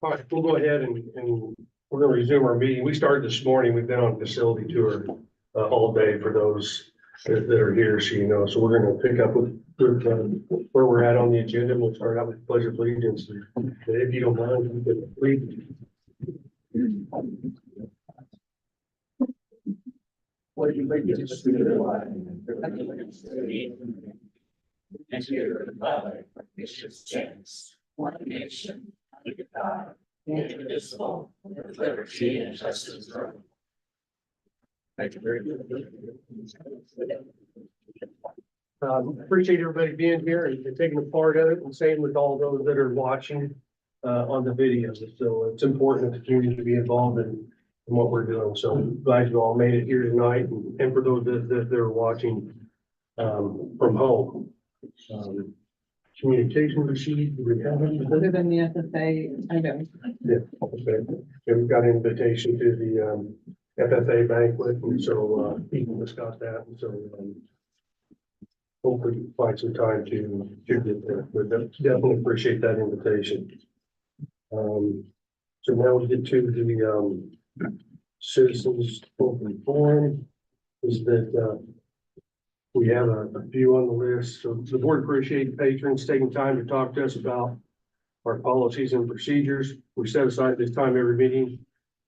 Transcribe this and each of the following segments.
All right, we'll go ahead and we're going to resume our meeting. We started this morning. We've been on facility tour all day for those that are here, so you know. So we're going to pick up with where we're at on the agenda. We'll start out with Pledge of Allegiance. If you don't mind, you can lead. What you make it to the line and to the republic, which is chance, one nation, under God, indivisible, with liberty and justice for all. Thank you very much. Appreciate everybody being here and taking a part of it, and same with all those that are watching on the video. So it's important that the community to be involved in what we're doing. So glad you all made it here tonight, and for those that are watching from home. Communication received. Do we have any? Other than the FFA, I don't. Yeah, okay. We've got an invitation to the FFA banquet, and so we can discuss that, and so hopefully find some time to get there. But definitely appreciate that invitation. So now we get to the citizens open forum. Is that we have a few on the list. So the board appreciates patrons taking time to talk to us about our policies and procedures. We set aside this time every meeting to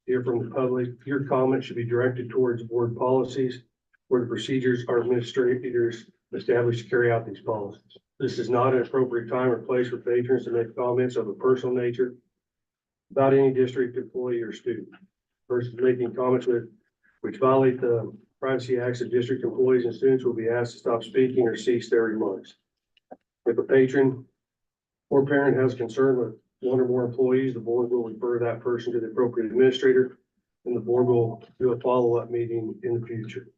hear from the public. Your comments should be directed towards board policies where the procedures our administrators established to carry out these policies. This is not an appropriate time or place for patrons to make comments of a personal nature about any district employee or student. Persons making comments which violate the privacy acts of district employees and students will be asked to stop speaking or cease their remarks. If a patron or parent has concern with one or more employees, the board will refer that person to the appropriate administrator, and the board will do a follow-up meeting in the future.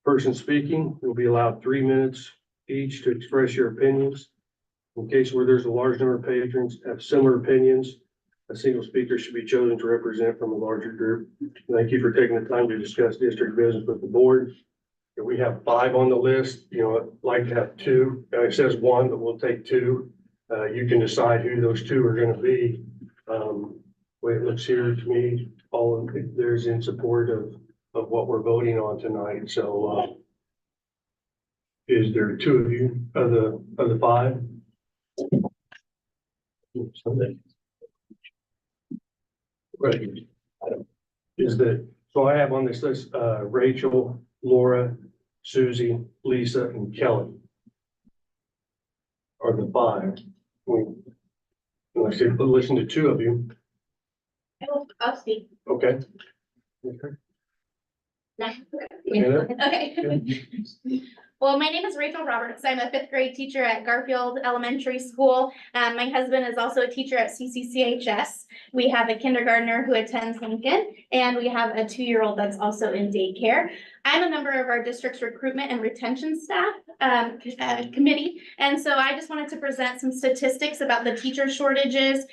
Person speaking will be allowed 3 minutes each to express your opinions. In case where there's a large number of patrons have similar opinions, a single speaker should be chosen to represent from a larger group. Thank you for taking the time to discuss district business with the board. If we have 5 on the list, you know, I'd like to have 2. It says 1, but we'll take 2. You can decide who those 2 are going to be. Way it looks here to me, all of there's in support of what we're voting on tonight. So, is there 2 of you of the 5? Sunday. Right. Is that, so I have on this list, Rachel, Laura, Susie, Lisa, and Kelly are the 5. Let's see, listen to 2 of you. I'll speak. Okay. Okay. Well, my name is Rachel Roberts. I'm a 5th grade teacher at Garfield Elementary School. My husband is also a teacher at CCCHS. We have a kindergartner who attends Lincoln, and we have a 2-year-old that's also in daycare. I'm a member of our district's recruitment and retention staff committee. And so I just wanted to present some statistics about the teacher shortages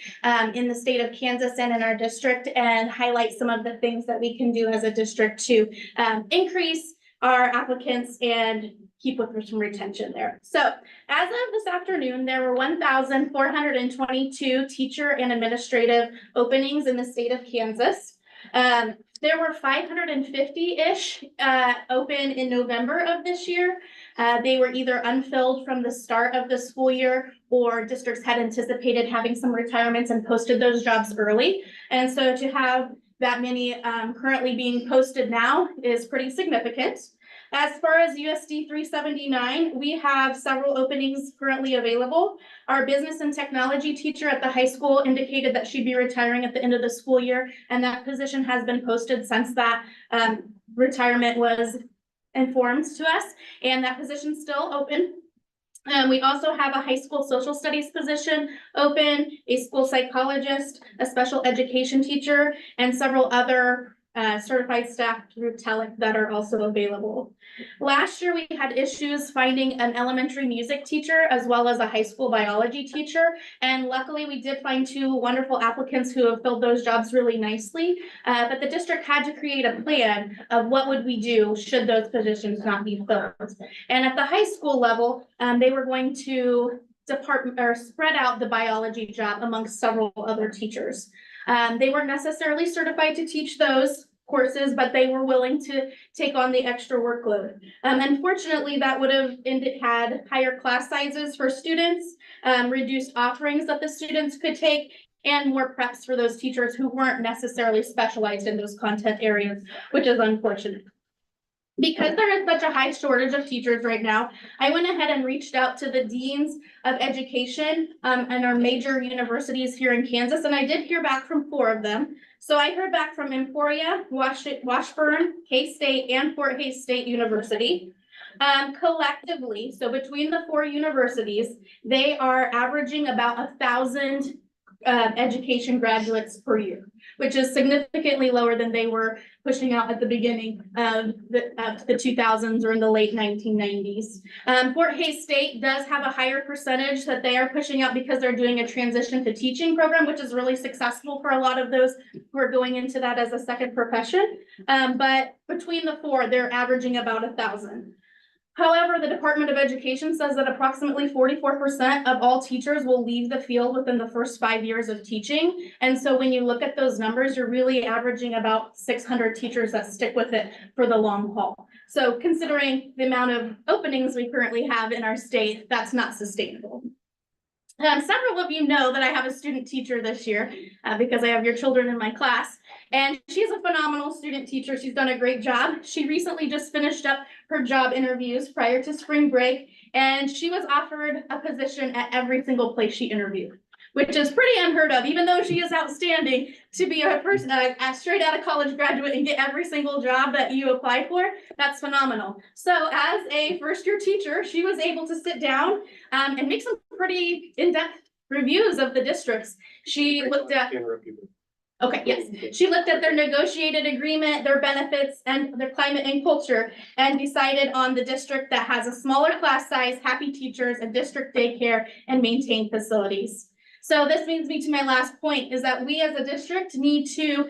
in the state of Kansas and in our district, and highlight some of the things that we can do as a district to increase our applicants and keep with some retention there. So as of this afternoon, there were 1,422 teacher and administrative openings in the state of Kansas. There were 550-ish open in November of this year. They were either unfilled from the start of the school year, or districts had anticipated having some retirements and posted those jobs early. And so to have that many currently being posted now is pretty significant. As far as USD 379, we have several openings currently available. Our business and technology teacher at the high school indicated that she'd be retiring at the end of the school year, and that position has been posted since that retirement was informed to us, and that position's still open. We also have a high school social studies position open, a school psychologist, a special education teacher, and several other certified staff through TELEC that are also available. Last year, we had issues finding an elementary music teacher as well as a high school biology teacher. And luckily, we did find 2 wonderful applicants who have filled those jobs really nicely. But the district had to create a plan of what would we do should those positions not be filled. And at the high school level, they were going to department or spread out the biology job amongst several other teachers. They weren't necessarily certified to teach those courses, but they were willing to take on the extra workload. Unfortunately, that would have had higher class sizes for students, reduced offerings that the students could take, and more preps for those teachers who weren't necessarily specialized in those content areas, which is unfortunate. Because there is such a high shortage of teachers right now, I went ahead and reached out to the deans of education and our major universities here in Kansas, and I did hear back from 4 of them. So I heard back from Emporia, Washburn, K-State, and Fort Hays State University. Collectively, so between the 4 universities, they are averaging about 1,000 education graduates per year, which is significantly lower than they were pushing out at the beginning of the 2000s or in the late 1990s. Fort Hays State does have a higher percentage that they are pushing out because they're doing a transition to teaching program, which is really successful for a lot of those who are going into that as a second profession. But between the 4, they're averaging about 1,000. However, the Department of Education says that approximately 44% of all teachers will leave the field within the first 5 years of teaching. And so when you look at those numbers, you're really averaging about 600 teachers that stick with it for the long haul. So considering the amount of openings we currently have in our state, that's not sustainable. Several of you know that I have a student teacher this year because I have your children in my class, and she's a phenomenal student teacher. She's done a great job. She recently just finished up her job interviews prior to spring break, and she was offered a position at every single place she interviewed, which is pretty unheard of, even though she is outstanding. To be a person, a straight out of college graduate and get every single job that you apply for, that's phenomenal. So as a first-year teacher, she was able to sit down and make some pretty in-depth reviews of the districts. She looked at, okay, yes. She looked at their negotiated agreement, their benefits, and their climate and culture, and decided on the district that has a smaller class size, happy teachers, a district daycare, and maintained facilities. So this brings me to my last point, is that we as a district need to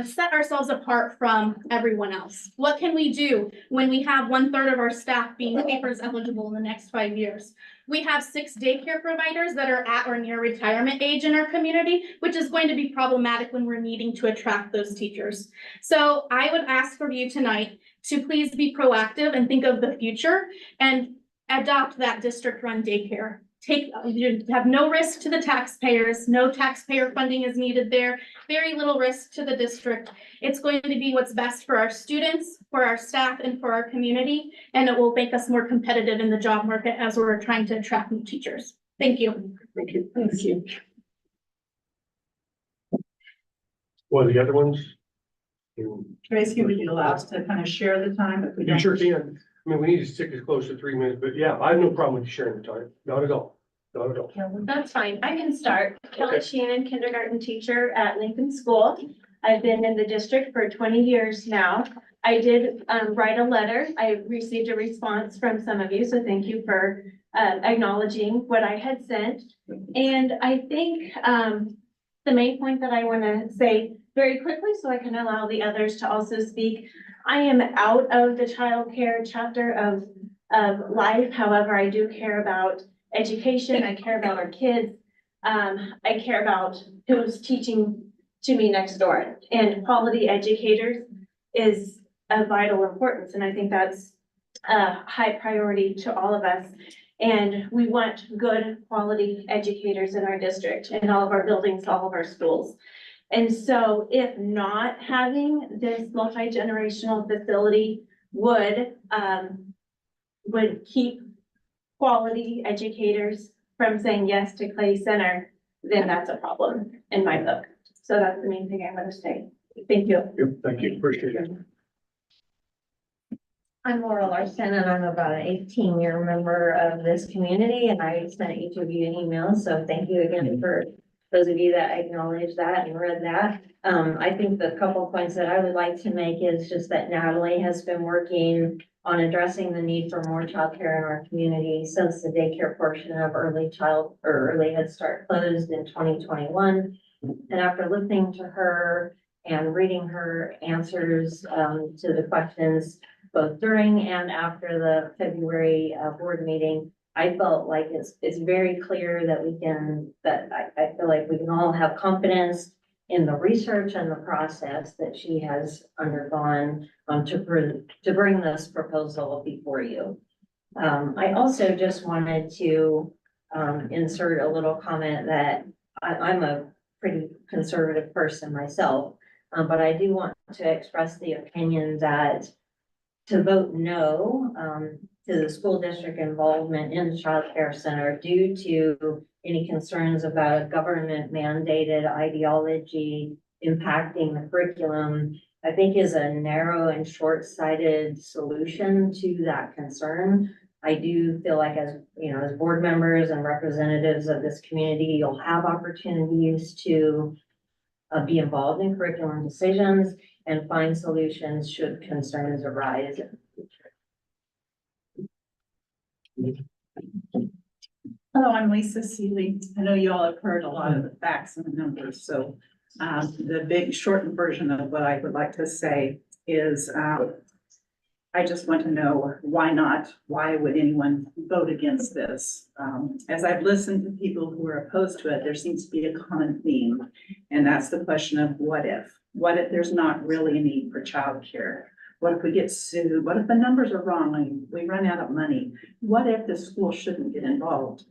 set ourselves apart from everyone else. What can we do when we have 1/3 of our staff being papers eligible in the next 5 years? We have 6 daycare providers that are at or near retirement age in our community, which is going to be problematic when we're needing to attract those teachers. So I would ask for you tonight to please be proactive and think of the future and adopt that district-run daycare. You have no risk to the taxpayers, no taxpayer funding is needed there, very little risk to the district. It's going to be what's best for our students, for our staff, and for our community, and it will make us more competitive in the job market as we're trying to attract new teachers. Thank you. Thank you. Thank you. What are the other ones? Tracy, would you allow us to kind of share the time if we You don't? sure can. I mean, we need to stick as close to 3 minutes, but yeah, I have no problem with you sharing the time. Not at all. Not at all. That's fine. I can start. Kelly Okay. Shannon, kindergarten teacher at Lincoln School. I've been in the district for 20 years now. I did write a letter. I received a response from some of you, so thank you for acknowledging what I had sent. And I think the main point that I want to say very quickly, so I can allow the others to also speak. I am out of the childcare chapter of life. However, I do care about education. I care about our kids. I care about who's teaching to me next door, and quality educators is of vital importance. And I think that's a high priority to all of us. And we want good quality educators in our district, in all of our buildings, all of our schools. And so if not having this multi-generational facility would keep quality educators from saying yes to Clay Center, then that's a problem in my book. So that's the main thing I'm going to say. Thank you. Yep, thank you. Appreciate it. I'm Laura Larson, and I'm about an 18-year member of this community, and I sent each of you an email, so thank you again for those of you that acknowledged that and read that. I think the couple points that I would like to make is just that Natalie has been working on addressing the need for more childcare in our community since the daycare portion of early Head Start closed in 2021. And after listening to her and reading her answers to the questions, both during and after the February board meeting, I felt like it's very clear that I feel like we can all have confidence in the research and the process that she has undergone, to bring this proposal before you. I also just wanted to, insert a little comment that I'm a pretty conservative person myself. But I do want to express the opinion that to vote no, to the school district involvement in the child care center due to any concerns about a government mandated ideology impacting the curriculum, I think is a narrow and short-sighted solution to that concern. I do feel like as board members and representatives of this community, you'll have opportunities to be involved in curriculum decisions and find solutions should concerns arise in the future. Hello, I'm Lisa Seeley. I know you all have heard a lot of the facts and the numbers, so the big shortened version of what I would like to say is I just want to know why not? Why would anyone vote against this? As I've listened to people who are opposed to it, there seems to be a common theme, and that's the question of what if? What if there's not really a need for childcare? What if we get sued? What if the numbers are wrong and we run out of money? What if the school shouldn't get involved?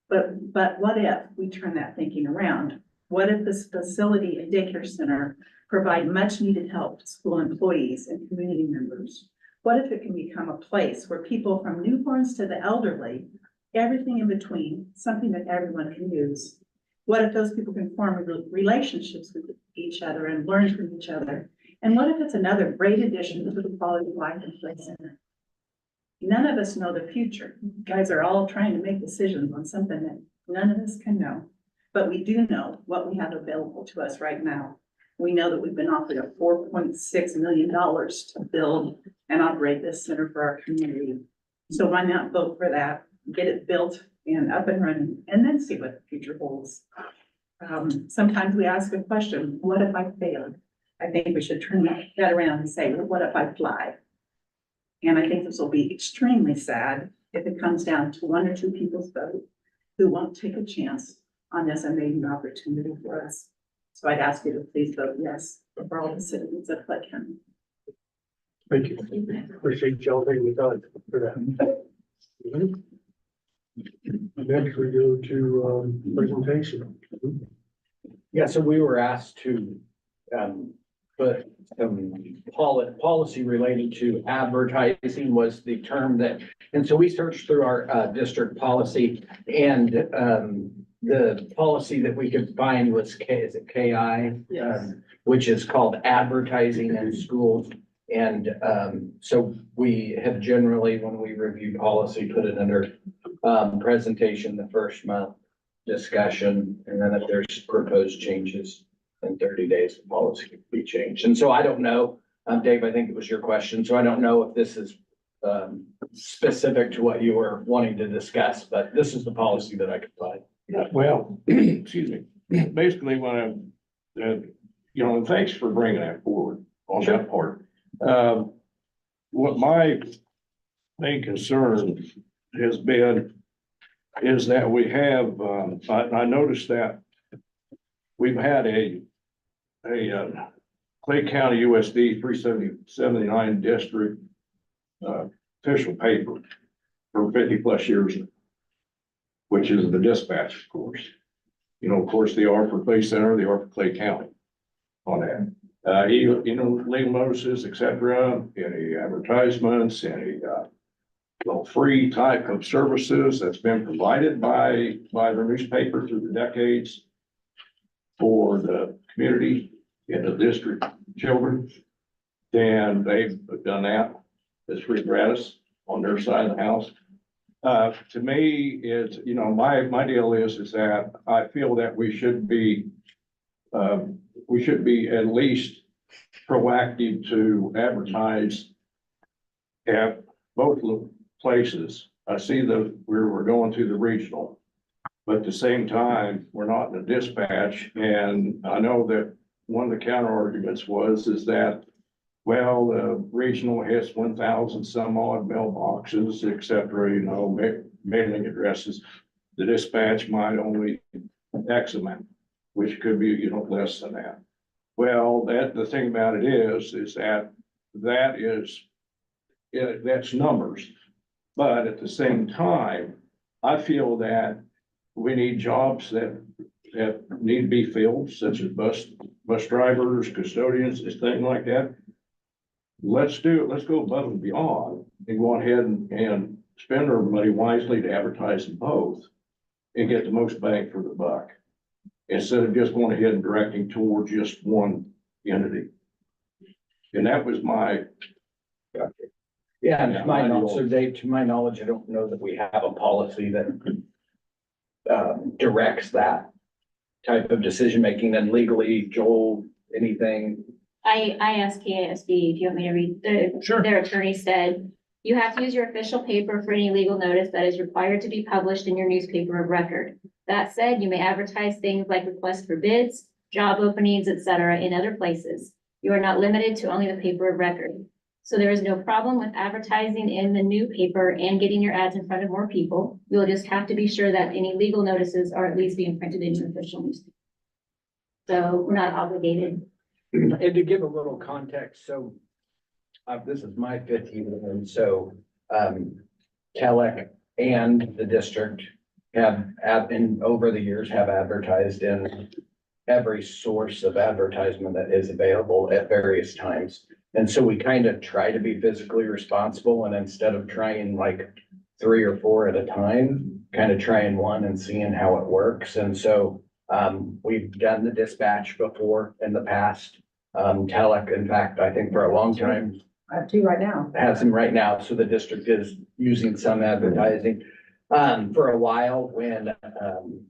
But what if we turn that thinking around? What if this facility and daycare center provide much needed help to school employees and community members? What if it can become a place where people from newborns to the elderly, everything in between, something that everyone can use? What if those people can form relationships with each other and learn from each other? And what if it's another great addition to the quality of life and play center? None of us know the future. You guys are all trying to make decisions on something that none of us can know. But we do know what we have available to us right now. We know that we've been offered a $4.6 million to build and operate this center for our community. So why not vote for that, get it built and up and running, and then see what the future holds. Sometimes we ask a question, what if I failed? I think we should turn that around and say, well, what if I fly? And I think this will be extremely sad if it comes down to one or two people's vote who won't take a chance on this amazing opportunity for us. So I'd ask you to please vote yes for all the citizens of Flood County. Thank you. Appreciate y'all taking the time for that. Next, we go to presentation. Yeah, so we were asked to put some policy related to advertising was the term that, and so we searched through our district policy, and the policy that we could find was is it KI? Yes. Which is called advertising in schools. And so we have generally, when we review policy, put it under presentation the first month, discussion, and then if there's proposed changes in 30 days, the policy could be changed. And so I don't know, Dave, I think it was your question. So I don't know if this is specific to what you were wanting to discuss, but this is the policy that I could find. Well, excuse me, basically what and thanks for bringing that forward on that part. What my main concern has been is that we have, I noticed that we've had a Clay County USD 379 district official paper for 50+ years, which is the Dispatch, of course. Of course, they are for Clay Center, they are for Clay County on that. Legal notices, etc., any advertisements, any free type of services that's been provided by the newspaper through the decades for the community and the district children. And they've done that. It's free gratis on their side of the house. To me, it's, my deal is that I feel that we should be at least proactive to advertise at both places. I see we're going to the regional, but at the same time, we're not in the Dispatch. And I know that one of the counter arguments is that, well, the regional has 1,000 some odd mailboxes, etc. mailing addresses, the dispatch might only X amount, which could be, less than that. Well, the thing about it is that's numbers. But at the same time, I feel that we need jobs that need to be filled, such as bus drivers, custodians, this thing like that. Let's do it. Let's go above and beyond and go ahead and spend our money wisely to advertise them both and get the most bang for the buck, instead of just going ahead and directing toward just one entity. And that was my. Yeah, and to my knowledge, so Dave, to my knowledge, I don't know that we have a policy that directs that type of decision-making. And legally, Joel, anything? I asked KASB, if you want me to read, Sure. their attorney said, you have to use your official paper for any legal notice that is required to be published in your newspaper of record. That said, you may advertise things like requests for bids, job openings, etc., in other places. You are not limited to only the paper of record. So there is no problem with advertising in the new paper and getting your ads in front of more people. You'll just have to be sure that any legal notices are at least being printed in your official newspaper. So we're not obligated. And to give a little context, so this is my 5th year, and so Telek and the district have over the years have advertised in every source of advertisement that is available at various times. And so we kind of try to be physically responsible, and instead of trying like 3 or 4 at a time, kind of trying one and seeing how it works. And so we've done the dispatch before in the past. Telek, in fact, I think for a long time. I have 2 right now. Has them right now, so the district is using some advertising. For a while when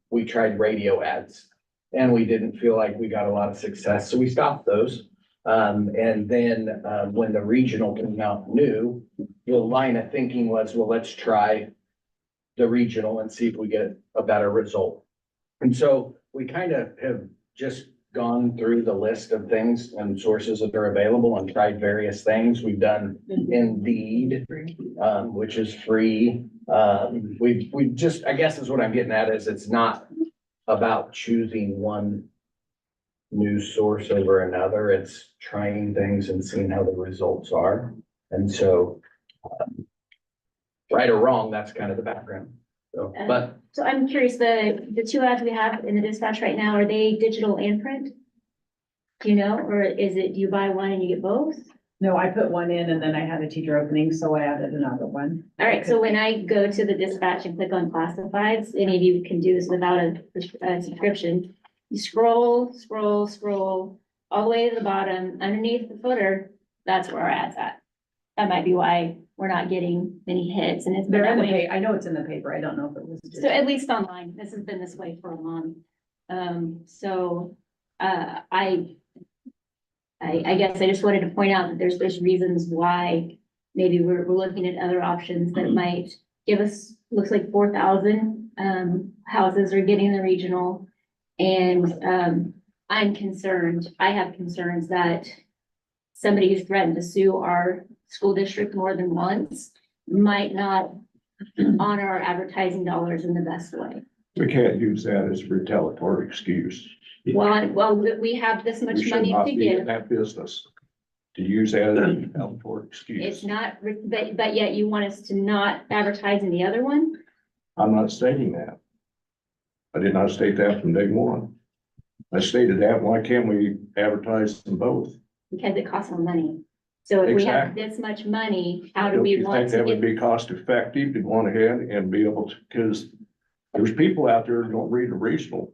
we tried radio ads and we didn't feel like we got a lot of success, so we stopped those. And then when the regional came out new, the line of thinking was, well, let's try the regional and see if we get a better result. And so we kind of have just gone through the list of things and sources that are available and tried various things. We've done Indeed, which is free. We've just, I guess is what I'm getting at, is it's not about choosing one news source over another. It's trying things and seeing how the results are. And so, right or wrong, that's kind of the background. So, but So I'm curious, the 2 ads we have in the dispatch right now, are they digital and print? Do you know, or is it, you buy one and you get both? No, I put one in and then I had a teacher opening, so I added another one. All right, so when I go to the dispatch and click on classifieds, any of you can do this without a subscription. You scroll, all the way to the bottom, underneath the footer, that's where our ad's at. That might be why we're not getting many hits, and it's been They're in that the way. I know it's in the paper. I don't know if it was. So at least online, this has been this way for a long. I guess I just wanted to point out that there's reasons why maybe we're looking at other options that might give us, looks like 4,000 houses are getting the regional. And I'm concerned, I have concerns that somebody who's threatened to sue our school district more than once might not honor our advertising dollars in the best way. We can't use that as a retaliatory excuse. Well, we have this We much should money not to be in give. that business to use that as a retaliatory It's excuse. not, but yet you want us to not advertise in the other one? I'm not stating that. I did not state that from day one. I stated that, why can't we advertise them both? Because it costs more money. So if we have this much money, how do Don't we you want think to that would get? be cost effective to go on ahead and be able to, because there's people out there that don't read the regional.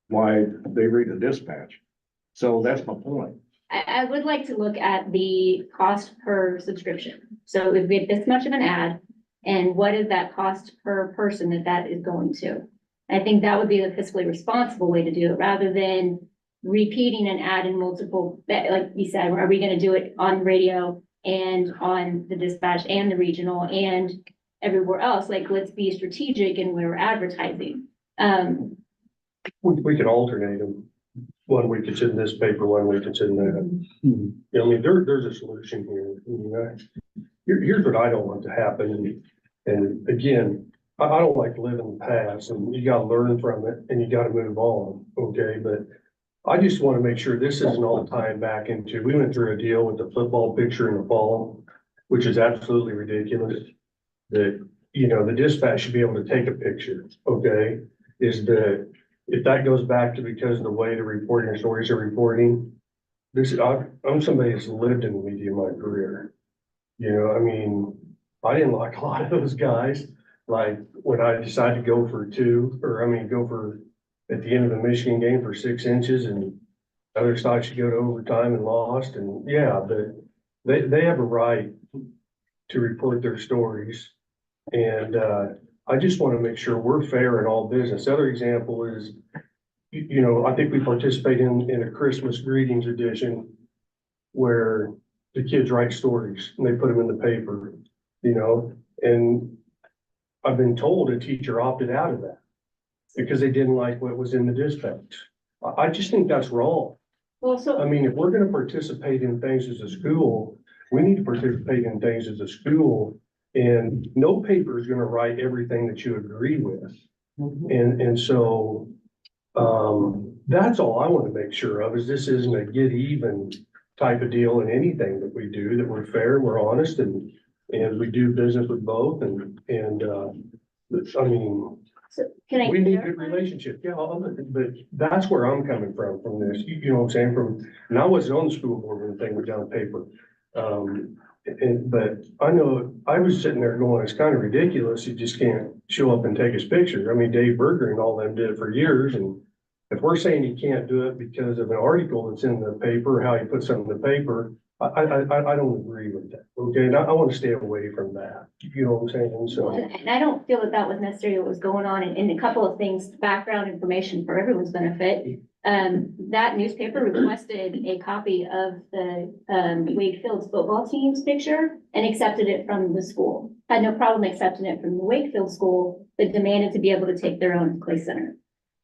Why they read the dispatch. So that's my point. I would like to look at the cost per subscription. So if we have this much of an ad, and what is that cost per person that is going to? I think that would be the fiscally responsible way to do it, rather than repeating an ad in multiple, like you said, are we gonna do it on radio and on the dispatch and the regional and everywhere else? Like, let's be strategic in where we're advertising. We could alternate them. 1 week it's in this paper, 1 week it's in that. You know, I mean, there's a solution here. I mean, here's what I don't want to happen. And again, I don't like to live in the past, and you gotta learn from it and you gotta move on, okay? But I just wanna make sure this isn't all tying back into, we went through a deal with the football picture in the fall, which is absolutely ridiculous. That, you know, the dispatch should be able to take a picture, okay? Is that, if that goes back to because of the way the reporting stories are reporting, I'm somebody that's lived in the media my career. You know, I mean, I didn't like a lot of those guys, like when I decided to go for go for at the end of the Michigan game for 6 inches and others thought should go to overtime and lost, and yeah, but they have a right to report their stories. And, I just want to make sure we're fair in all business. Other example is, you know, I think we participate in a Christmas greetings edition where the kids write stories and they put them in the paper, you know, and I've been told a teacher opted out of that because they didn't like what was in the dispatch. I just think that's wrong. Well, I so, mean, if we're gonna participate in things as a school, we need to participate in things as a school. And no paper is gonna write everything that you agree with. And so, that's all I wanna make sure of, is this isn't a get even type of deal in anything that we do, that we're fair, we're honest, and we do business with both, I mean, so can I we need good clarify? relationship, yeah, but that's where I'm coming from this, you know what I'm saying, and I wasn't on the school board when the thing went down paper. But I know, I was sitting there going, it's kind of ridiculous, you just can't show up and take his picture. I mean, Dave Berger and all them did it for years, and if we're saying he can't do it because of an article that's in the paper, how he put something in the paper, I don't agree with that, okay? And I want to stay away from that, you know what I'm saying, so. And I don't feel that that was necessarily what was going on, and a couple of things, background information for everyone's benefit. That newspaper requested a copy of the, Wakefield's football team's picture and accepted it from the school. Had no problem accepting it from the Wakefield school, but demanded to be able to take their own play center.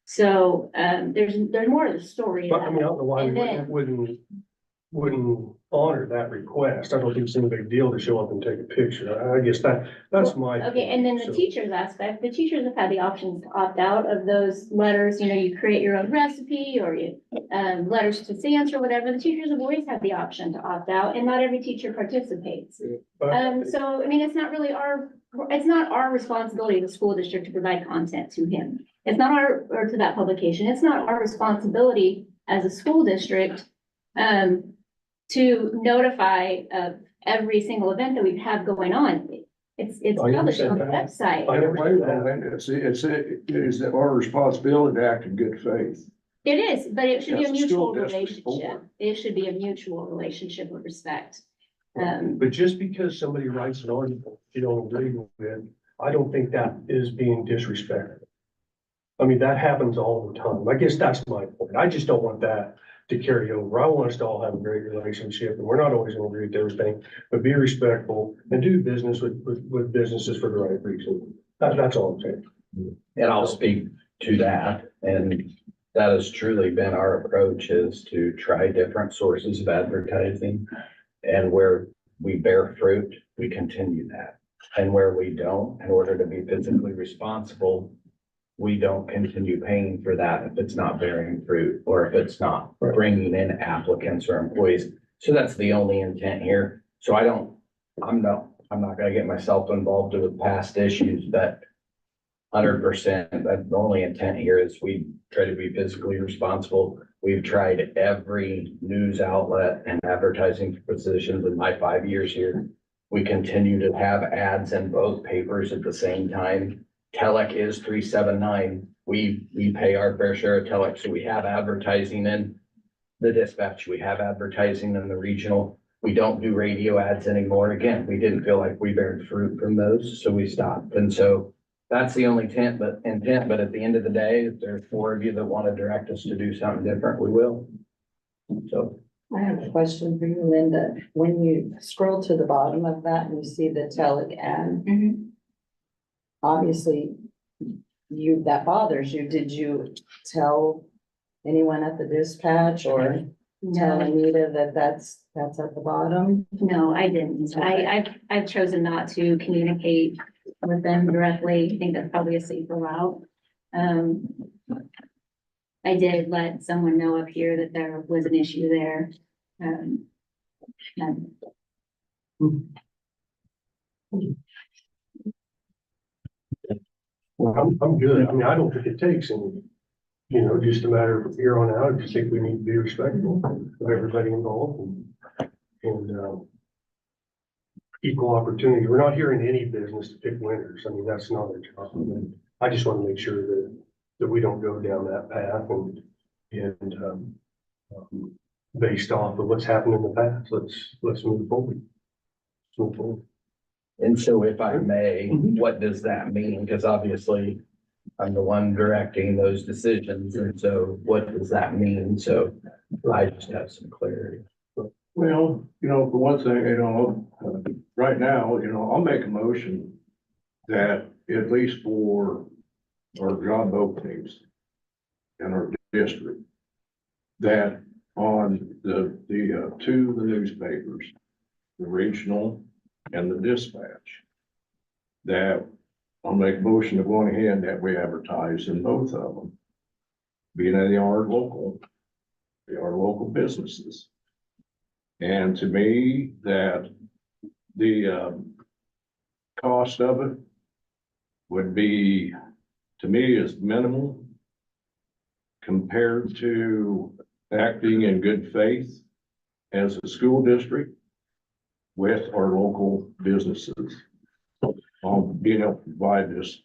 So, there's more to the story. But I mean, I don't know why we And then- wouldn't honor that request. I don't think it's any big deal to show up and take a picture. I guess that's my. Okay, and then the so. teachers aspect, the teachers have had the options to opt out of those letters, you know, you create your own recipe or you, letters to Sans or whatever, the teachers have always had the option to opt out, and not every teacher participates. So, I mean, it's not really it's not our responsibility, the school district, to provide content to him. It's not or to that publication, it's not our responsibility as a school district, to notify of every single event that we have going on. It's I published on the understand website. I never said that. It's our responsibility to act in good faith. It is, but it should be a That's the school mutual district's relationship. board. It should be a mutual relationship of respect. But just because somebody writes an article you don't agree with, I don't think that is being disrespectful. I mean, that happens all the time. I guess that's my point. I just don't want that to carry over. I want us to all have a great relationship, and we're not always gonna agree with everything, but be respectful and do business with businesses for the right reason. That's all I'm saying. And I'll speak to that, and that has truly been our approach, is to try different sources of advertising. And where we bear fruit, we continue that. And where we don't, in order to be physically responsible, we don't continue paying for that if it's not bearing fruit, or if it's not Right. bringing in applicants or employees. So that's the only intent here. So I'm not gonna get myself involved with past issues, but 100%, the only intent here is we try to be physically responsible. We've tried every news outlet and advertising positions in my 5 years here. We continue to have ads in both papers at the same time. Telec is 379. We pay our fair share of Telec, so we have advertising in the dispatch. We have advertising in the regional. We don't do radio ads anymore. Again, we didn't feel like we bared fruit from those, so we stopped. And so that's the only intent, but at the end of the day, if there's 4 of you that want to direct us to do something different, we will. So. I have a question for you, Linda. When you scroll to the bottom of that and you see the Telic ad, obviously that bothers you. Did you tell anyone at the dispatch or tell Anita that that's at the bottom? No, I didn't. I've chosen not to communicate with them directly. I think that's probably a safer route. I did let someone know up here that there was an issue there. And Well, I'm good. I mean, I don't think it takes any, just a matter of here on out. I just think we need to be respectful of everybody involved and equal opportunity. We're not here in any business to pick winners. I mean, that's not our job. And I just want to make sure that we don't go down that path and based off of what's happened in the past, let's move forward. Move forward. And so if I may, what does that mean? Because obviously I'm the one directing those decisions. And so what does that mean? So I just have some clarity. Well, for one thing, right now, I'll make a motion that at least for our job openings in our district, that on the two of the newspapers, the regional and the dispatch, that I'll make a motion to go ahead that we advertise in both of them. Being they are local businesses. And to me, that the cost of it would be, to me, is minimal compared to acting in good faith as a school district with our local businesses. Being able to provide this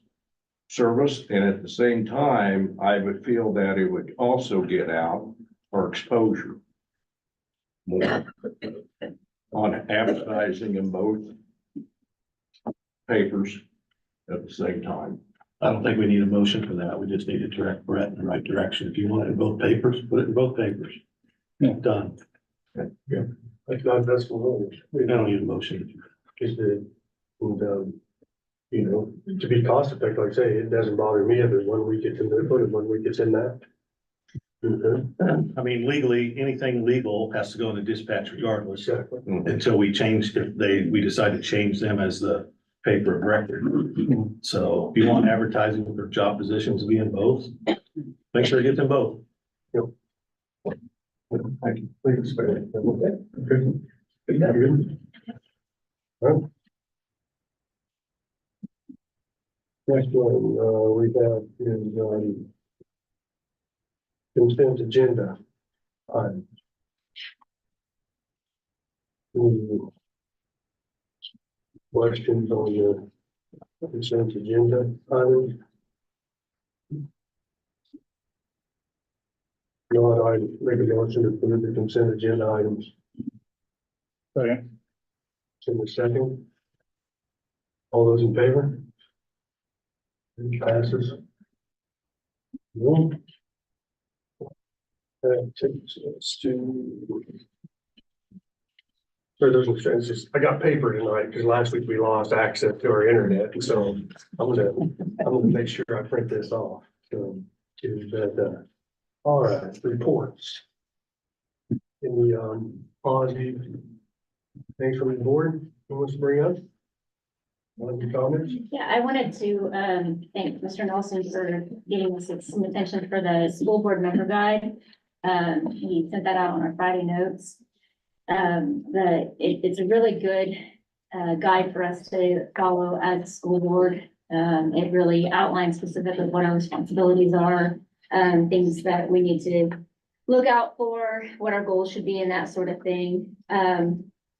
service, and at the same time, I would feel that it would also get out our exposure more on advertising in both papers at the same time. I don't think we need a motion for that. We just need to direct Brett in the right direction. If you want it in both papers, put it in both papers. Done. That's what We don't need a motion. is the, and, to be cost effective, like I say, it doesn't bother me if it's 1 week it's in this one and 1 week it's in that. Okay. I mean, legally, anything legal has to go in the dispatch regardless Exactly. until we change, we decide to change them as the paper of record. So if you want advertising for job positions to be in both, make sure it gets in both. Thank you. Please, okay. Good. Good. All right. Next one, we have is, consent agenda. Questions on the consent agenda items? Not, I make a motion to approve the consent agenda items. Okay. In the second. All those in favor? It passes. One. Takes us to. So there's just, I got paper tonight because last week we lost access to our internet, and so I'm gonna make sure I print this off. So, is that, all right, reports. Any, positive things from the board who wants to bring up? Want your comments? yeah, I wanted to thank Mr. Nelson for getting us some attention for the school board member guide. He sent that out on our Friday notes. It's a really good guide for us to follow as a school board. It really outlines specifically what our responsibilities are, things that we need to look out for, what our goals should be and that sort of thing.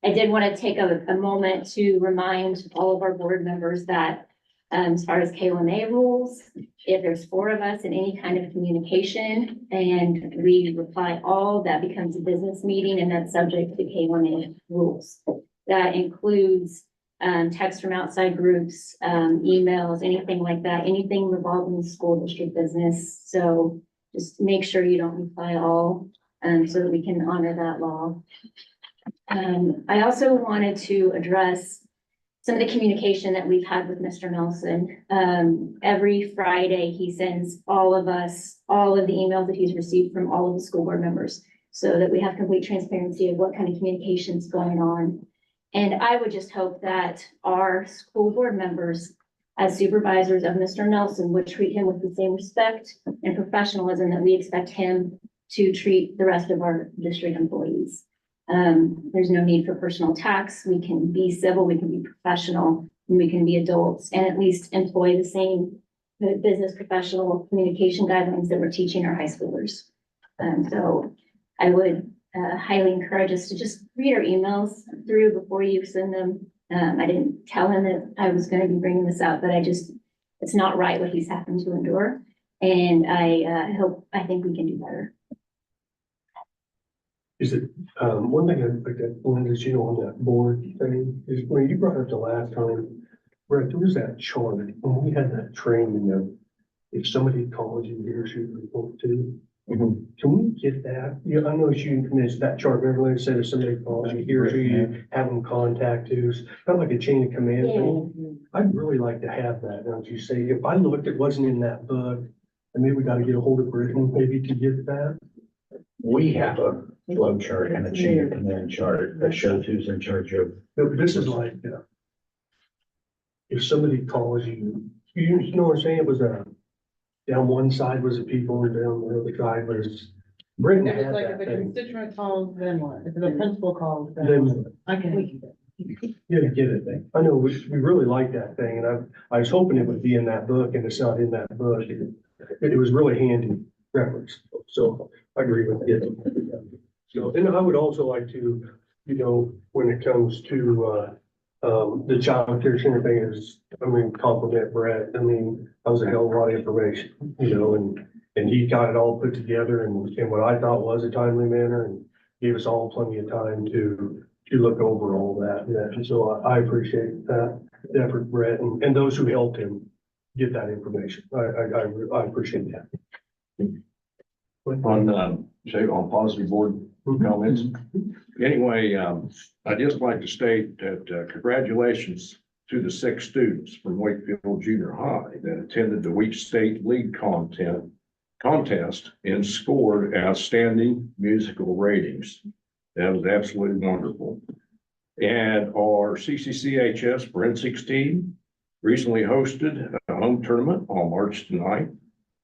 I did want to take a moment to remind all of our board members that as far as K1A rules, if there's 4 of us in any kind of communication and we reply all, that becomes a business meeting and that's subject to K1A rules. That includes texts from outside groups, emails, anything like that, anything involving the school district business. So just make sure you don't reply all so that we can honor that law. I also wanted to address some of the communication that we've had with Mr. Nelson. Every Friday, he sends all of us, all of the emails that he's received from all of the school board members so that we have complete transparency of what kind of communication is going on. And I would just hope that our school board members as supervisors of Mr. Nelson would treat him with the same respect and professionalism that we expect him to treat the rest of our district employees. There's no need for personal attacks. We can be civil, we can be professional, and we can be adults, and at least employ the same business professional communication guidelines that we're teaching our high schoolers. So I would highly encourage us to just read our emails through before you send them. I didn't tell him that I was going to be bringing this up, but it's not right what he's having to endure. And I think we can do better. Is it, one thing I'd like to, Linda, is, you know, on that board thing, is when you brought it up the last time, Brett, there was that chart, when we had that training of, if somebody calls you, he or she report to, can we get that? Yeah, I know you mentioned that chart, remember, like I said, if somebody calls you, he or she, you have them contact who's, kind of like a chain of command thing. I'd really like to have that, don't you say, if I looked, it wasn't in that book, and maybe we gotta get a hold of Brittany, maybe to get that. We have a flow chart and a chain of command chart that shows who's in charge of. No, this is like, if somebody calls you, you know what I'm saying, it was down one side was the people, and down the other side was. Brittany It's had like that if a thing. constituent calls, then what? If the principal calls, then Then what? I can. Yeah, get it. I know, we really like that thing, and I was hoping it would be in that book, and it's not in that book. It was really handy reference, so I agree with you. So, and I would also like to, you know, when it comes to, the child care center thing is, I mean, compliment Brett. I mean, that was a hell of a lot of information, you know, and he got it all put together in what I thought was a timely manner, and gave us all plenty of time to look over all that. And so I appreciate that effort, Brett, and those who helped him get that information. I appreciate that. On, say, on positive board comments. Anyway, I'd just like to state that congratulations to the 6 students from Wakefield Junior High that attended the Week State League contest and scored outstanding musical ratings. That was absolutely wonderful. And our CCCHS forensics team recently hosted a home tournament on March 9th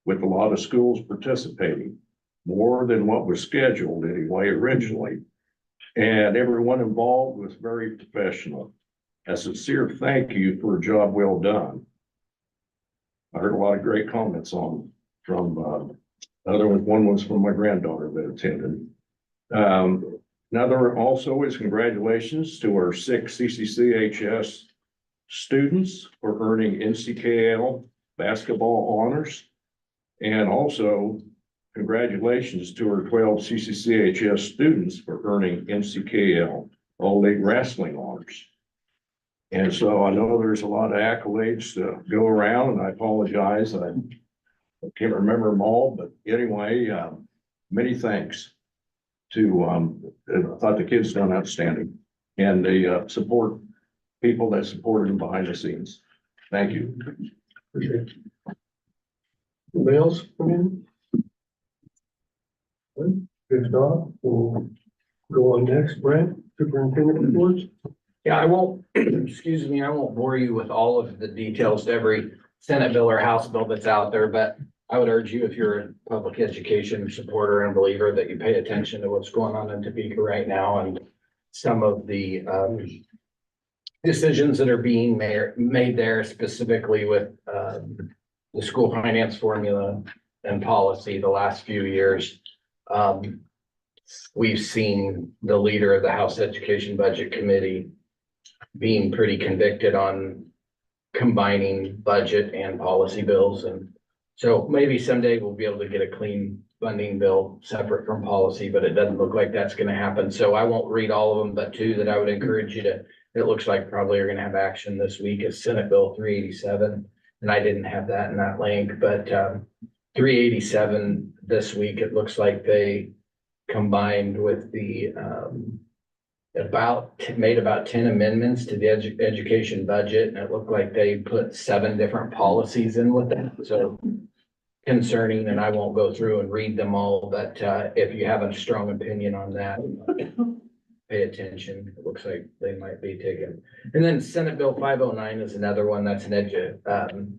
with a lot of schools participating, more than what was scheduled anyway originally. And everyone involved was very professional. A sincere thank you for a job well done. I heard a lot of great comments from one was from my granddaughter that attended. Another also is congratulations to our 6 CCCHS students for earning NCKL basketball honors. And also congratulations to our 12 CCCHS students for earning NCKL All-League Wrestling honors. And so I know there's a lot of accolades to go around, and I apologize. I can't remember them all, but anyway, many thanks to, I thought the kids done outstanding, and the support people that supported them behind the scenes. Thank you. Appreciate it. Anybody else come in? If not, we'll go on next. Brent, superintendent reports. Yeah, I won't, excuse me, I won't bore you with all of the details to every Senate bill or House bill that's out there, but I would urge you, if you're a public education supporter and believer, that you pay attention to what's going on in Topeka right now and some of the decisions that are being made there, specifically with the school finance formula and policy the last few years. We've seen the leader of the House Education Budget Committee being pretty convicted on combining budget and policy bills. And so maybe someday we'll be able to get a clean funding bill separate from policy, but it doesn't look like that's going to happen. So I won't read all of them, but 2 that I would encourage you to, it looks like probably are going to have action this week, is Senate Bill 387. And I didn't have that in that link, but 387 this week, it looks like they combined with the made about 10 amendments to the education budget, and it looked like they put 7 different policies in with that. So concerning, and I won't go through and read them all, but if you have a strong opinion on that, pay attention. It looks like they might be taking. And then Senate Bill 509 is another one that's an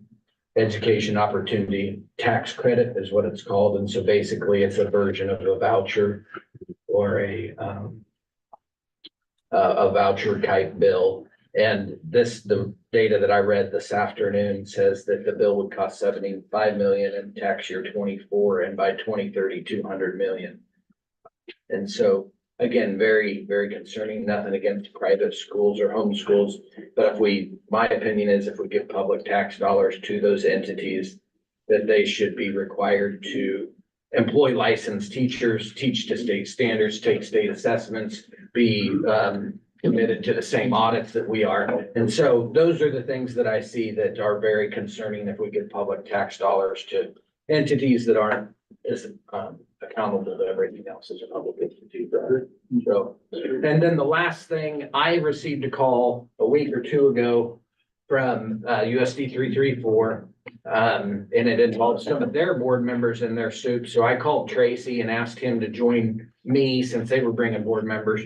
education opportunity tax credit is what it's called. And so basically it's a version of a voucher or a voucher type bill. And the data that I read this afternoon says that the bill would cost 75 million in tax year 24, and by 2030, 200 million. And so again, very, very concerning, nothing against private schools or home schools. But my opinion is if we give public tax dollars to those entities, that they should be required to employ licensed teachers, teach to state standards, take state assessments, be committed to the same audits that we are. And so those are the things that I see that are very concerning if we give public tax dollars to entities that aren't as accountable to everything else as a public entity. So, and then the last thing, I received a call a week or two ago from USD 334. And it involved some of their board members in their soup. So I called Tracy and asked him to join me since they were bringing board members.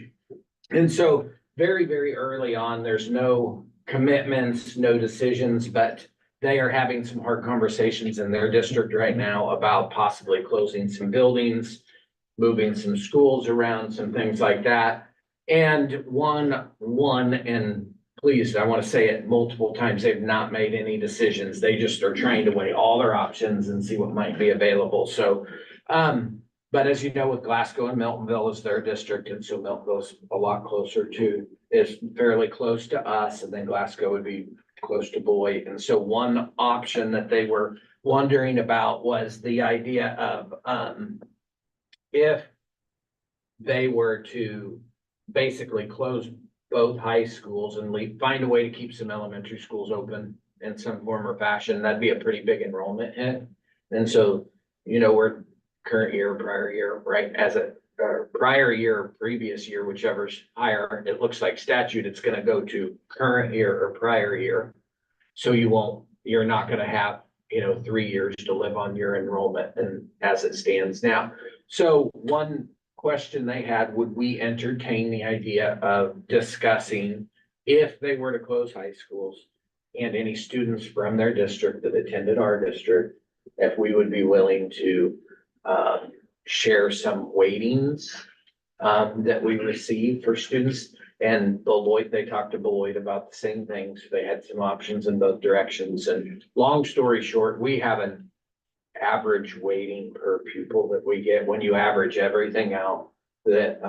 And so very, very early on, there's no commitments, no decisions, but they are having some hard conversations in their district right now about possibly closing some buildings, moving some schools around, some things like that. And and please, I want to say it multiple times, they've not made any decisions. They just are trying to weigh all their options and see what might be available. So, but as you know, with Glasgow and Miltonville is their district, and so Miltonville's a lot closer is fairly close to us, and then Glasgow would be close to Beloit. And so one option that they were wondering about was the idea of if they were to basically close both high schools and find a way to keep some elementary schools open in some form or fashion, that'd be a pretty big enrollment hit. And so, we're current year, prior year, right? As a prior year, previous year, whichever's higher, it looks like statute, it's going to go to current year or prior year. So you're not going to have, 3 years to live on your enrollment and as it stands now. So one question they had, would we entertain the idea of discussing if they were to close high schools and any students from their district that attended our district, if we would be willing to share some weightings that we receive for students. And Beloit, they talked to Beloit about the same things. They had some options in both directions. And long story short, we have an average weighting per pupil that we get when you average everything out that,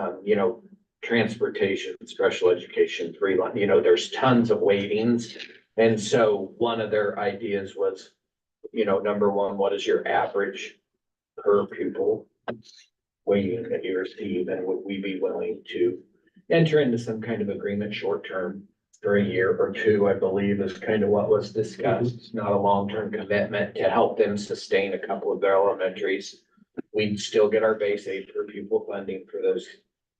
transportation, special education, free lunch, there's tons of weightings. And so one of their ideas was, number one, what is your average per pupil weighting that you receive, and would we be willing to enter into some kind of agreement short-term for a year or two, I believe is kind of what was discussed. It's not a long-term commitment to help them sustain a couple of their elementaries. We'd still get our base aid per pupil funding for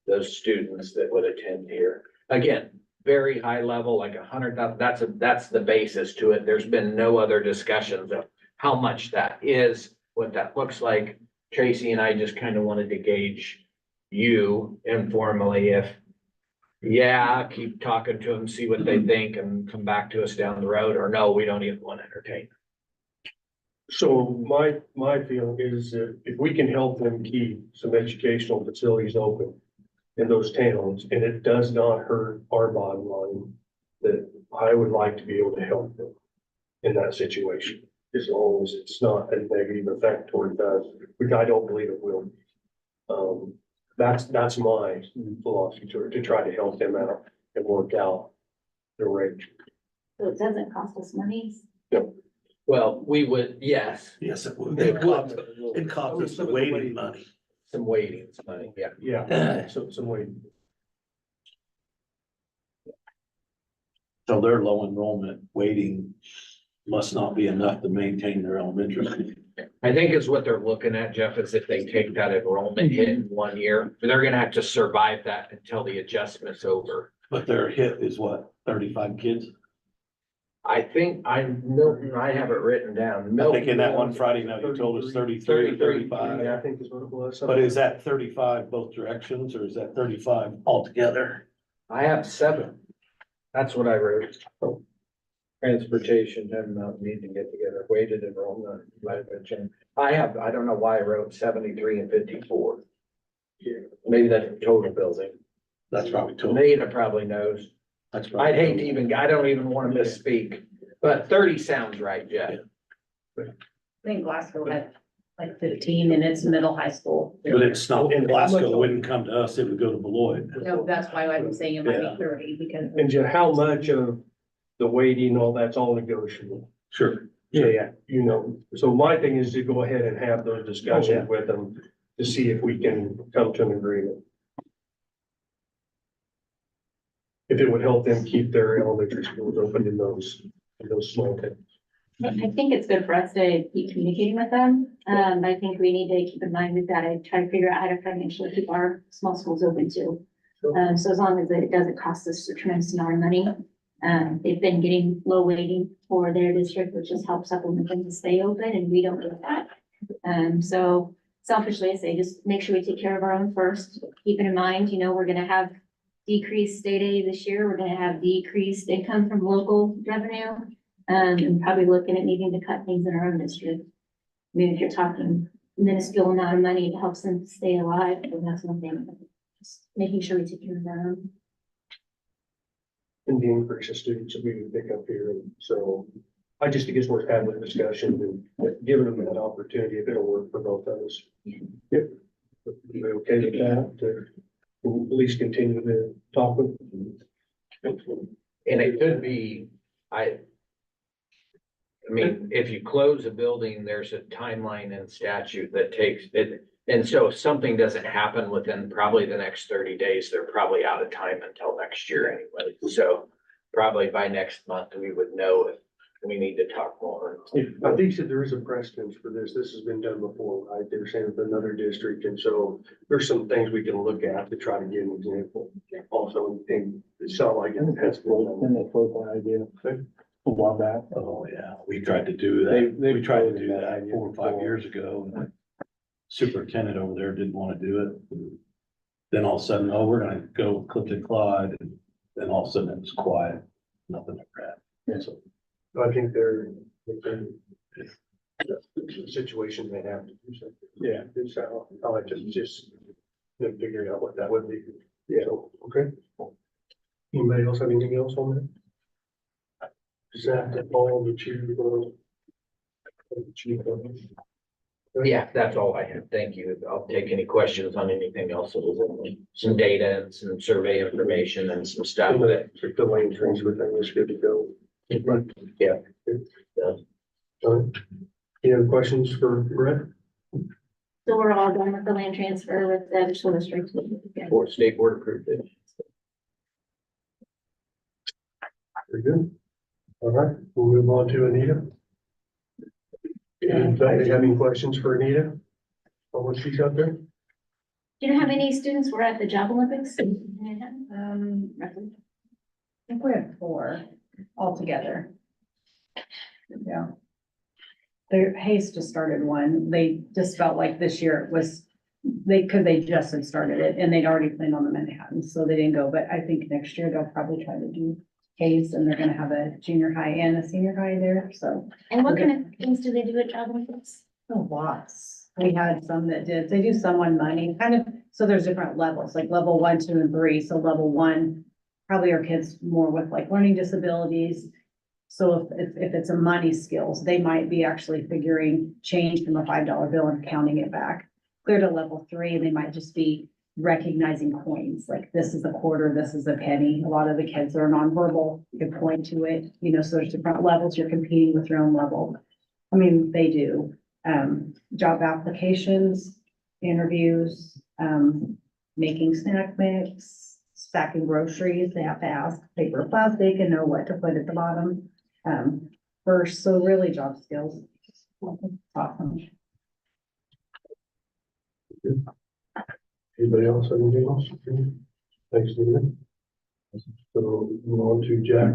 those students that would attend here. Again, very high level, like 100,000, that's the basis to it. There's been no other discussions of how much that is, what that looks like. Tracy and I just kind of wanted to gauge you informally if, keep talking to them, see what they think and come back to us down the road, or no, we don't even want to entertain. So my feeling is that if we can help them keep some educational facilities open in those towns, and it does not hurt our bottom line, that I would like to be able to help them in that situation, as long as it's not a negative effect toward us, which I don't believe it will. That's my philosophy to try to help them out and work out the range. So it doesn't cost us money. Well, we would, yes, Yes, it would. It cost us the waiting money. some weightings money, yeah. Yeah, some way. So their low enrollment waiting must not be enough to maintain their elementary school. I think is what they're looking at, Jeff, is if they take that enrollment hit in 1 year, they're gonna have to survive that until the adjustment's over. But their hit is what, 35 kids? I think Milton, I have it written down. I think in that one Friday night, you told us 33 or 35. Yeah, I think is what it was. But is that 35 both directions or is that 35 altogether? I have 7. That's what I wrote. Transportation and Mountain need to get together, weighted enrollment, might have been changed. I don't know why I wrote 73 and 54. Maybe that's the total building. That's probably total. Nita probably knows. That's probably I'd hate to total. even, I don't even want to misspeak, but 30 sounds right, Jeff. I think Glasgow had like 15 and it's middle high school. But it's not, Glasgow wouldn't come to us, it would go to Beloit. No, that's why I was saying it might Yeah. be 30 because. And Jeff, how much of the weighting, all that's all negotiable? Sure. Yeah, you know, so my thing is to go ahead and have those discussions with them to see if we can come to an agreement. If it would help them keep their elementary schools open in those small towns. I think it's good for us to keep communicating with them. I think we need to keep in mind we've got to try to figure out how to financially keep our small schools open too. So as long as it doesn't cost us a tremendous amount of money. They've been getting low weighting for their district, which just helps supplement them to stay open and we don't get that. So selfishly, I say just make sure we take care of our own first. Keep it in mind, you know, we're gonna have decreased state aid this year. We're gonna have decreased income from local revenue. And probably looking at needing to cut things in our own district. I mean, if you're talking minuscule amount of money to help them stay alive, then that's one thing. Just making sure we take care of our own. And the increase of students that we would pick up here, and so I just think it's worth having a discussion and giving them that opportunity if it'll work for both of us. Yep. Be okay with that, we'll at least continue to talk with them. And it could be, I mean, if you close a building, there's a timeline in statute that takes it. And so if something doesn't happen within probably the next 30 days, they're probably out of time until next year anyway. So probably by next month, we would know if we need to talk more. I think that there is a precedence for this. This has been done before, right? They were saying with another district, and so there's some things we can look at to try to get an example. Also, and it's not like that's one. Then they float that idea. A while back. Oh, yeah, we tried to do They that. We tried to floated do that that idea 4 or 5 before. years ago. And the superintendent over there didn't want to do it. Then all of a sudden, oh, we're gonna go Clifton Clyde, and then all of a sudden it was quiet, nothing like that. So, I think they're a situation they have to do something. Yeah. So I like to just figure out what that would be. Yeah, okay. Anybody else have anything else on that? Is that all that you? Yeah, that's all I have. Thank you. I'll take any questions on anything else. Some data and some survey information and some stuff that. The lane transfer thing is good to go. Yeah. All right. Any other questions for Brett? So we're all done with the land transfer with the school district. Or state board approved it. Very good. All right, we'll move on to Anita. Anybody have any questions for Anita? On what she's up there? Do you know how many students were at the Job Olympics? I think we have 4 altogether. Yeah. Hayes just started one. They just felt like this year it was, cause they just had started it and they'd already planned on the Manhattan, so they didn't go, but I think next year they'll probably try to do Hayes and they're gonna have a junior high and a senior high there, so. And what kind of things do they do at Job Olympics? Oh, lots. We had some that did, they do some on money, kind of, so there's different levels, like level 1, 2, and 3. So level 1, probably our kids more with like learning disabilities. So if it's a money skills, they might be actually figuring change from a $5 bill and counting it back. Clear to level 3, they might just be recognizing coins, like this is a quarter, this is a penny. A lot of the kids are nonverbal, you can point to it, you know, so there's different levels, you're competing with your own level. I mean, they do, job applications, interviews, making snack mix, stacking groceries, they have to ask paper or plastic and know what to put at the bottom. First, so really job skills. Awesome. Anybody else have anything else? Thanks, David. So move on to Jack.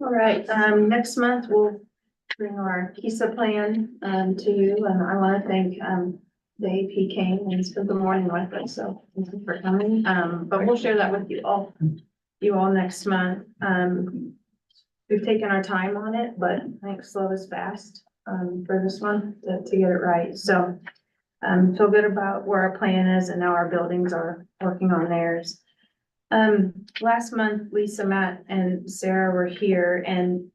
All right, next month we'll bring our HISA plan, to you, and I want to thank, the AP came and spent the morning with us, so thank you for coming. But we'll share that with you all next month. We've taken our time on it, but I think slow is fast, for this one to get it right. So, feel good about where our plan is, and now our buildings are working on theirs. Last month, Lisa, Matt, and Sarah were here, and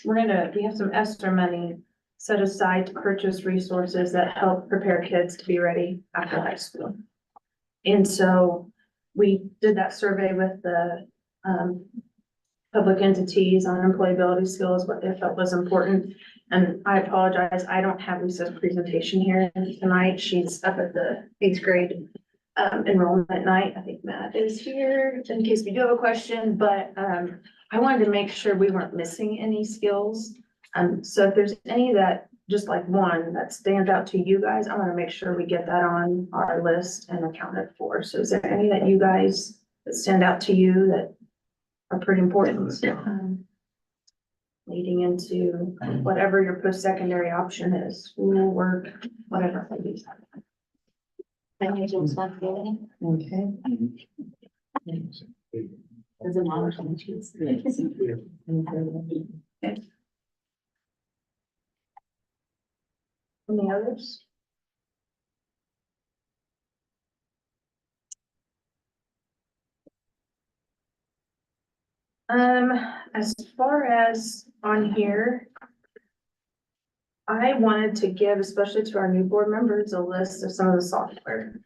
we have some extra money set aside to purchase resources that help prepare kids to be ready after high school. And so we did that survey with the public entities on employability skills, what they felt was important. And I apologize, I don't have Lisa's presentation here tonight. She's up at the 8th grade enrollment night. I think Matt is here in case we do have a question, but I wanted to make sure we weren't missing any skills. So if there's any that, just like one that stands out to you guys, I want to make sure we get that on our list and accounted for. So is there any that you guys that stand out to you that are pretty important? Leading into whatever your post-secondary option is, school, work, whatever. Financial responsibility. Okay. As a mom, I'm choose. Any others? As far as on here, I wanted to give, especially to our new board members, a list of some of the software.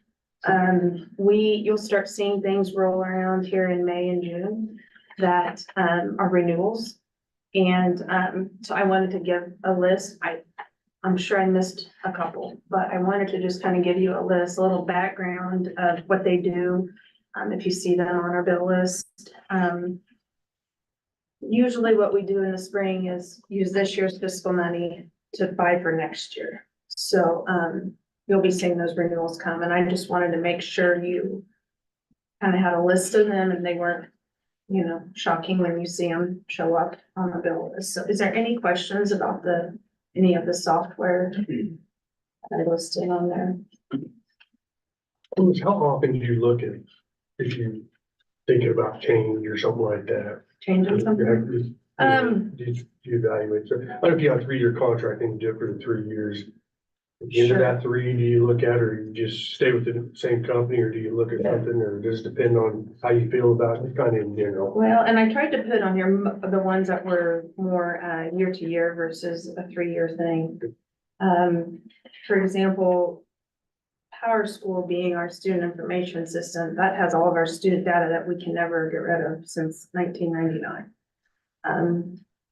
You'll start seeing things roll around here in May and June that are renewals. And so I wanted to give a list. I'm sure I missed a couple, but I wanted to just kind of give you a list, a little background of what they do. If you see them on our bill list. Usually what we do in the spring is use this year's fiscal money to buy for next year. So you'll be seeing those renewals come, and I just wanted to make sure you kind of had a list of them and they weren't, shocking when you see them show up on the bill list. So is there any questions about any of the software that I listed on there? How often do you look at, if you thinking about change or something like that? Changing something? Do you evaluate? So, I don't know if you have a 3-year contract and you do it for 3 years. At the end of that 3, do you look at, or you just stay with the same company, or do you look at something, or does it depend on how you feel about it, kind of in general? Well, and I tried to put on here the ones that were more year to year versus a 3-year thing. For example, Power School being our student information system, that has all of our student data that we can never get rid of since 1999.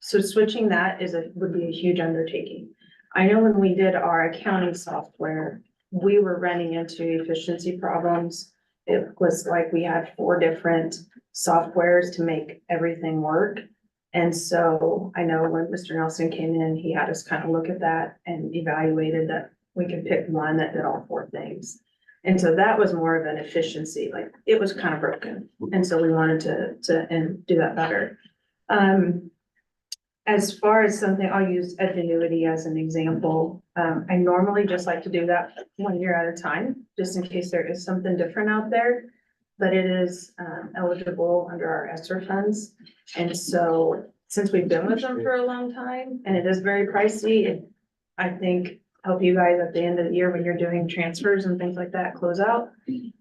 So switching that would be a huge undertaking. I know when we did our accounting software, we were running into efficiency problems. It was like we had 4 different softwares to make everything work. And so I know when Mr. Nelson came in, he had us kind of look at that and evaluated that we could pick one that did all 4 things. And so that was more of an efficiency, like it was kind of broken. And so we wanted to do that better. As far as something, I'll use Edgenuity as an example. I normally just like to do that 1 year at a time, just in case there is something different out there. But it is eligible under our ESSER funds. And so since we've been with them for a long time and it is very pricey, I think help you guys at the end of the year when you're doing transfers and things like that, close out.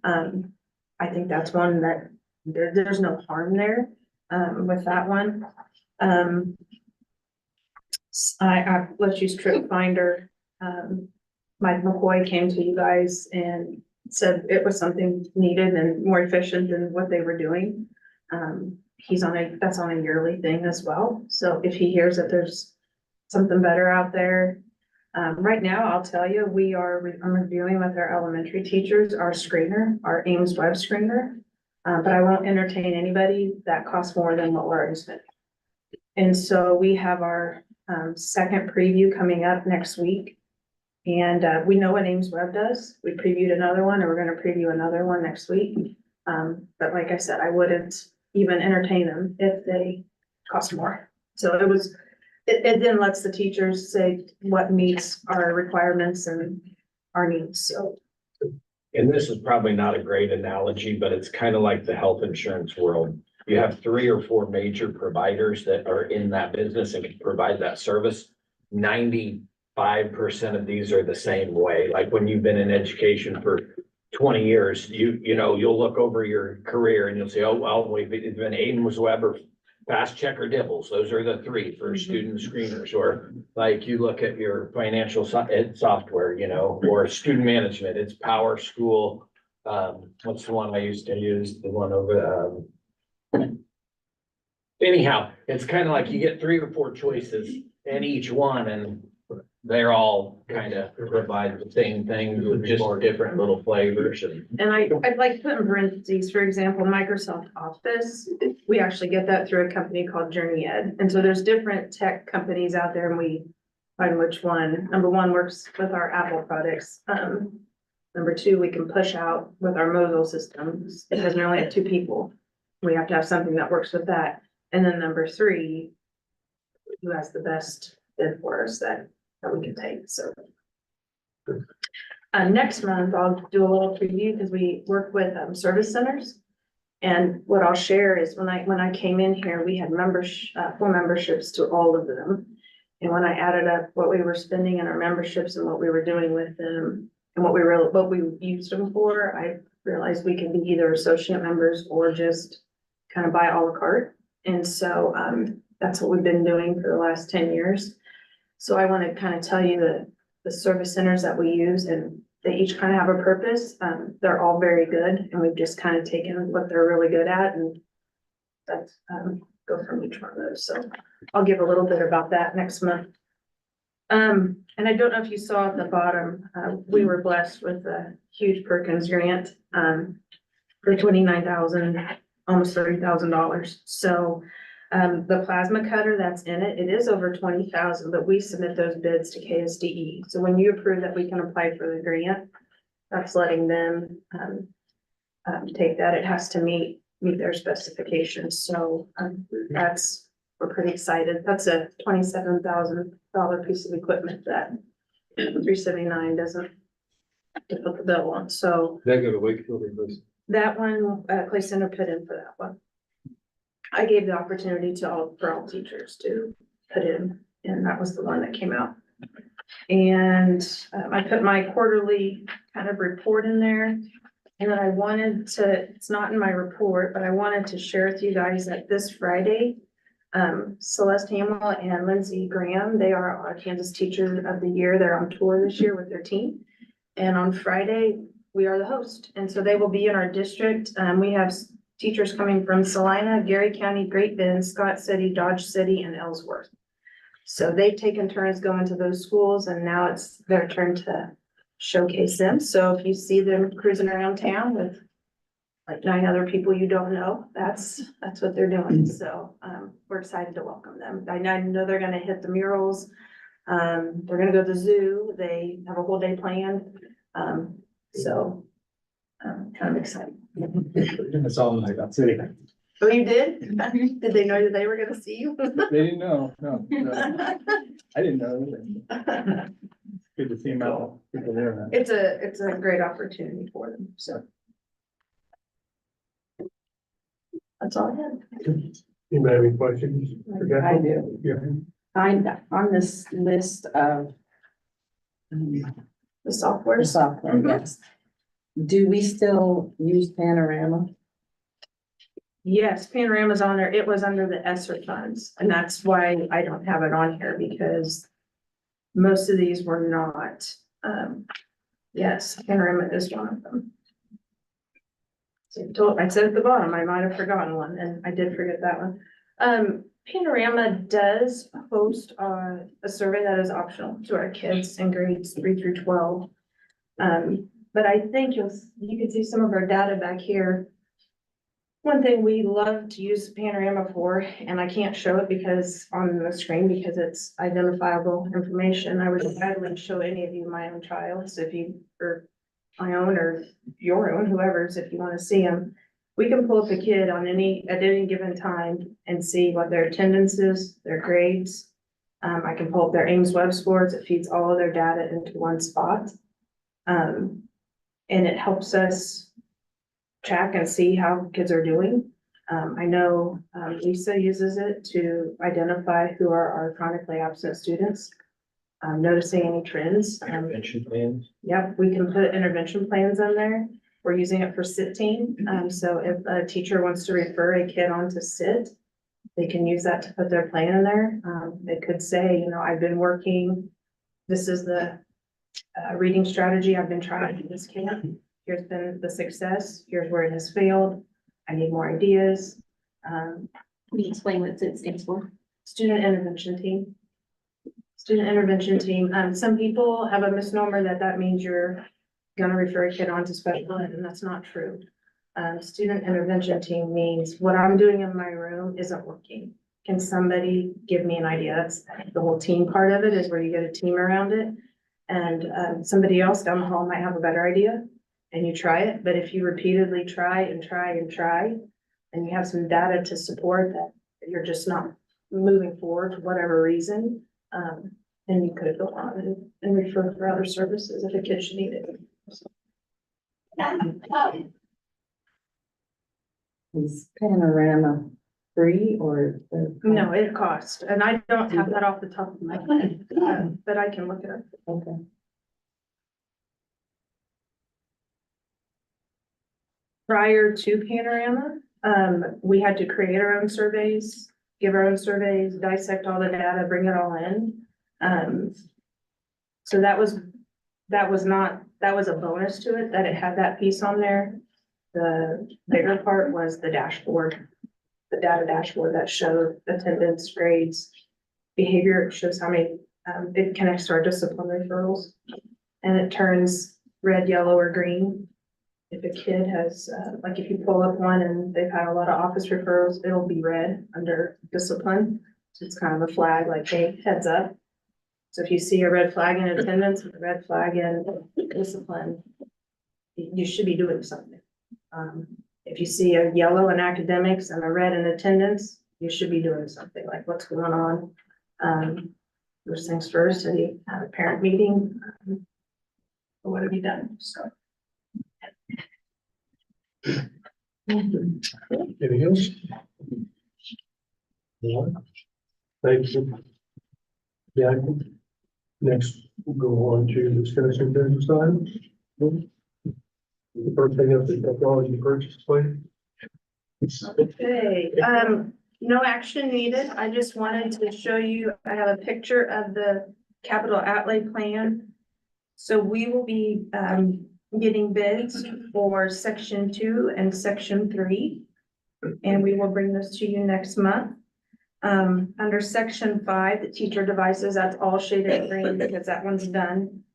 I think that's one that there's no harm there with that one. Let's use Trip Finder. Mike McCoy came to you guys and said it was something needed and more efficient than what they were doing. That's on a yearly thing as well. So if he hears that there's something better out there, right now, I'll tell you, I'm reviewing with our elementary teachers, our screener, our Ames web screener. But I won't entertain anybody that costs more than what we're already spending. And so we have our second preview coming up next week. And we know what Ames Web does. We previewed another one, and we're going to preview another one next week. But like I said, I wouldn't even entertain them if they cost more. So it then lets the teachers say what meets our requirements and our needs, so. And this is probably not a great analogy, but it's kind of like the health insurance world. You have 3 or 4 major providers that are in that business and can provide that service. 95% of these are the same way. Like when you've been in education for 20 years, you know, you'll look over your career and you'll say, oh, well, it's been Ames Web or Fast Check or Dibbles. Those are the 3 for student screeners. Or like you look at your financial software, you know, or student management, it's Power School. What's the one I used to use? The one over, anyhow, it's kind of like you get 3 or 4 choices in each one, and they're all kind of provide the same thing with just different little flavors. And I'd like to put in parentheses, for example, Microsoft Office, we actually get that through a company called Journey Ed. And so there's different tech companies out there and we find which one, number 1, works with our Apple products. Number 2, we can push out with our Mosel systems because we only have 2 people. We have to have something that works with that. And then number 3, who has the best bid for us that we can take, so. Next month, I'll do a little preview because we work with service centers. And what I'll share is when I came in here, we had full memberships to all of them. And when I added up what we were spending in our memberships and what we were doing with them and what we used them for, I realized we can be either associate members or just kind of buy a la carte. And so that's what we've been doing for the last 10 years. So I want to kind of tell you the service centers that we use, and they each kind of have a purpose. They're all very good, and we've just kind of taken what they're really good at and that's go from each one of those. So I'll give a little bit about that next month. And I don't know if you saw at the bottom, we were blessed with a huge Perkins grant for $29,000, almost $30,000. So the plasma cutter that's in it, it is over 20,000, but we submit those bids to KSDE. So when you approve that we can apply for the grant, that's letting them take that. It has to meet their specifications. So we're pretty excited. That's a $27,000 piece of equipment that 379 doesn't have to put the bill on. So That go to Wakefield, that one, Clay Center put in for that one. I gave the opportunity for all teachers to put in, and that was the one that came out. And I put my quarterly kind of report in there. And then I wanted to, it's not in my report, but I wanted to share with you guys that this Friday, Celeste Hamill and Lindsey Graham, they are our Kansas Teacher of the Year. They're on tour this year with their team. And on Friday, we are the host. And so they will be in our district. We have teachers coming from Salina, Gary County, Great Bend, Scott City, Dodge City, and Ellsworth. So they've taken turns going to those schools, and now it's their turn to showcase them. So if you see them cruising around town with like 9 other people you don't know, that's what they're doing. So we're excited to welcome them. I know they're gonna hit the murals. They're gonna go to the zoo. They have a whole day planned. So I'm kind of excited. That's all I got. City. Oh, you did? Did they know that they were gonna see you? They didn't know, no. I didn't know either. Good to see them out, people there. It's a great opportunity for them, so. That's all I had. Anybody have any questions? I do. Yeah. I'm on this list of The software. the software, yes. Do we still use Panorama? Yes, Panorama's on there. It was under the ESSER funds, and that's why I don't have it on here because most of these were not. Yes, Panorama is one of them. So I said at the bottom, I might have forgotten one, and I did forget that one. Panorama does host a survey that is optional to our kids in grades 3 through 12. But I think you can see some of our data back here. One thing we love to use Panorama for, and I can't show it because on the screen because it's identifiable information. I would gladly show any of you my own child's if you, or my own or your own, whoever's, if you want to see them. we can pull up a kid on at any given time and see what their attendance is, their grades. I can pull up their Ames web scores. It feeds all of their data into one spot. And it helps us track and see how kids are doing. I know, Lisa uses it to identify who are our chronically absent students. Noticing any trends. Intervention plans. Yep, we can put intervention plans in there. We're using it for sit team. So if a teacher wants to refer a kid on to sit, they can use that to put their plan in there. It could say, you know, I've been working, this is the reading strategy I've been trying in this camp. Here's been the success. Here's where it has failed. I need more ideas. Can you explain what it stands for? Student intervention team. Student intervention team. Some people have a misnomer that that means you're gonna refer a kid on to special ed, and that's not true. Student intervention team means what I'm doing in my room isn't working. Can somebody give me an idea? That's the whole team part of it, is where you get a team around it. And somebody else down the hall might have a better idea, and you try it. But if you repeatedly try and try and try, and you have some data to support that you're just not moving forward for whatever reason, then you could go on and refer for other services if a kid should need it. Is Panorama free or? No, it costs, and I don't have that off the top of my head, but I can look it up. Okay. Prior to Panorama, we had to create our own surveys, give our own surveys, dissect all the data, bring it all in. So that was a bonus to it, that it had that piece on there. The bigger part was the dashboard, the data dashboard that showed attendance, grades, behavior. It shows how many, it connects to our discipline referrals. And it turns red, yellow, or green. If a kid has, like if you pull up one and they've had a lot of office referrals, it'll be red under discipline. So it's kind of a flag, like, hey, heads up. So if you see a red flag in attendance, a red flag in discipline, you should be doing something. If you see a yellow in academics and a red in attendance, you should be doing something, like what's going on. First things first, and you have a parent meeting. What have you done? So. Anything else? No. Thank you. Yeah. Next, we'll go on to discussion business items. The first thing up is technology purchase plan. Okay, no action needed. I just wanted to show you, I have a picture of the capital outlay plan. So we will be, getting bids for section 2 and section 3. And we will bring this to you next month. Under section 5, the teacher devices, that's all shaded green because that one's done.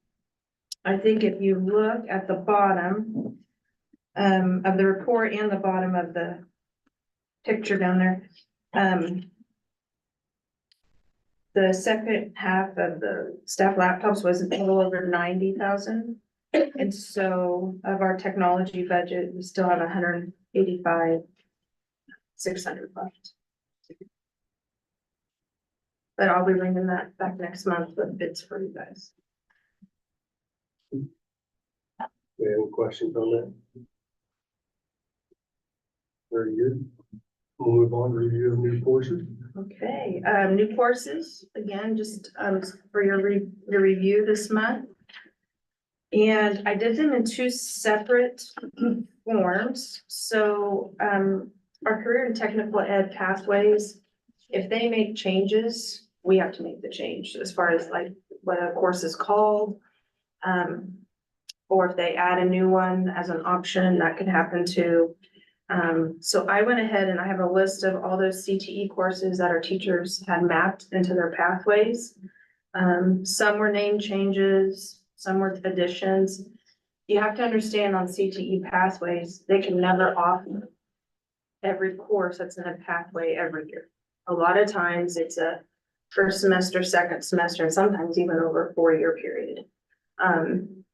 I think if you look at the bottom of the report and the bottom of the picture down there, the second half of the staff laptops was a little over 90,000. And so of our technology budget, we still have 185,600 left. But I'll be bringing that back next month with bids for you guys. Any questions on that? Very good. We'll move on to review of new courses. Okay, new courses, again, just for your review this month. And I did them in 2 separate forms. So our career and technical ed pathways, if they make changes, we have to make the change as far as like what a course is called. Or if they add a new one as an option, that could happen too. So I went ahead and I have a list of all those CTE courses that our teachers had mapped into their pathways. Some were name changes, some were additions. You have to understand on CTE pathways, they can never offer every course that's in a pathway every year. A lot of times it's a first semester, second semester, and sometimes even over a 4-year period.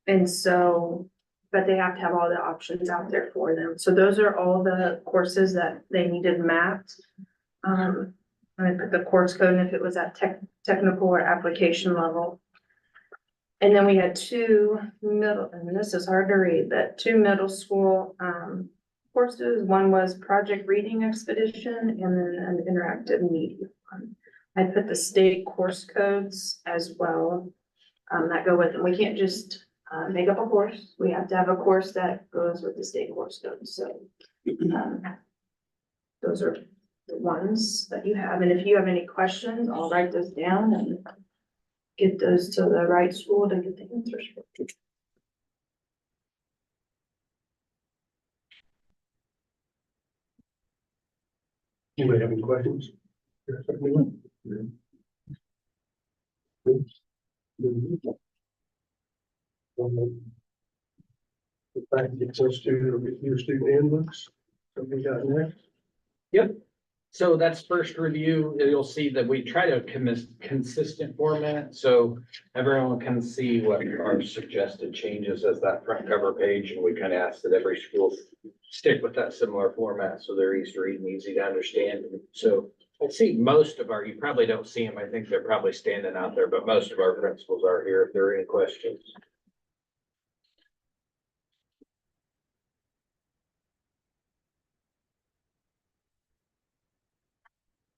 And so but they have to have all the options out there for them. So those are all the courses that they needed mapped. And I put the course code and if it was at technical or application level. And then we had two middle, and this is hard to read, but two middle school, courses. One was project reading expedition and then an interactive media one. I put the state course codes as well, that go with them. We can't just, make up a course. We have to have a course that goes with the state course codes, so. Those are the ones that you have, and if you have any questions, I'll write those down and get those to the right school to get the answers. Anybody have any questions? The fact gets us to your student handbooks. Something got next? Yep. So that's first review. You'll see that we try to consistent format, so everyone can see what our suggested changes as that front cover page, and we kind of ask that every school stick with that similar format, so they're easy to read and easy to understand. So I see most of our, you probably don't see them. I think they're probably standing out there, but most of our principals are here if there are any questions.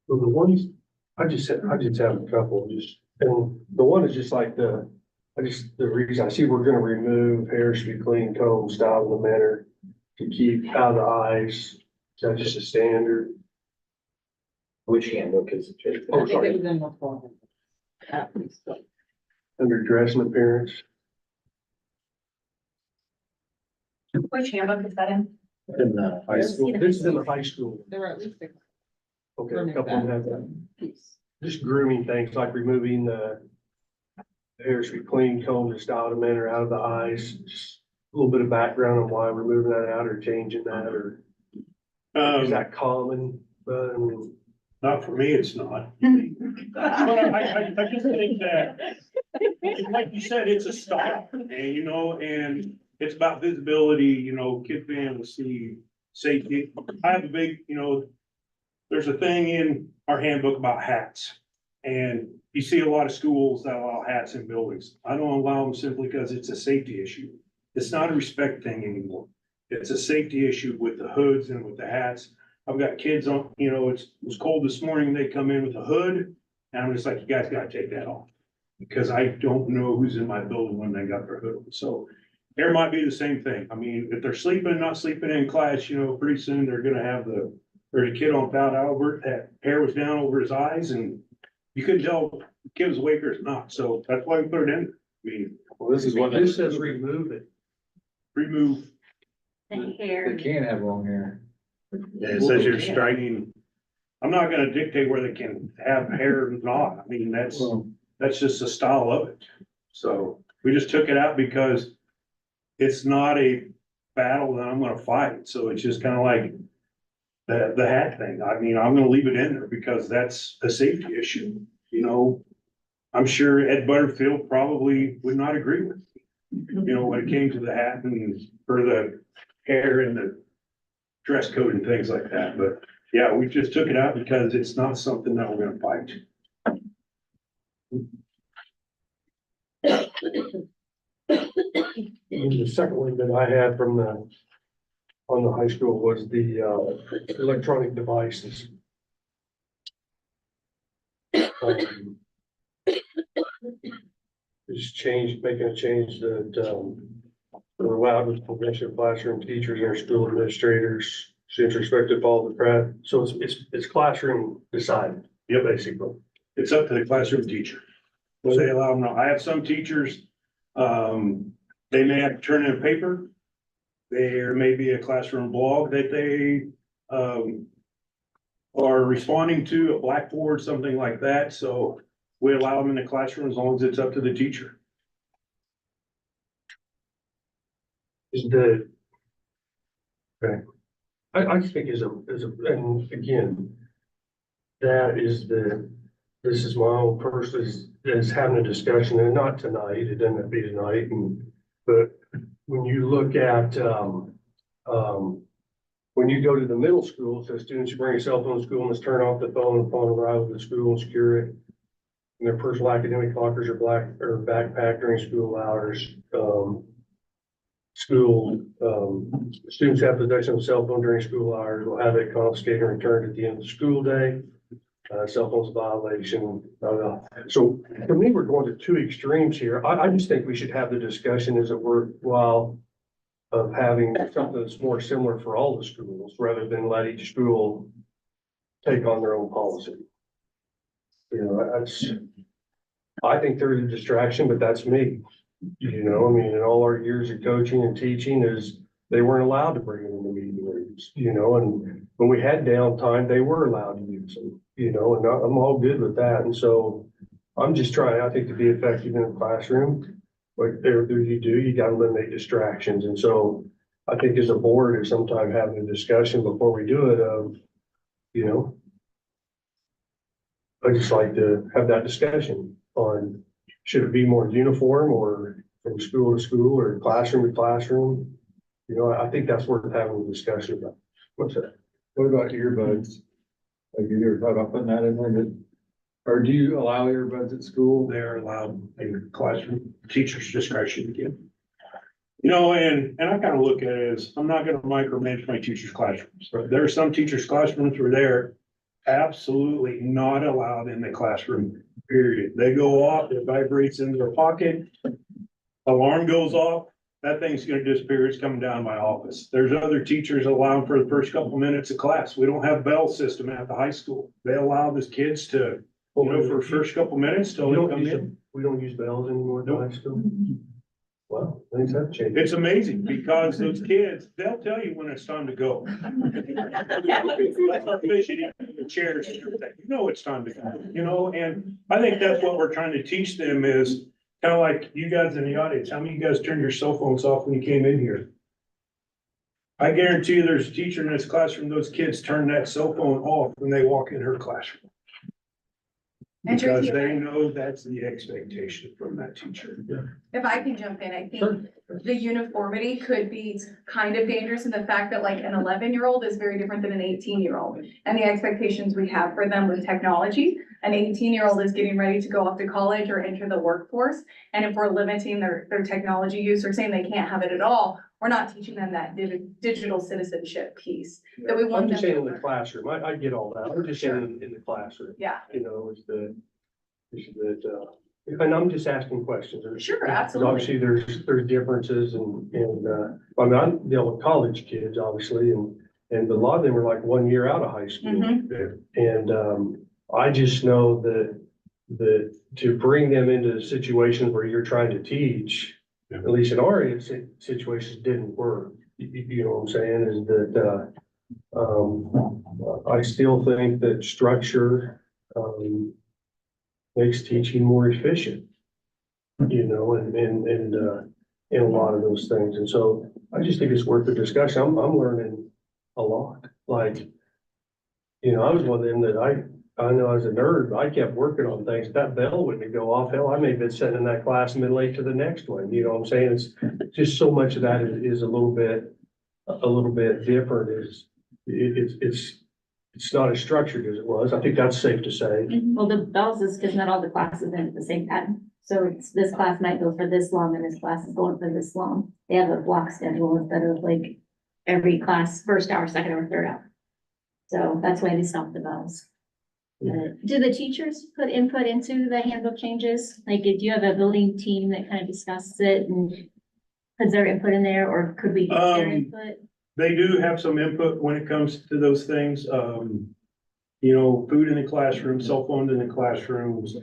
So the ones, I just have a couple, and the one is just like the reason I see we're gonna remove hair should be clean, comb, styled in a manner to keep out of the eyes. Is that just a standard? Which handbook is it? Oh, sorry, under dress and appearance. Which handbook is that in? In the high school. This is in the high school. There were at least six. Okay, a couple of them have that. Just grooming things like removing the hair should be clean, combed, and styled in a manner out of the eyes. Just a little bit of background on why we're moving that out or changing that, or is that common? I mean, Not for me, it's not. But I just think that, like you said, it's a style, and and it's about visibility, kids being able to see safety. I have a big, there's a thing in our handbook about hats. And you see a lot of schools that allow hats in buildings. I don't allow them simply because it's a safety issue. It's not a respect thing anymore. It's a safety issue with the hoods and with the hats. I've got kids on, it was cold this morning, they come in with a hood, and I'm just like, you guys gotta take that off. Because I don't know who's in my building when they got their hood on. So there might be the same thing. I mean, if they're sleeping, not sleeping in class, pretty soon they're gonna have there's a kid on Powell Albert, that hair was down over his eyes, and you couldn't tell if the kid was awake or not. So that's why we put it in. I mean, well, this is what this says, remove it. remove. The hair. They can't have long hair. Yeah, it says you're striking. I'm not gonna dictate where they can have hair or not. I mean, that's just the style of it. So we just took it out because it's not a battle that I'm gonna fight. So it's just kind of like the hat thing. I mean, I'm gonna leave it in there because that's a safety issue. I'm sure Ed Butterfield probably would not agree with me, when it came to the hat and for the hair and the dress code and things like that. But yeah, we just took it out because it's not something that we're gonna fight. And the second one that I had from on the high school was the electronic devices. Just making a change that we're allowed with prevention of classroom teachers and our school administrators, students are expected to follow the prep. So it's classroom decided. Yep. Basically. It's up to the classroom teacher. So they allow them, I have some teachers, they may have to turn in a paper. There may be a classroom blog that they, are responding to, a blackboard, something like that. So we allow them in the classroom as long as it's up to the teacher. Is okay. I think and again, this is my own person is having a discussion, and not tonight, it doesn't have to be tonight, but when you look at, when you go to the middle school, so students who bring a cell phone to school and must turn off the phone upon arrival to school and secure it. And their personal academic lockers are backpacked during school hours. Students have possession of a cell phone during school hours will have it confiscated and returned at the end of the school day. Cell phone's a violation. So for me, we're going to two extremes here. I just think we should have the discussion, is it worthwhile of having something that's more similar for all the schools rather than let each school take on their own policy. You know, I think there's a distraction, but that's me. You know, I mean, in all our years of coaching and teaching is they weren't allowed to bring them in the meeting rooms, you know, and when we had downtime, they were allowed to use them, you know, and I'm all good with that. And so I'm just trying, I think, to be effective in the classroom. Whatever you do, you gotta eliminate distractions. And so I think as a board is sometime having a discussion before we do it of, you know, I just like to have that discussion on, should it be more uniform or from school to school or classroom to classroom? You know, I think that's worth having a discussion about. What's that? What about earbuds? Like, you ever thought about putting that in there? Or do you allow earbuds at school? They're allowed in the classroom, teacher's discretion again. You know, and I kind of look at it as, I'm not gonna micromanage my teacher's classrooms. There are some teachers' classrooms where they're absolutely not allowed in the classroom, period. They go off, it vibrates into their pocket, alarm goes off, that thing's gonna disappear, it's coming down my office. There's other teachers allowing for the first couple minutes of class. We don't have bell system at the high school. They allow the kids to, you know, for the first couple minutes till they come in. We don't use bells anymore in high school. Well, things have changed. It's amazing because those kids, they'll tell you when it's time to go. Fidgeting in the chairs and everything, you know it's time to go, you know, and I think that's what we're trying to teach them is kind of like you guys in the audience, how many of you guys turned your cell phones off when you came in here? I guarantee you there's a teacher in this classroom, those kids turn that cell phone off when they walk in her classroom. Because they know that's the expectation from that teacher. If I can jump in, I think the uniformity could be kind of dangerous in the fact that like an 11-year-old is very different than an 18-year-old. And the expectations we have for them with technology, an 18-year-old is getting ready to go off to college or enter the workforce. And if we're limiting their technology use or saying they can't have it at all, we're not teaching them that digital citizenship piece that we want I'm them just saying in to the learn. classroom, I get all that. I'm just saying in the classroom. Yeah. You know, and I'm just asking questions. Sure, 'Cause absolutely. obviously there's differences and, I mean, I'm dealing with college kids, obviously, and a lot of them are like 1 year out of high school. Mhm. And, I just know that to bring them into situations where you're trying to teach, at least in our situations, didn't work. You know what I'm saying, is that, I still think that structure, makes teaching more efficient. You know, and in a lot of those things. And so I just think it's worth the discussion. I'm learning a lot. Like, you know, I was one of them that I know as a nerd, I kept working on things. That bell wouldn't go off. Hell, I may have been sitting in that class and been late to the next one. You know what I'm saying? It's just so much of that is a little bit different. It's not as structured as it was. I think that's safe to say. Well, the bells is because not all the classes are at the same time. So it's, this class might go for this long and this class is going for this long. They have a block schedule instead of like every class, first hour, second hour, third hour. So that's why they stop the bells. Do the teachers put input into the handbook changes? Like, do you have a building team that kind of discusses it and puts their input in there, or could we get their input? They do have some input when it comes to those things. You know, food in the classroom, cell phones in the classrooms,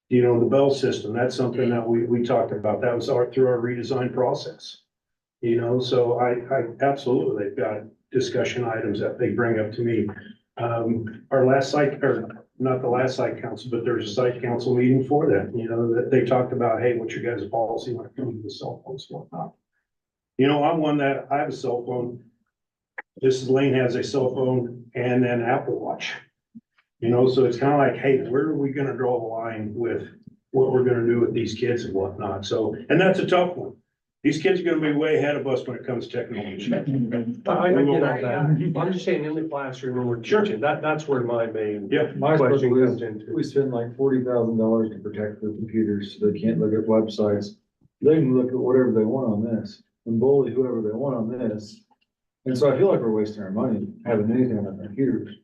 you know, the bell system, that's something that we talked about. That was through our redesign process. You know, so I absolutely, they've got discussion items that they bring up to me. Our last site, or not the last site council, but there's a site council meeting for that, you know, that they talked about, hey, what's your guys' policy when it comes to the cell phones and whatnot? You know, I'm one that I have a cell phone. Mrs. Lane has a cell phone and an Apple Watch. You know, so it's kind of like, hey, where are we gonna draw the line with what we're gonna do with these kids and whatnot? So, and that's a tough one. These kids are gonna be way ahead of us when it comes to technology. I get all that. I'm just saying in the classroom when we're teaching, that's where my main Yeah. My question question comes is, into. we spend like $40,000 to protect their computers, so they can't look at websites. They can look at whatever they want on this, and bully whoever they want on this. And so I feel like we're wasting our money having anything on our computers.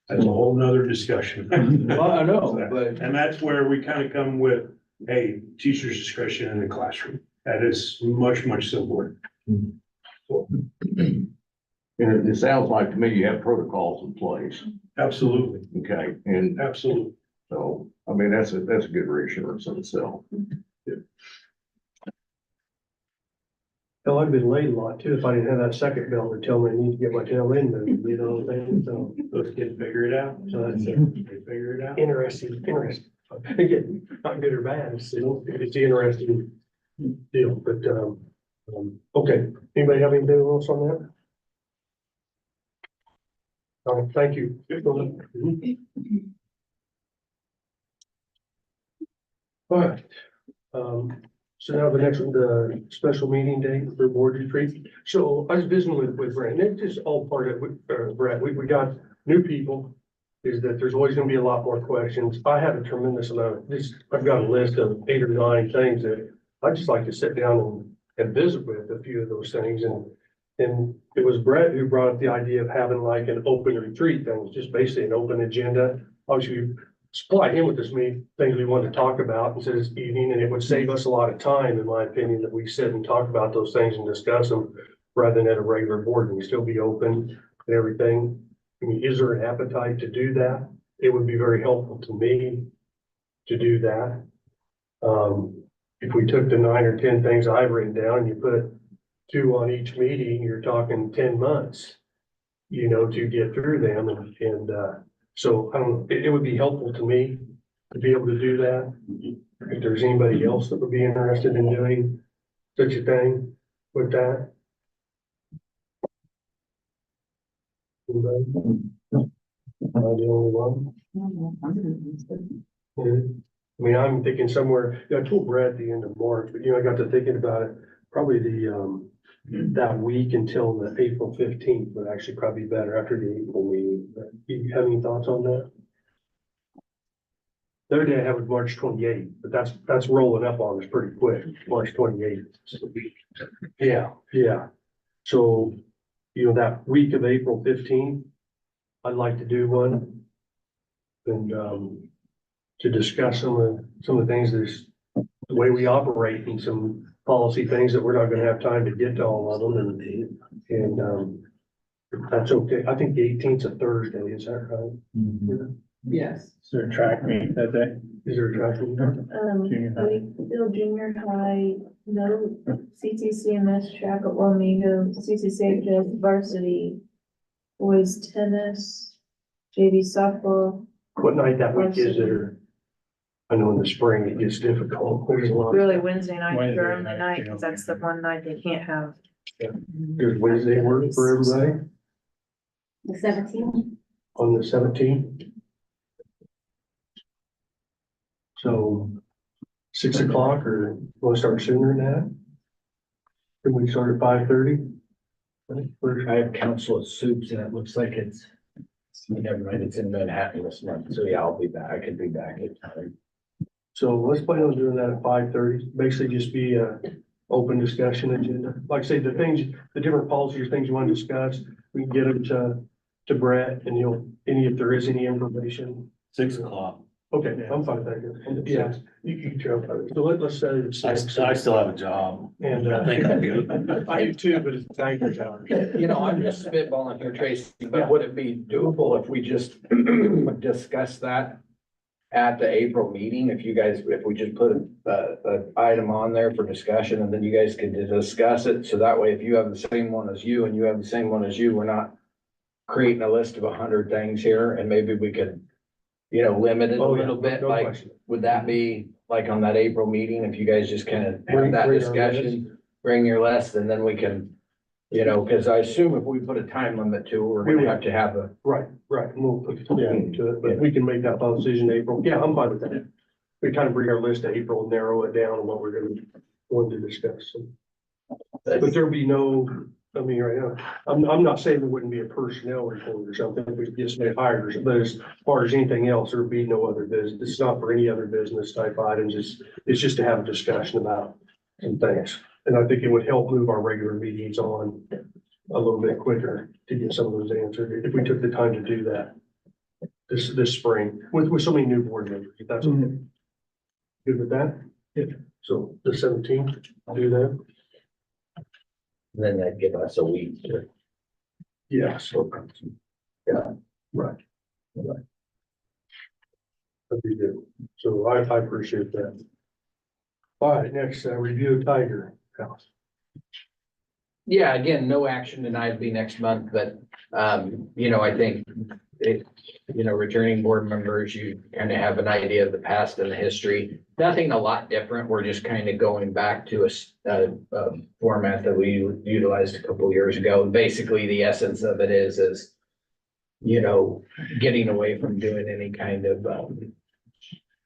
That's a whole nother discussion. Well, I know, but And that's where we kind of come with, hey, teacher's discretion in the classroom. That is much, much simpler. And it sounds like to me you have protocols in place, Absolutely, okay? And absolutely. so, I mean, that's a good reassurance in itself. Hell, I've been late a lot too, if I didn't have that second bell to tell me I need to get my tail end moved, you know what I'm saying? So, Those kids figure it out. so that's They figure it out. interesting. Again, not good or bad, it's, it's an interesting deal, but, okay. Anybody have anything else on that? Thank you. All right, so now the next one, the special meeting date for board retreat. So I was visiting with Brent, and it's just all part of, Brett, we got new people. Is that there's always gonna be a lot more questions. I have a tremendous amount of this, I've got a list of 8 or 9 things that I'd just like to sit down and visit with a few of those things. And it was Brett who brought up the idea of having like an open retreat thing, just basically an open agenda. Obviously, we supplied him with as many things we wanted to talk about and said this evening, and it would save us a lot of time, in my opinion, that we sit and talk about those things and discuss them rather than at a regular board meeting, still be open and everything. I mean, is there an appetite to do that? It would be very helpful to me to do that. If we took the 9 or 10 things I've written down and you put 2 on each meeting, you're talking 10 months, you know, to get through them. And so I don't know, it would be helpful to me to be able to do that. If there's anybody else that would be interested in doing such a thing with that. Anybody? Am I the only one? Yeah. I mean, I'm thinking somewhere, I told Brad at the end of March, but I got to thinking about it, probably that week until the April 15th would actually probably be better after the April meeting. But you have any thoughts on that? The other day I have was March 28th, but that's rolling up on us pretty quick, March 28th. Yeah. So, that week of April 15th, I'd like to do one. And, to discuss some of the things, there's the way we operate and some policy things that we're not gonna have time to get to all of them and that's okay. I think the 18th is a Thursday, is that right? Yes. is there a track meet that day? Is there a track meet? Junior high. Still junior high, no CTCMS track at Wamego, CCCHS varsity, boys tennis, JV softball. What night that week is it? Or I know in the spring it gets difficult. There's a lot. Really Wednesday night, Wednesday during the night, night, yeah. because that's the one night they can't have. Does Wednesday work for everybody The 17th. on the 17th? So 6 o'clock, or we'll start sooner than that? Can we start at 5:30? I have council at Soups and it looks like never mind, it's in Manhattan this month, so yeah, I'll be back, I could be back at time. So let's plan on doing that at 5:30, basically just be a open discussion agenda. Like I say, the different policies, things you want to discuss, we can get them to Brett and if there is any information. 6 o'clock. Okay, I'm fine with that. Yeah, you tell. So let's say it's I 6. still have a job. And I think I'm good. I do too, but it's banker's hours. I'm just spitballing here, Tracy, but would it be doable if we just discuss that at the April meeting? If we just put a item on there for discussion and then you guys can discuss it, so that way if you have the same one as you and you have the same one as you, we're not creating a list of 100 things here, and maybe we could limit it a little bit, no like, question. would that be like on that April meeting, if you guys just kind of have Bring that our discussion, bring your list, and then we can, because I assume if we put a time limit to, we're We gonna will. have to have a, Right, and we'll put time to it, but we can make that final decision in April. Yeah, I'm fine with that. We kind of bring our list to April, narrow it down on what we're wanted to discuss. But there'll be no, I mean, right now, I'm not saying there wouldn't be a personnel report or something, if we just made hires, but as far as anything else, there'd be no other business. It's not for any other business type items. It's just to have a discussion about some things. And I think it would help move our regular meetings on a little bit quicker to get some of those answered, if we took the time to do that this spring with so many new board members, if that's okay. Good with that? Yeah. So the 17th, I'll do that. Then that'd give us a week to. Yes. Yeah, right. Right. That'd be good. So I appreciate that. All right, next, review of Tiger House. Yeah, again, no action tonight, be next month, but, you know, I think it, you know, returning board members, you kind of have an idea of the past and the history. Nothing a lot different. We're just kind of going back to a format that we utilized a couple of years ago. Basically, the essence of it is, you know, getting away from doing any kind of,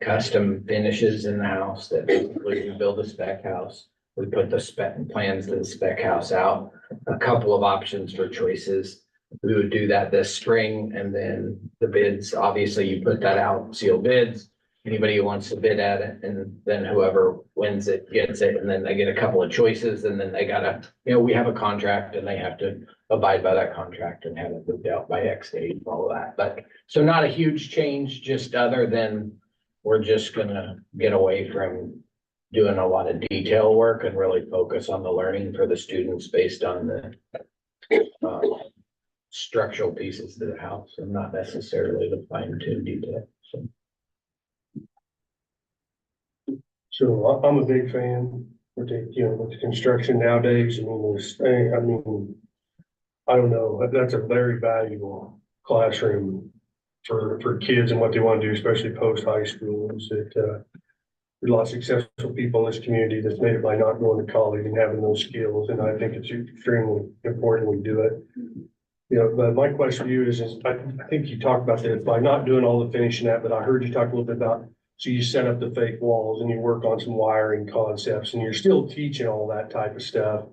custom finishes in the house, that basically we build a spec house. We put the spec plans to the spec house out, a couple of options for choices. We would do that this spring, and then the bids, obviously you put that out, seal bids. Anybody who wants to bid at it, and then whoever wins it gets it, and then they get a couple of choices, and then they gotta, you know, we have a contract and they have to abide by that contract and have it moved out by X date and all of that. But, so not a huge change, just other than we're just gonna get away from doing a lot of detail work and really focus on the learning for the students based on the structural pieces to the house and not necessarily the fine tuned detail. So I'm a big fan with the, you know, with the construction nowadays. I mean, I don't know, that's a very valuable classroom for kids and what they want to do, especially post high school. Is that, there's a lot of successful people in this community that's made it by not going to college and having those skills. And I think it's extremely important we do it. You know, but my question to you is I think you talked about this by not doing all the finishing that, but I heard you talk a little bit about, so you set up the fake walls and you work on some wiring concepts and you're still teaching all that type of stuff.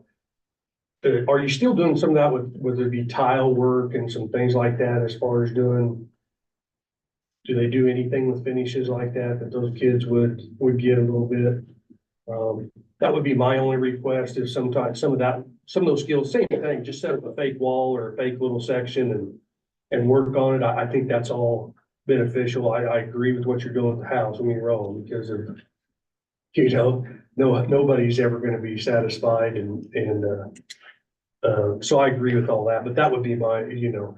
Are you still doing some of that with, whether it be tile work and some things like that as far as doing? Do they do anything with finishes like that those kids would get a little bit? That would be my only request, is sometimes some of those skills, same thing, just set up a fake wall or a fake little section and work on it. I think that's all beneficial. I agree with what you're doing with the house. I mean, wrong, because of, you know, nobody's ever gonna be satisfied so I agree with all that, but that would be my, you know,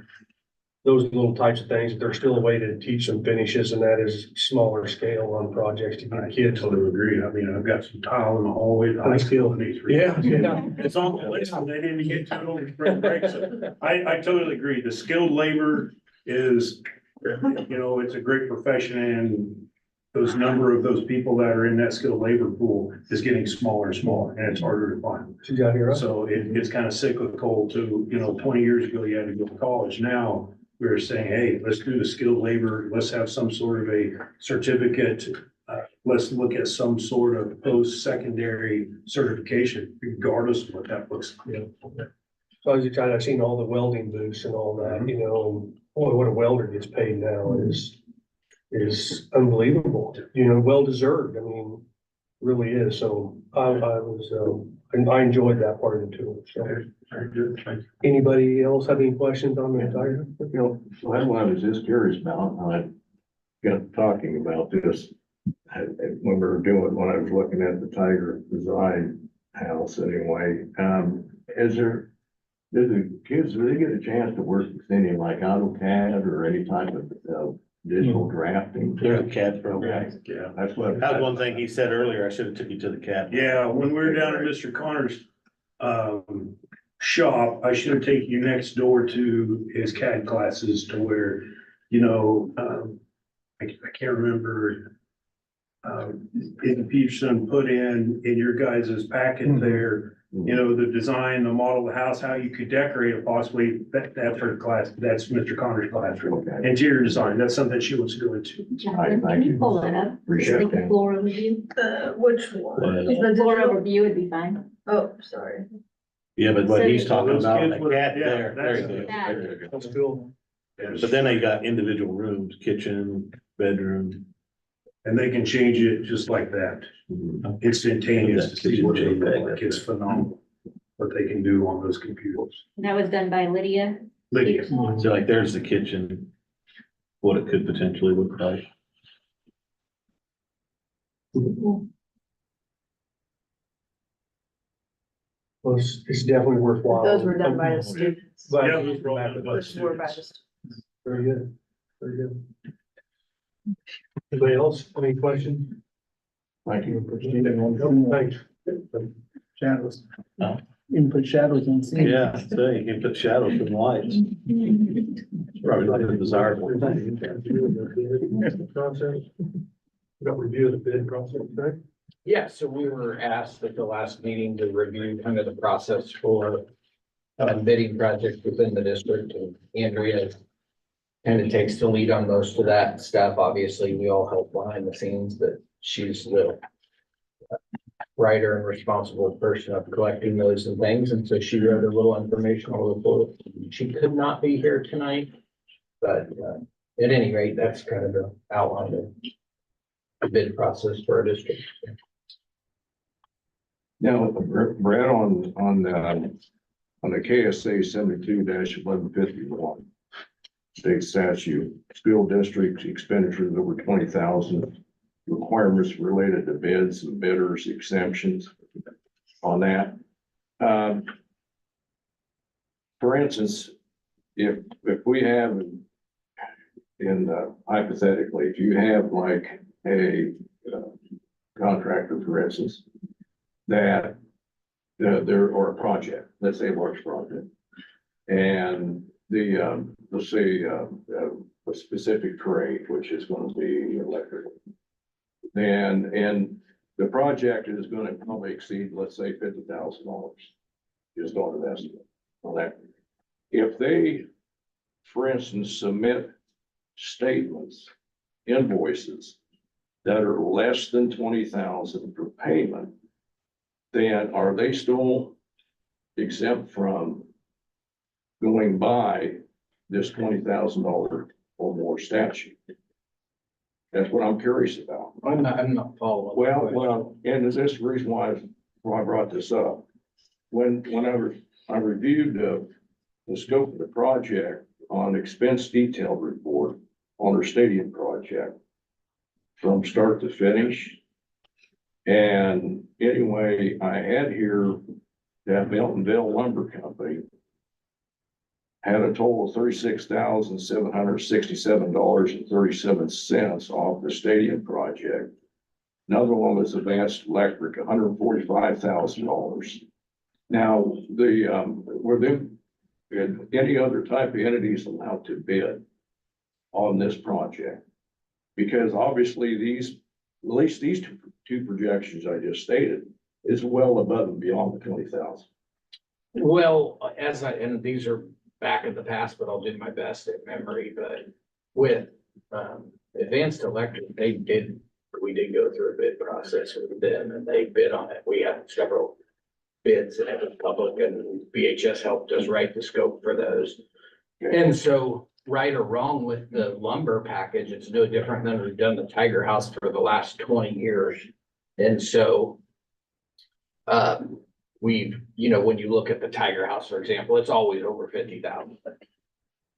those little types of things. There's still a way to teach some finishes, and that is smaller scale on projects to get kids. Totally agree. I mean, I've got some tile in the hallway that I still need. Yeah. It's on the list and they didn't get to it over spring break. So I totally agree. The skilled labor is, you know, it's a great profession, and those number of those people that are in that skilled labor pool is getting smaller and smaller, and it's harder to find. So it's kind of cyclical to, you know, 20 years ago, you had to go to college. Now we're saying, hey, let's do the skilled labor. Let's have some sort of a certificate. Let's look at some sort of post-secondary certification, regardless of what that looks like. So I was excited. I've seen all the welding booths and all that, you know, and boy, what a welder gets paid now is unbelievable, you know, well deserved. I mean, really is. So I enjoyed that part of the tour. So Very good. Thank you. Anybody else have any questions on the entire? You know, so that's what I was just curious about, when I got talking about this. When I was looking at the Tiger Design House anyway, do the kids, do they get a chance to work with any like AutoCAD or any type of digital drafting? There's a CAD program. Yeah. That's what. That was one thing he said earlier. I should have took you to the CAD. Yeah, when we were down at Mr. Connor's shop, I should have taken you next door to his CAD classes to where, you know, I can't remember. Peterson put in your guys' packet there, you know, the design, the model of the house, how you could decorate it possibly, that's her class, that's Mr. Connor's classroom. Okay. Interior design, that's something she wants to go into. Jonathan, can you pull that up? Appreciate The that. floor overview. Which one? The floor overview would be fine. Oh, sorry. Yeah, but what he's talking Those about, kids the would- cat yeah, there, there you go. That. There you go. That's cool. But then they got individual rooms, kitchen, bedroom. And they can change it just like that, instantaneous to see what it looks like. It's phenomenal what they can do on those computers. And that was done by Lydia. Lydia. So like, there's the kitchen, what it could potentially look like. Well, it's definitely worthwhile. Those were done by the students. But- Yeah, those were all done by the Those were by the students. Very good, very good. Anybody else, any questions? Thank you. Thanks. Shadows. Oh. You can put shadows on scenes. Yeah, so you can put shadows from lights. Probably not a desirable thing. Process. We got review of the bid process, right? Yeah, so we were asked at the last meeting to review kind of the process for bidding projects within the district, and Andrea kind of takes the lead on most of that stuff. Obviously, we all help behind the scenes, but she's the writer and responsible person of collecting those and things, and so she wrote a little informational report. She could not be here tonight, but at any rate, that's kind of the outline of the bid process for our district. Now, Brad, on the KSA 72-1151 state statute, school district expenditures over 20,000, requirements related to bids and bidders exemptions on that. For instance, if we have hypothetically, if you have like a contractor, for instance, that there, or a project, let's say a large project, and let's say a specific trade, which is going to be electrical. And the project is going to probably exceed, let's say, $50,000, just on an estimate on that. If they, for instance, submit statements, invoices that are less than 20,000 for payment, then are they still exempt from going by this $20,000 or more statute? That's what I'm curious about. I'm not following. Well, and this is the reason why I brought this up. When I reviewed the scope of the project on expense detail report on our stadium project from start to finish. And anyway, I had here that Meltonville Lumber Company had a total of $36,767.37 off the stadium project. Another one was Advanced Electric, $145,000. Now, were there any other type of entities allowed to bid on this project? Because obviously at least these two projections I just stated is well above and beyond the 20,000. Well, and these are back in the past, but I'll do my best at memory, but with Advanced Electric, we did go through a bid process with them and they bid on it. We had several bids and it was public, and BHS helped us write the scope for those. And so, right or wrong with the lumber package, it's no different than we've done the Tiger House for the last 20 years. And so when you look at the Tiger House, for example, it's always over 50,000.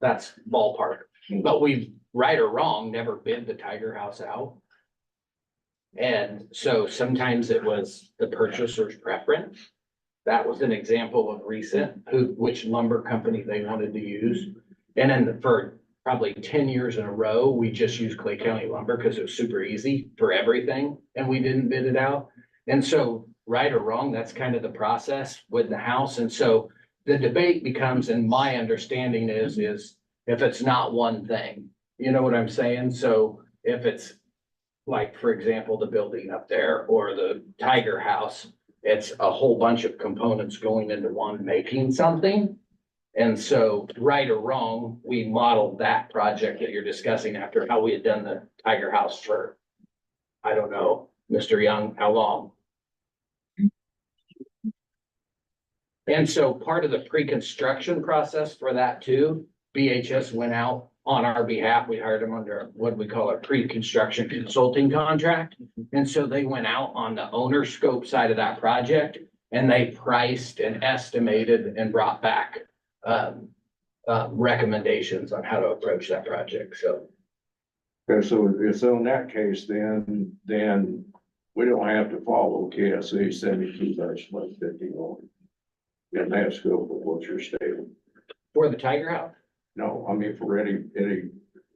That's ballpark, but we've, right or wrong, never bid the Tiger House out. And so sometimes it was the purchaser's preference. That was an example of recent, which lumber company they wanted to use. And then for probably 10 years in a row, we just used Clay County Lumber because it was super easy for everything and we didn't bid it out. And so, right or wrong, that's kind of the process with the house. And so the debate becomes, and my understanding is if it's not one thing, you know what I'm saying? So if it's like, for example, the building up there or the Tiger House, it's a whole bunch of components going into one making something. And so, right or wrong, we modeled that project that you're discussing after how we had done the Tiger House for, I don't know, Mr. Young, how long? And so part of the pre-construction process for that too, BHS went out on our behalf. We hired them under what we call a pre-construction consulting contract. And so they went out on the owner scope side of that project and they priced and estimated and brought back recommendations on how to approach that project. So. Okay, so in that case, then we don't have to follow KSA 72/51. In that scope of what you're stating. For the Tiger House? No, I mean, for any,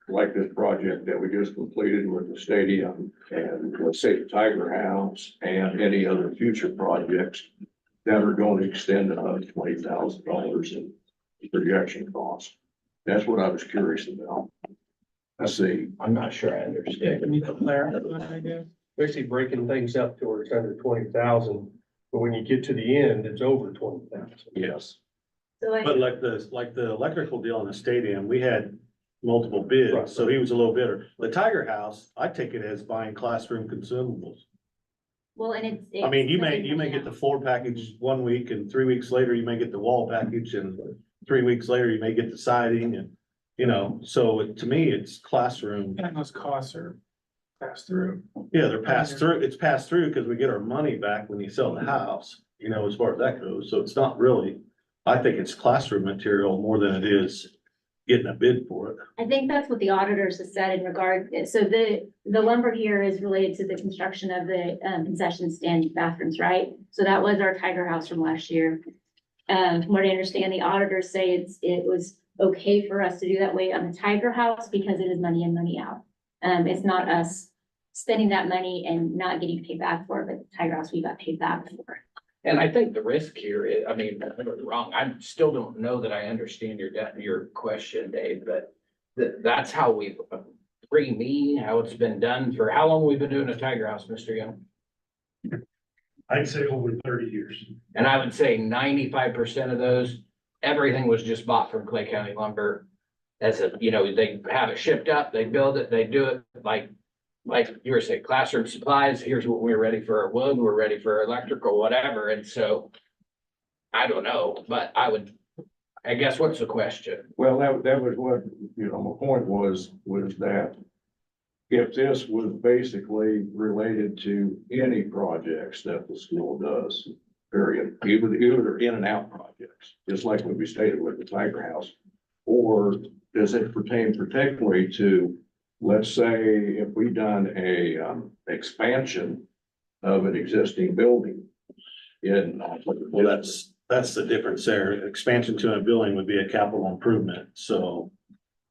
like this project that we just completed with the stadium and let's say the Tiger House and any other future projects that are going to extend another $20,000 in projection cost. That's what I was curious about. I see. I'm not sure I understand. Can you clarify that idea? Basically breaking things up to where it's under 20,000, but when you get to the end, it's over 20,000. Yes. But like the electrical deal in the stadium, we had multiple bids, so he was a little bidder. The Tiger House, I take it as buying classroom consumables. Well, and it's. I mean, you may get the floor package 1 week and 3 weeks later, you may get the wall package and 3 weeks later, you may get the siding and, you know, so to me, it's classroom. And those costs are passed through. Yeah, they're passed through. It's passed through because we get our money back when you sell the house, you know, as far as that goes. So it's not really, I think it's classroom material more than it is getting a bid for it. I think that's what the auditors have said in regard, so the lumber here is related to the construction of the concession stand bathrooms, right? So that was our Tiger House from last year. From what I understand, the auditors say it was okay for us to do that way on the Tiger House because it is money in, money out. It's not us spending that money and not getting paid back for it, but the Tiger House, we got paid back for. And I think the risk here is, I mean, I'm wrong, I still don't know that I understand your question, Dave, but that's how we've, how it's been done for, how long we've been doing a Tiger House, Mr. Young? I'd say over 30 years. And I would say 95% of those, everything was just bought from Clay County Lumber. As a, you know, they have it shipped up, they build it, they do it like you were saying, classroom supplies, here's what we're ready for our wood, we're ready for our electrical, whatever, and so. I don't know, but I guess what's the question? Well, that was what, you know, my point was that if this was basically related to any projects that the school does, period, either in and out projects, just like what we stated with the Tiger House, or does it pertain particularly to, let's say, if we done a expansion of an existing building in. Well, that's the difference there. Expansion to a building would be a capital improvement, so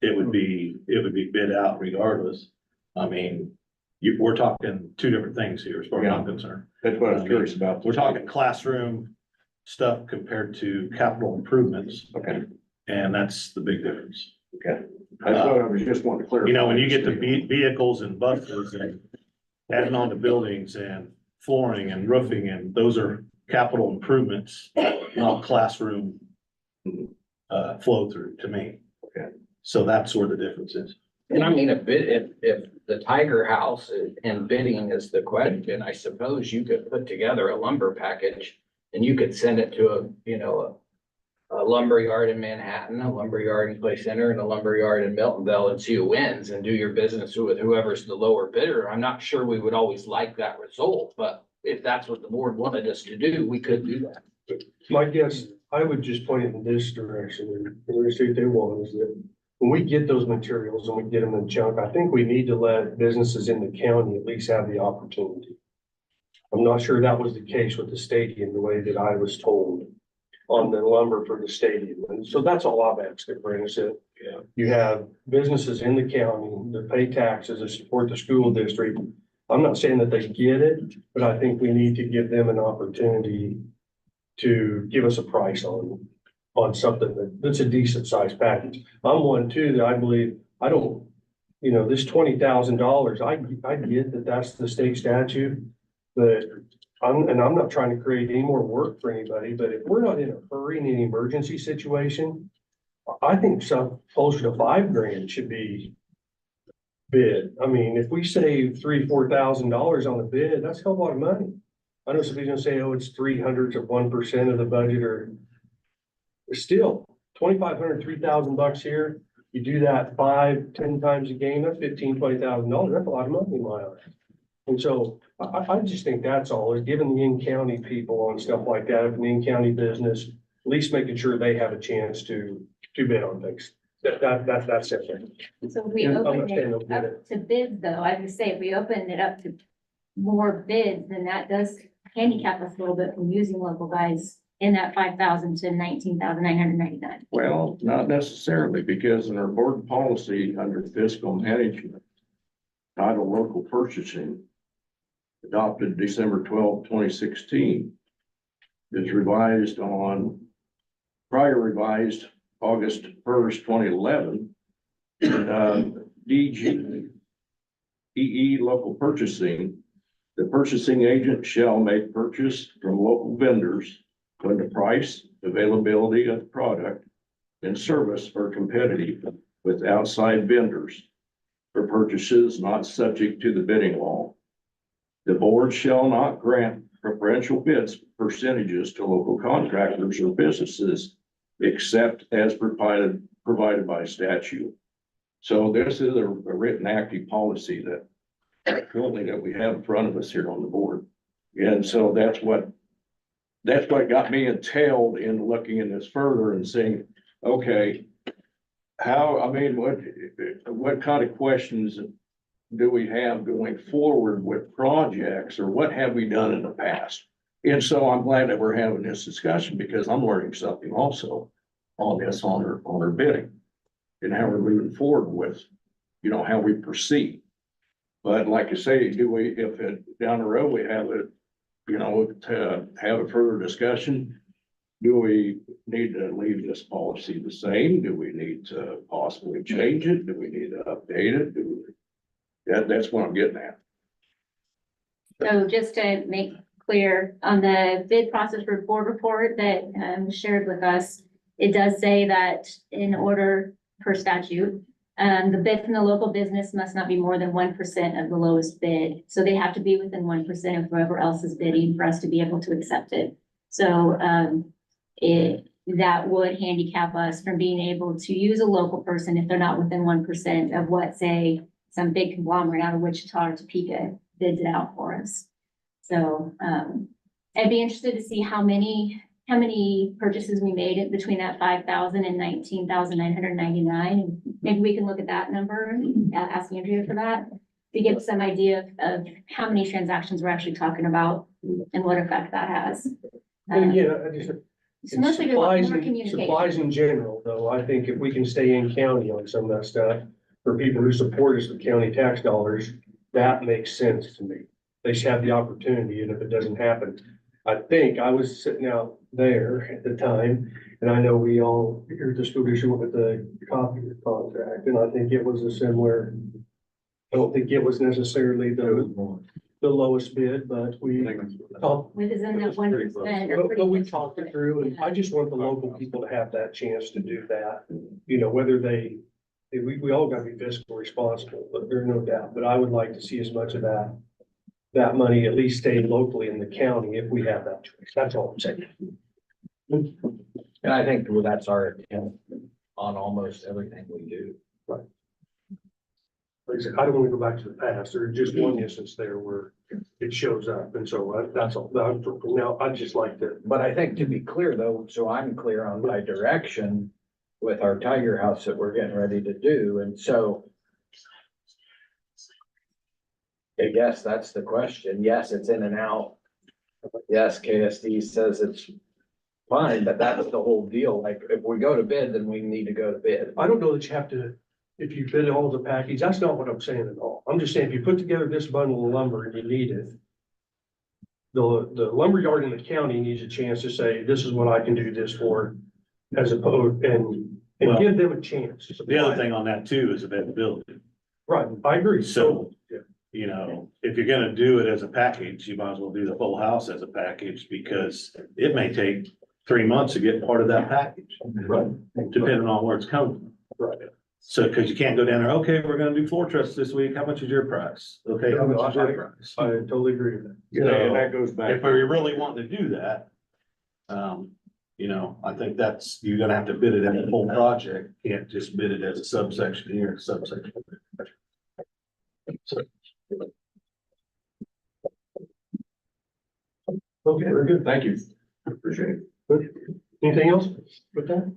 it would be bid out regardless. I mean, we're talking two different things here as far as I'm concerned. That's what I was curious about. We're talking classroom stuff compared to capital improvements. Okay. And that's the big difference. Okay. I thought I was just wanting to clarify. You know, when you get to vehicles and buses and adding on to buildings and flooring and roofing, and those are capital improvements, not classroom flow through to me. Okay. So that's where the difference is. And I mean, if the Tiger House and bidding is the question, I suppose you could put together a lumber package and you could send it to a lumber yard in Manhattan, a lumber yard in Clay Center, and a lumber yard in Miltonville and see who wins and do your business with whoever's the lower bidder. I'm not sure we would always like that result, but if that's what the board wanted us to do, we could do that. My guess, I would just point it in this direction, and we're gonna see what they want, is that when we get those materials and we get them in chunk, I think we need to let businesses in the county at least have the opportunity. I'm not sure that was the case with the stadium, the way that I was told on the lumber for the stadium. And so that's all I've asked to bring us in. Yeah. You have businesses in the county that pay taxes that support the school district. I'm not saying that they get it, but I think we need to give them an opportunity to give us a price on something that's a decent sized package. I'm one too, that I believe, you know, this $20,000, I get that that's the state statute, but I'm not trying to create any more work for anybody, but if we're not in a hurry in an emergency situation, I think some closer to $5,000 should be bid. I mean, if we save $3,000-4,000 on a bid, that's a hell of a lot of money. I know somebody's gonna say, oh, it's 0.03% of the budget, or still $2,500, $3,000 here. You do that 5-10 times a game, that's $15,000-20,000. That's a lot of money in my eyes. And so I just think that's all, is giving the in-county people on stuff like that, if an in-county business, at least making sure they have a chance to bid on things. That's it. So if we I'm not open saying it no up to bids, though, I would say if we open it up to more bids, then that does handicap us a little bit from using local guys in that 5,000 to 19,999. Well, not necessarily, because in our board policy under fiscal management, title local purchasing, adopted December 12, 2016, is revised on, prior revised August 1st, 2011. DG, EE local purchasing, the purchasing agent shall make purchase from local vendors when the price, availability of the product, and service are competitive with outside vendors for purchases not subject to the bidding law. The board shall not grant preferential bids percentages to local contractors or businesses except as provided by statute. So this is a written active policy that currently that we have in front of us here on the board. And so that's what got me entailed in looking in this further and saying, okay, what kind of questions do we have going forward with projects, or what have we done in the past? And so I'm glad that we're having this discussion, because I'm learning something also on this, on our bidding and how we're moving forward with, how we proceed. But like I say, if down the road we have it, to have a further discussion, do we need to leave this policy the same? Do we need to possibly change it? Do we need to update it? That's what I'm getting at. So just to make clear, on the bid process for board report that was shared with us, it does say that in order per statute, the bid from the local business must not be more than 1% of the lowest bid. So they have to be within 1% of whoever else is bidding for us to be able to accept it. So that would handicap us from being able to use a local person if they're not within 1% of what, say, some big conglomerate out of Wichita or Topeka bids it out for us. So I'd be interested to see how many purchases we made it between that 5,000 and 19,999. And maybe we can look at that number and ask Andrea for that to get some idea of how many transactions we're actually talking about and what effect that has. And yeah, I just. So mostly we want more communication. Supplies in general, though, I think if we can stay in county on some of that stuff, for people who support us with county tax dollars, that makes sense to me. They should have the opportunity, and if it doesn't happen, I think I was sitting out there at the time, and I know we all, here's the school district with the copier contract, and I think it was a similar, I don't think it was necessarily the lowest bid, but we talked. Within that 1%. But we talked it through, and I just want the local people to have that chance to do that, whether we all gotta be fiscally responsible, but there's no doubt, but I would like to see as much of that money at least stay locally in the county if we have that choice. That's all I'm saying. And I think that's our intent on almost everything we do. Right. Like I said, I don't want to go back to the past. There's just one instance there where it shows up, and so that's all. Now, I'd just like to. But I think, to be clear though, so I'm clear on my direction with our Tiger House that we're getting ready to do, and so I guess that's the question. Yes, it's in and out. Yes, KSD says it's fine, but that's the whole deal. Like, if we go to bid, then we need to go to bid. I don't know that you have to, if you bid all the package, that's not what I'm saying at all. I'm just saying, if you put together this bundle of lumber and you need it, the lumberyard in the county needs a chance to say, this is what I can do this for, as opposed, and Well, give them a chance. The other thing on that too is availability. Right, I agree. So you know, if you're gonna do it as a package, you might as well do the whole house as a package, because it may take 3 months to get part of that package. Right. Depending on where it's coming from. Right. So, cause you can't go down there, okay, we're gonna do floor trusses this week, how much is your price? Okay, how much is your price? I totally agree with that. And that goes back. If we really want to do that, you know, I think that's, you're gonna have to bid it in the whole project, can't just bid it as a subsection here, subsection. there. So, Okay, very good. Thank you. Appreciate it. Anything else with that?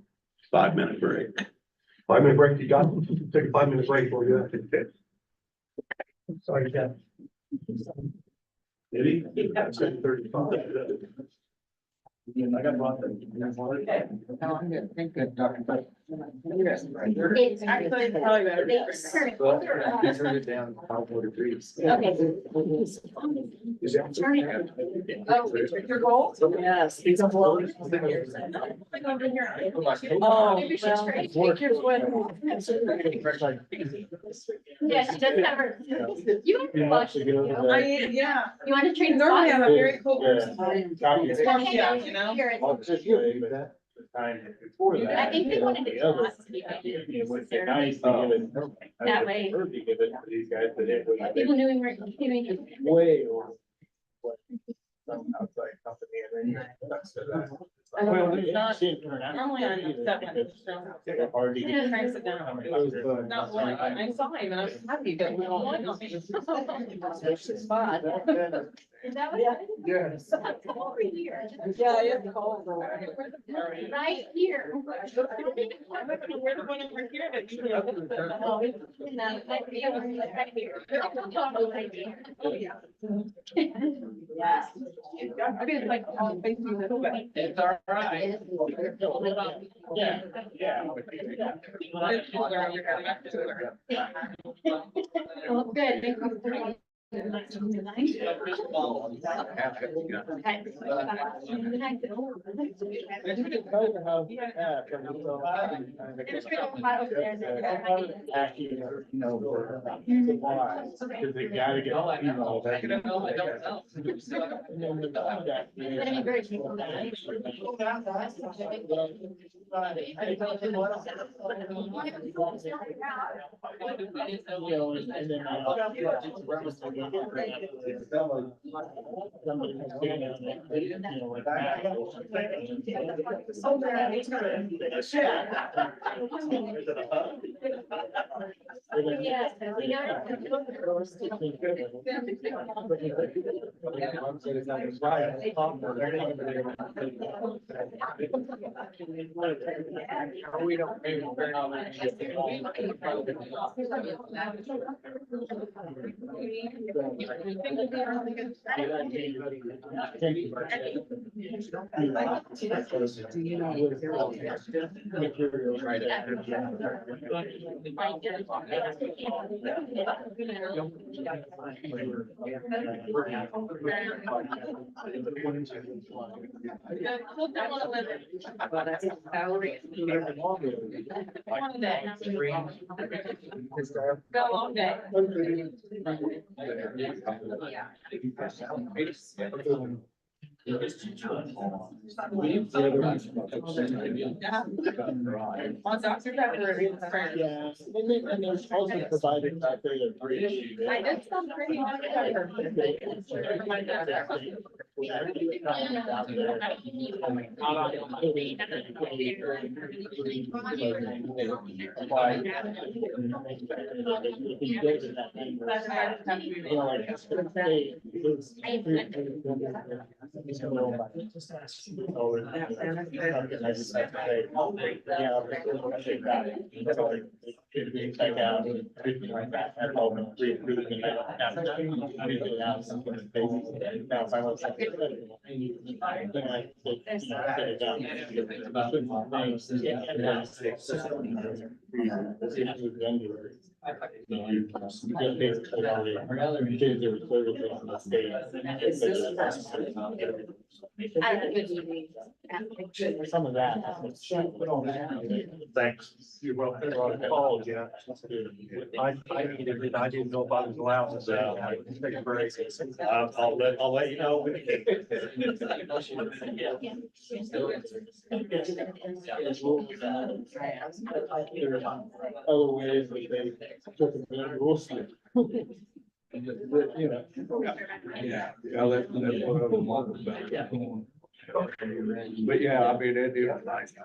5-minute break. 5-minute break, you got, take a 5-minute break for you. Sorry, Jeff. Did he? That's 10:35. I got brought them. No, I'm good. Thank you, Dr. Butt. It's actually probably better. Turn it down to 5:43. Okay. Your goal? Yes. Oh, Oh, maybe she's well, great. pictures with. Yeah, she does have her. You want to watch the video? Yeah. You want to trade Normally I'm spots? a very cool person. Hang out here. I think they wanted it not to be necessary. That way. People knew we weren't doing it. Way over. what some outside company and then Well, it's not. Normally I'm upset when it's Hard to He get. didn't try to sit down. Not one, I saw him and I was happy, but we all went on. Switch the spot. Is that what? Yeah. That's over here. Yeah, it's cold. Right here. We're the one over here that you know. Oh, no, like, yeah, we're right here. Oh, yeah. Yeah. I didn't like all facing a little bit. It's all right. Yeah, yeah. Oh, good. Thank you. Because they gotta get, you know, that. We don't pay very much. One day. Go all day. On doctor's have to review the friend. Yeah, and there's also provided back there a bridge. I did some pretty much. Some of that. Thanks. You're welcome. Call, yeah. I needed it. I didn't know if I was allowed to say. Take a break. I'll let you know. Other ways that they took it, we'll see. You know. Yeah, that's what I was wondering about. But yeah, I mean, it is nice. Yeah.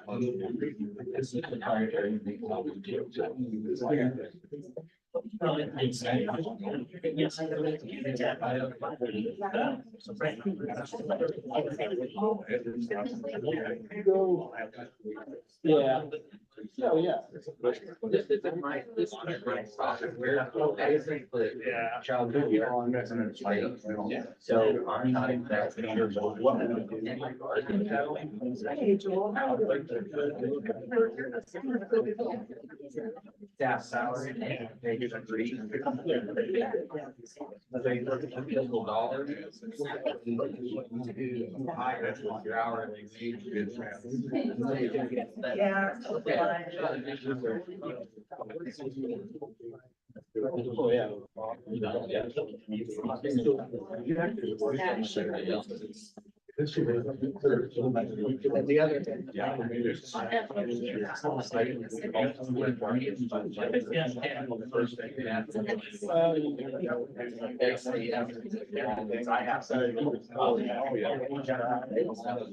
Oh, yeah. Yeah. Child video on this and it's like, so I'm not exactly sure what we would do. Staff salary. Maybe it's agree. Physical dollars. That's what your hourly wage is. Yeah. Oh, yeah. The other. I have.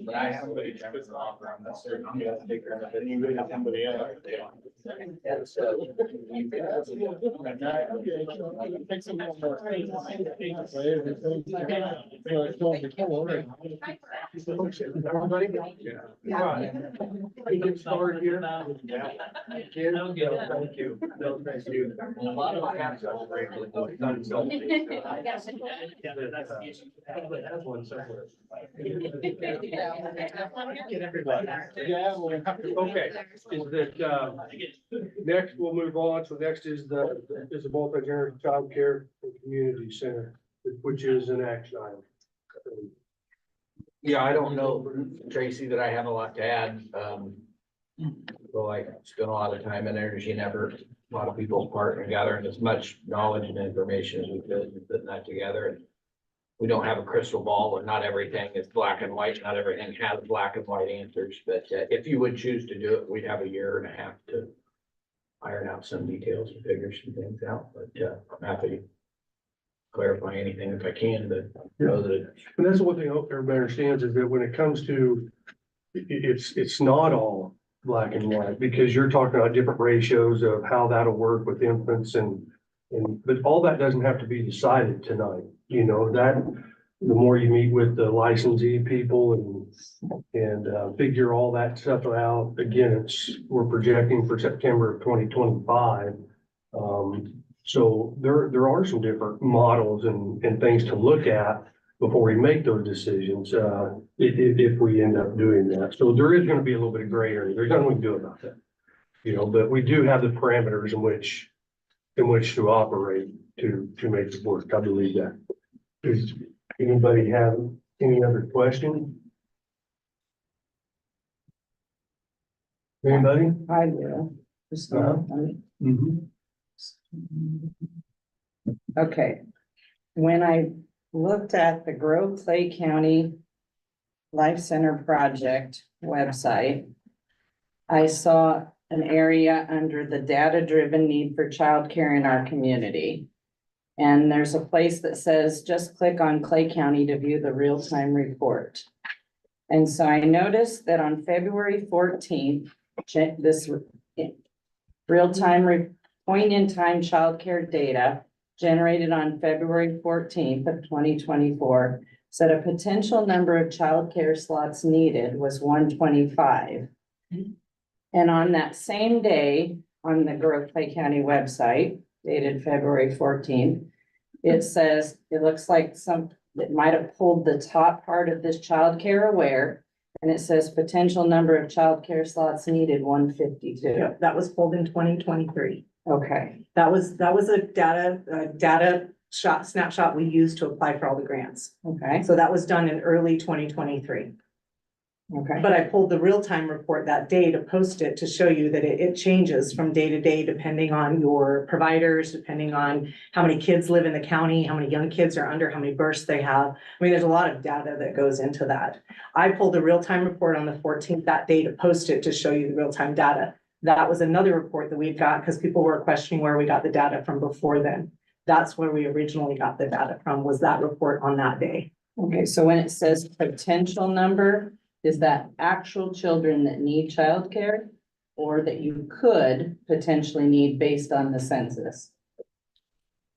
But I have. I'm gonna take care of it. You really have somebody else. And so. Take some more. Everybody? Yeah. Right. We get started here. Thank you. No, thank you. A lot of my hands are great. Get everybody. Yeah, well, okay, is that, next we'll move on, so next is the multi-generational child care and community center, which is an action item. Yeah, I don't know, Tracy, that I have a lot to add. So I spent a lot of time and energy and effort, a lot of people's part in gathering as much knowledge and information as we could, and putting that together. And we don't have a crystal ball, and not everything is black and white. Not everything has black and white answers, but if you would choose to do it, we'd have a year and a half to iron out some details and figure some things out, but I'm happy to clarify anything if I can, but know that. And that's one thing I hope everybody understands is that when it comes to, it's not all black and white, because you're talking about different ratios of how that'll work with infants but all that doesn't have to be decided tonight. You know, that the more you meet with the licensee people and figure all that stuff out, again, we're projecting for September of 2025. So there are some different models and things to look at before we make those decisions, if we end up doing that. So there is going to be a little bit of gray area. There's nothing we can do about that. You know, but we do have the parameters in which to operate to make it work. I believe that. Does anybody have any other questions? Anybody? I will. Just Okay. When I looked at the Grove Clay County Life Center project website, I saw an area under the data-driven need for childcare in our community. And there's a place that says, just click on Clay County to view the real-time report. And so I noticed that on February 14th, this real-time point-in-time childcare data generated on February 14th of 2024 said a potential number of childcare slots needed was 125. And on that same day, on the Grove Clay County website, dated February 14th, it says, it looks like it might have pulled the top part of this childcare aware, and it says potential number of childcare slots needed 152. That was pulled in 2023. Okay, That was a data snapshot we used to apply for all the grants. okay, So that was done in early 2023. okay. But I pulled the real-time report that day to post it to show you that it changes from day to day, depending on your providers, depending on how many kids live in the county, how many young kids are under, how many births they have. I mean, there's a lot of data that goes into that. I pulled the real-time report on the 14th that day to post it to show you the real-time data. That was another report that we got because people were questioning where we got the data from before then. That's where we originally got the data from, was that report on that day. Okay, so when it says potential number, is that actual children that need childcare? Or that you could potentially need based on the census?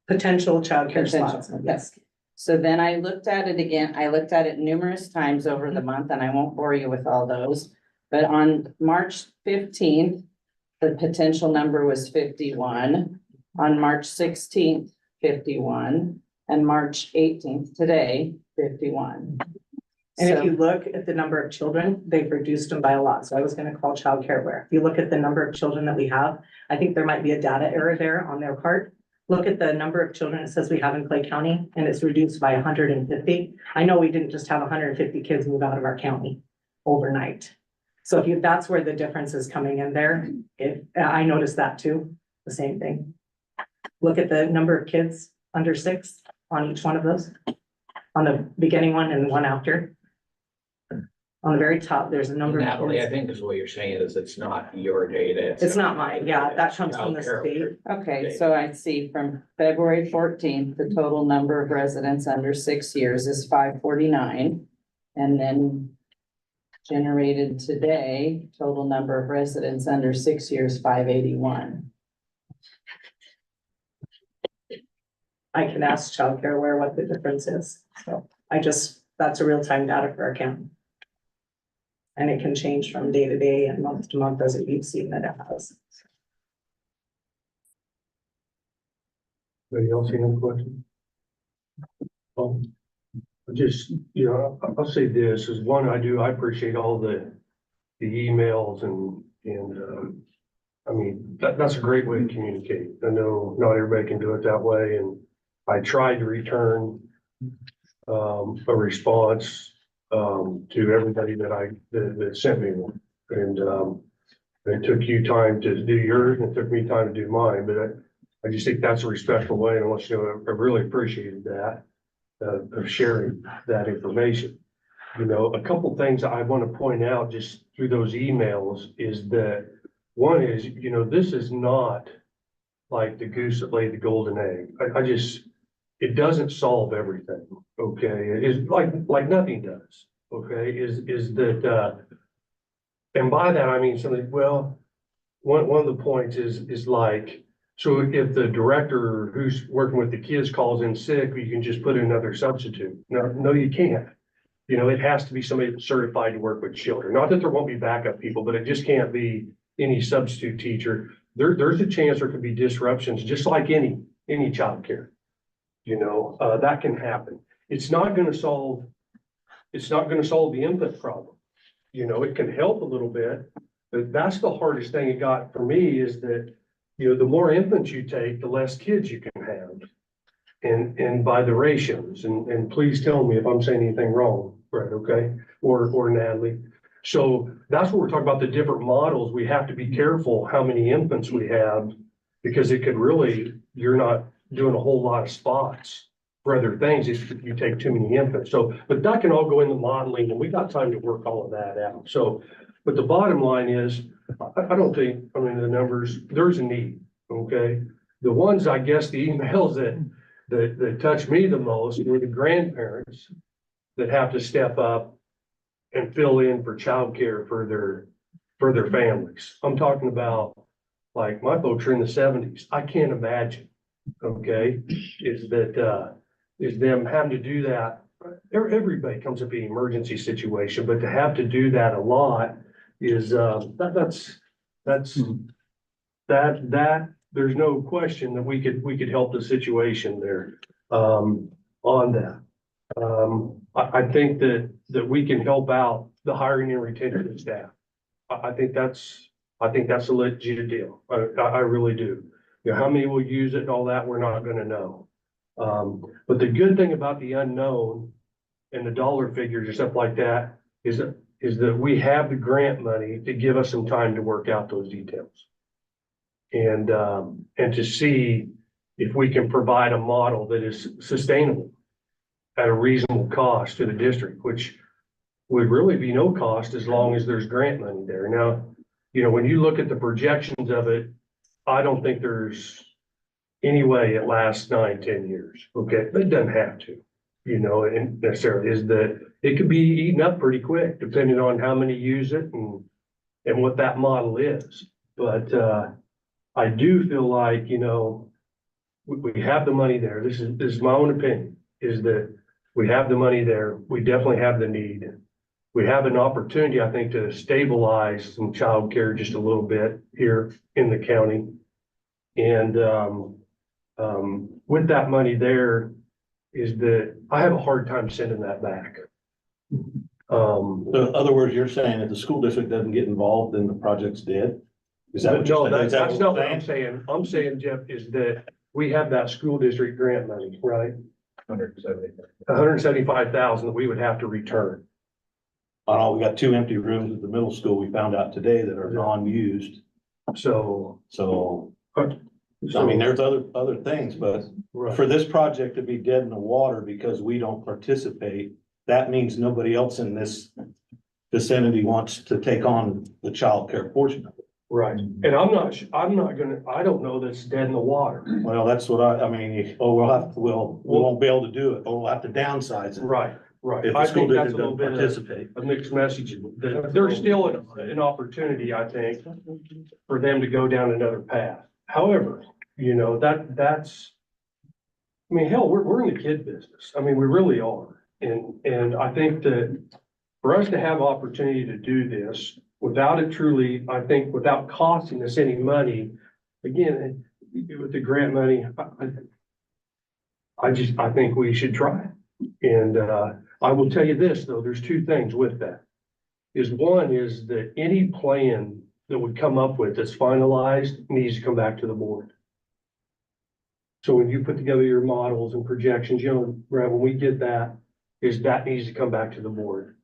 Potential childcare Potential, slots, okay. yes. So then I looked at it again, I looked at it numerous times over the month, and I won't bore you with all those. But on March 15th, the potential number was 51. On March 16th, 51, and March 18th, today, 51. And if So- you look at the number of children, they've reduced them by a lot. So I was gonna call childcare aware. If you look at the number of children that we have, I think there might be a data error there on their part. Look at the number of children it says we have in Clay County, and it's reduced by 150. I know we didn't just have 150 kids move out of our county overnight. So if you, that's where the difference is coming in there. I noticed that too, the same thing. Look at the number of kids under 6 on each one of those. On the beginning one and the one after. On the very top, there's a number of Natalie, I kids. think is what you're saying is it's not your data. It's not mine, yeah, that comes from the state. Okay, so I see from February 14th, the total number of residents under 6 years is 549. And then generated today, total number of residents under 6 years, 581. I can ask childcare aware what the difference is, so that's a real-time data for our county. And it can change from day to day and month to month as we've seen that it has. Anybody else have any questions? Just, I'll say this, is one, I appreciate all the emails and, I mean, that's a great way to communicate. I know not everybody can do it that way, and I tried to return, a response, to everybody that sent me one. And, it took you time to do yours, and it took me time to do mine, but I just think that's a respectful way, and I want you to know, I really appreciated that, of sharing that information. A couple things I want to point out just through those emails is that, one is, this is not like the goose that laid the golden egg. It doesn't solve everything, okay? It is like nothing does, okay? Is that, and by that, I mean something, well, one of the points is like, so if the director who's working with the kids calls in sick, you can just put in another substitute. No, you can't. It has to be somebody that's certified to work with children. Not that there won't be backup people, but it just can't be any substitute teacher. There's a chance there could be disruptions, just like any childcare. That can happen. It's not gonna solve the input problem. It can help a little bit, but that's the hardest thing it got for me is that, the more infants you take, the less kids you can have. And by the ratios, and please tell me if I'm saying anything wrong, Brett, okay? Or Natalie. So that's what we're talking about, the different models. We have to be careful how many infants we have, because it could really, you're not doing a whole lot of spots for other things if you take too many infants. So, but that can all go in the modeling, and we got time to work all of that out. So, but the bottom line is, I don't think, the numbers, there's a need, okay? The ones, I guess, the emails that touch me the most were the grandparents that have to step up and fill in for childcare for their families. I'm talking about, like, my folks are in the 70s. I can't imagine, okay, is them having to do that. Everybody comes up in an emergency situation, but to have to do that a lot is, there's no question that we could help the situation there, on that. I think that we can help out the hiring and retention of staff. I think that's a legit deal. I really do. You know, how many will use it and all that, we're not gonna know. But the good thing about the unknown and the dollar figures and stuff like that is that we have the grant money to give us some time to work out those details. And to see if we can provide a model that is sustainable at a reasonable cost to the district, which would really be no cost as long as there's grant money there. Now, you know, when you look at the projections of it, I don't think there's any way it lasts 9-10 years. Okay, but it doesn't have to, you know, and necessarily is that it could be eaten up pretty quick, depending on how many use it and what that model is. But I do feel like, you know, we have the money there. This is my own opinion, is that we have the money there. We definitely have the need. We have an opportunity, I think, to stabilize some childcare just a little bit here in the county. And with that money there is that I have a hard time sending that back. So in other words, you're saying if the school district doesn't get involved, then the project's dead? Is that what No, you're saying? Is that that's what not you're what I'm saying. I'm saying, Jeff, is that we have that school district grant money, right? $175,000 that we would have to return. Oh, we got 2 empty rooms at the middle school we found out today that are non-used. So, I mean, there's other things, but right. for this project to be dead in the water because we don't participate, that means nobody else in this vicinity wants to take on the childcare portion of it. Right. And I don't know that's dead in the water. Well, that's what I mean, we won't be able to do it, or we'll have to downsize it. Right, right. If I the school think that's a district little doesn't bit of participate. a mixed message. There's still an opportunity, I think, for them to go down another path. However, you know, that's, I mean, hell, we're in the kid business. I mean, we really are. And I think that for us to have opportunity to do this without it truly, I think without costing us any money, again, with the grant money, I think we should try it. And, I will tell you this, though, there's 2 things with that. One is that any plan that would come up with that's finalized needs to come back to the board. So when you put together your models and projections, you know, Brad, when we get that needs to come back to the board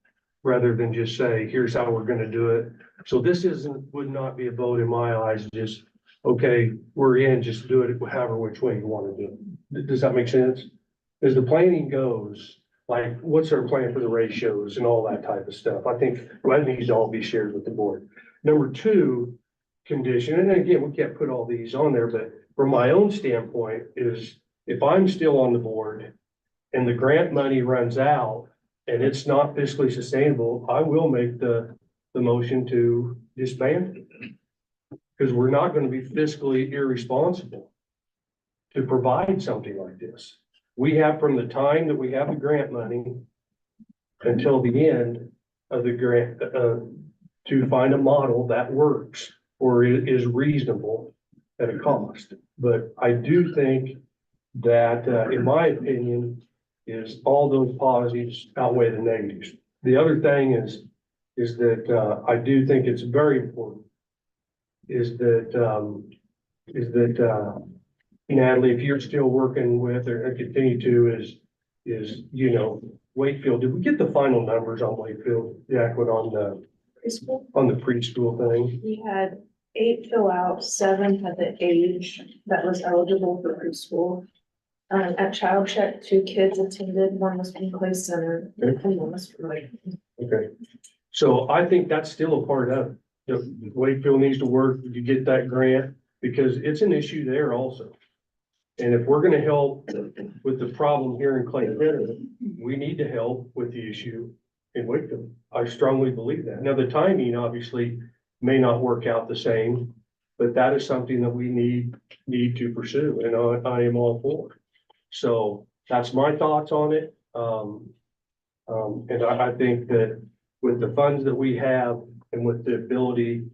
rather than just say, here's how we're gonna do it. So this would not be a vote in my eyes, just, okay, we're in, just do it however which way you wanna do it. Does that make sense? As the planning goes, like, what's our plan for the ratios and all that type of stuff? I think that needs to all be shared with the board. Number 2 condition, and again, we can't put all these on there, but from my own standpoint is if I'm still on the board and the grant money runs out and it's not fiscally sustainable, I will make the motion to disband it. Because we're not going to be fiscally irresponsible to provide something like this. We have, from the time that we have the grant money until the end of the grant, to find a model that works or is reasonable at a cost. But I do think that, in my opinion, is all those positives outweigh the negatives. The other thing is that, I do think it's very important is that Natalie, if you're still working with or continue to is, you know, Wakefield, did we get the final numbers on Wakefield? Yeah, put on the preschool thing. We had 8 fill out, 7 had the age that was eligible for preschool. At Child Check, 2 kids attended, 1 was from Clay Center, and 1 was from like. Okay, so I think that's still a part of it. Wakefield needs to work to get that grant because it's an issue there also. And if we're gonna help with the problem here in Clay Center, we need to help with the issue in Wakefield. I strongly believe that. Now, the timing obviously may not work out the same, but that is something that we need to pursue, and I am all for. So that's my thoughts on it. And I think that with the funds that we have and with the ability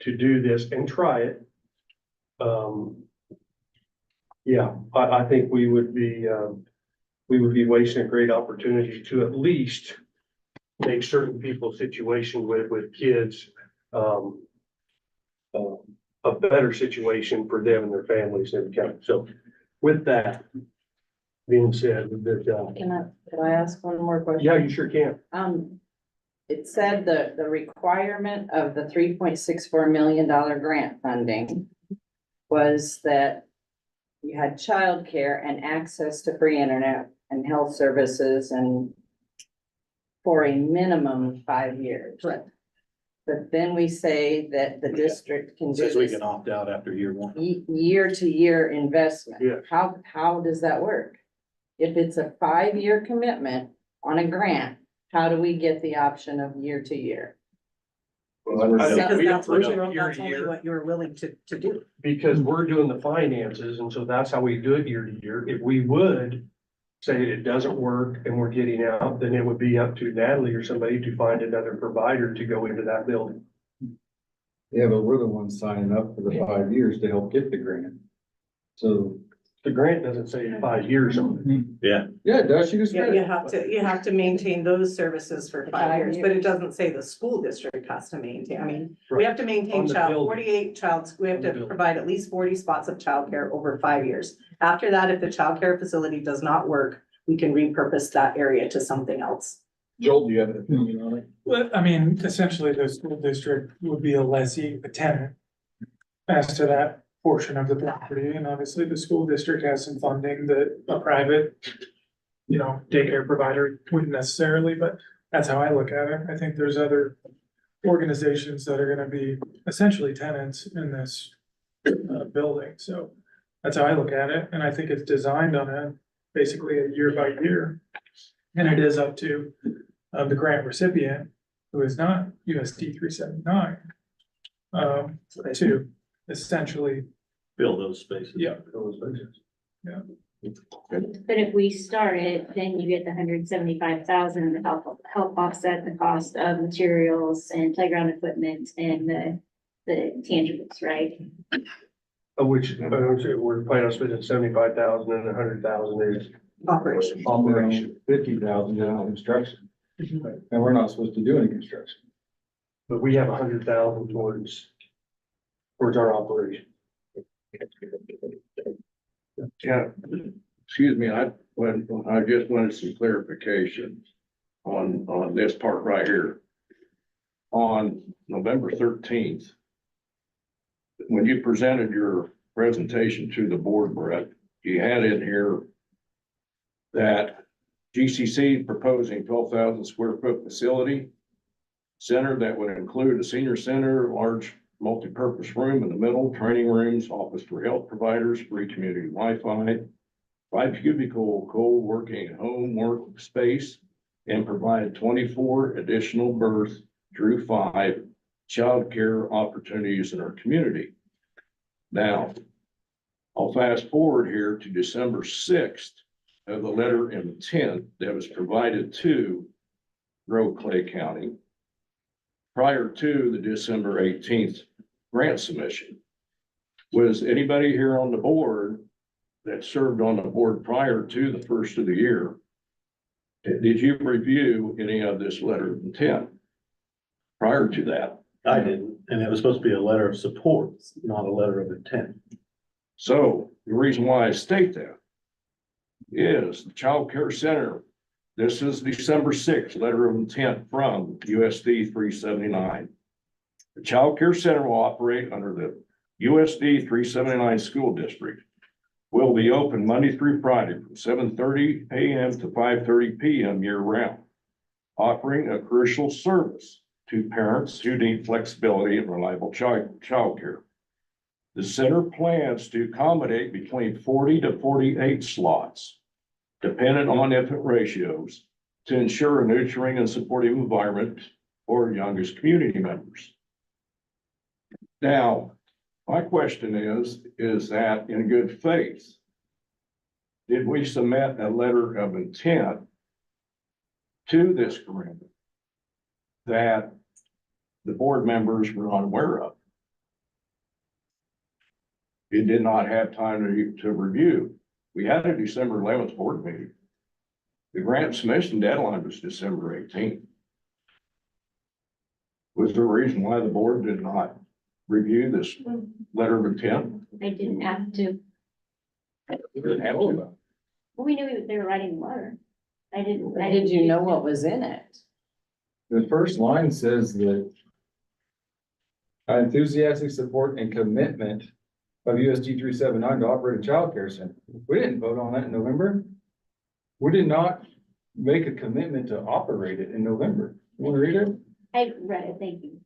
to do this and try it, yeah, I think we would be wasting a great opportunity to at least make certain people's situation with kids, a better situation for them and their families in the county. So with that being said, that, Could I ask one more question? yeah, you sure can. It said the requirement of the $3.64 million grant funding was that you had childcare and access to free internet and health services and for a minimum of 5 years. Correct. But then we say that the district can do Says we this can opt out after year one. year-to-year investment. Yes. How does that work? If it's a 5-year commitment on a grant, how do we get the option of year-to-year? I think Because we that's what approve you're, year that's to only year what you're willing to do. because we're doing the finances, and so that's how we do it year to year. If we would say it doesn't work and we're getting out, then it would be up to Natalie or somebody to find another provider to go into that building. Yeah, but we're the ones signing up for the 5 years to help get the grant. So, The grant doesn't say 5 years on it. Yeah, yeah, it does, you just. Yeah, you have to maintain those services for 5 years, but it doesn't say the school district has to maintain. I mean, we have to On maintain the child, building. 48 child, we have On the to building. provide at least 40 spots of childcare over 5 years. After that, if the childcare facility does not work, we can repurpose that area to something else. Joel, do you have an opinion on it? Well, I mean, essentially, the school district would be a lessee, a tenant as to that portion of the property, and obviously the school district has some funding that a private, daycare provider wouldn't necessarily, but that's how I look at it. I think there's other organizations that are gonna be essentially tenants in this building, so that's how I look at it, and I think it's designed on basically a year by year. And it is up to the grant recipient, who is not USD 379, to essentially, fill those spaces. yeah. But if we start it, then you get the 175,000 to help offset the cost of materials and playground equipment and the tangibles, right? Of which, we're planning on spending 75,000 and 100,000 is Operation. Operation, 50,000 in construction. And we're not supposed to do any construction. but we have 100,000 towards our operation. Yeah, excuse me, I just wanted some clarification on this part right here. On November 13th, when you presented your presentation to the board, Brett, you had in here that GCC proposing 12,000 square foot facility center that would include a senior center, large multi-purpose room in the middle, training rooms, office for health providers, free community Wi-Fi, 5 cubicle co-working home work space, and provide 24 additional birth through 5 childcare opportunities in our community. Now, I'll fast forward here to December 6th of the letter of intent that was provided to Grove Clay County prior to the December 18th grant submission. Was anybody here on the board that served on the board prior to the first of the year? Did you review any of this letter of intent prior to that? I didn't, and it was supposed to be a letter of support, not a letter of intent. So the reason why I state that is the Child Care Center. This is December 6th, letter of intent from USD 379. The Child Care Center will operate under the USD 379 school district. Will be open Monday through Friday from 7:30 a.m. to 5:30 p.m. year round, offering a crucial service to parents who need flexibility and reliable child care. The center plans to accommodate between 40 to 48 slots, dependent on infant ratios, to ensure a nurturing and supportive environment for youngest community members. Now, my question is that in good faith, did we submit a letter of intent to this grant that the board members were unaware of? It did not have time to review. We had a December 11th board meeting. The grant submission deadline was December 18th. Was there a reason why the board did not review this letter of intent? They didn't have to. We didn't have to. Well, we knew they were writing the letter. I didn't. Did you know what was in it? The first line says that enthusiastic support and commitment of USD 379 to operate a childcare center. We didn't vote on that in November. We did not make a commitment to operate it in November. You want to read it? I read it, thank you.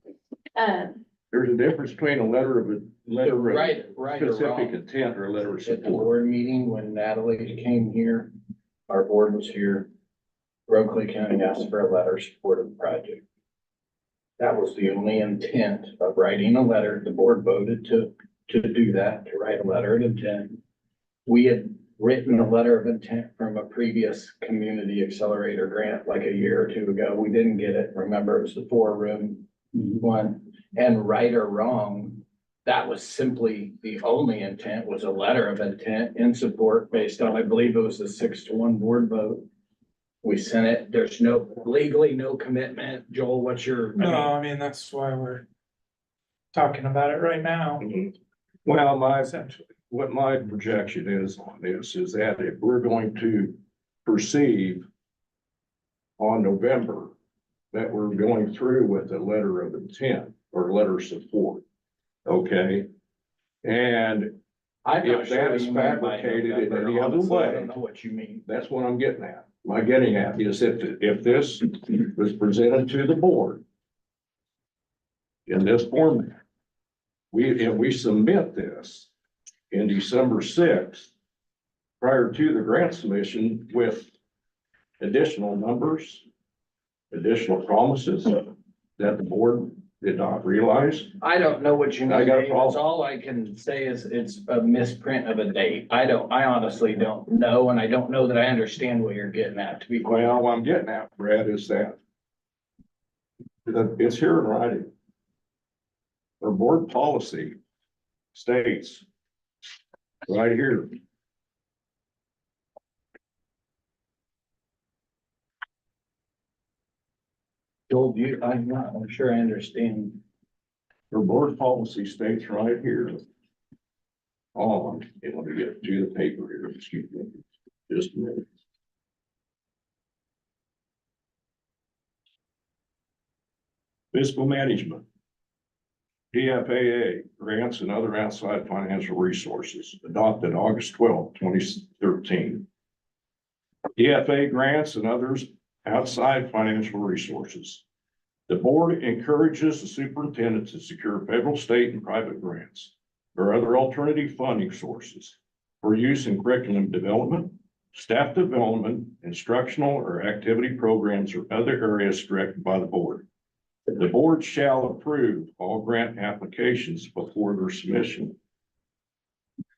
There's a difference between a letter of Right or specific wrong. intent or a letter of At the support. board meeting, when Natalie came here, our board was here. Rockland County asked for a letter of support of the project. That was the only intent of writing a letter. The board voted to do that, to write a letter of intent. We had written a letter of intent from a previous community accelerator grant like a year or two ago. We didn't get it. Remember, it was the 4-room one. And right or wrong, that was simply the only intent, was a letter of intent in support based on, I believe it was a 6-1 board vote. We sent it. There's legally no commitment. Joel, what's your? No, I mean, that's why we're talking about it right now, Well, essentially. what my projection is on this is that if we're going to perceive on November that we're going through with a letter of intent or letter of support, okay? And I'm not if sure that what is you mean by fabricated in November, any other honestly. I way, don't know what you mean. that's what I'm getting at. My getting at is if this was presented to the board in this format, we submit this in December 6th, prior to the grant submission with additional numbers, additional promises that the board did not realize. I don't know what you mean. I got a Dave. problem. It's all I can say is it's a misprint of a date. I honestly don't know, and I don't know that I understand what you're getting at, to be quite honest. Well, what I'm getting at, Brad, is that it's here in writing. Our board policy states right here. Joel, I'm sure I understand. Our board policy states right here. On, and let me get to the paper here, excuse me, just a minute. Fiscal management. DFAA grants and other outside financial resources adopted August 12th, 2013. DFA grants and others outside financial resources. The board encourages the superintendent to secure federal, state, and private grants or other alternative funding sources for use in curriculum development, staff development, instructional or activity programs, or other areas directed by the board. The board shall approve all grant applications before their submission.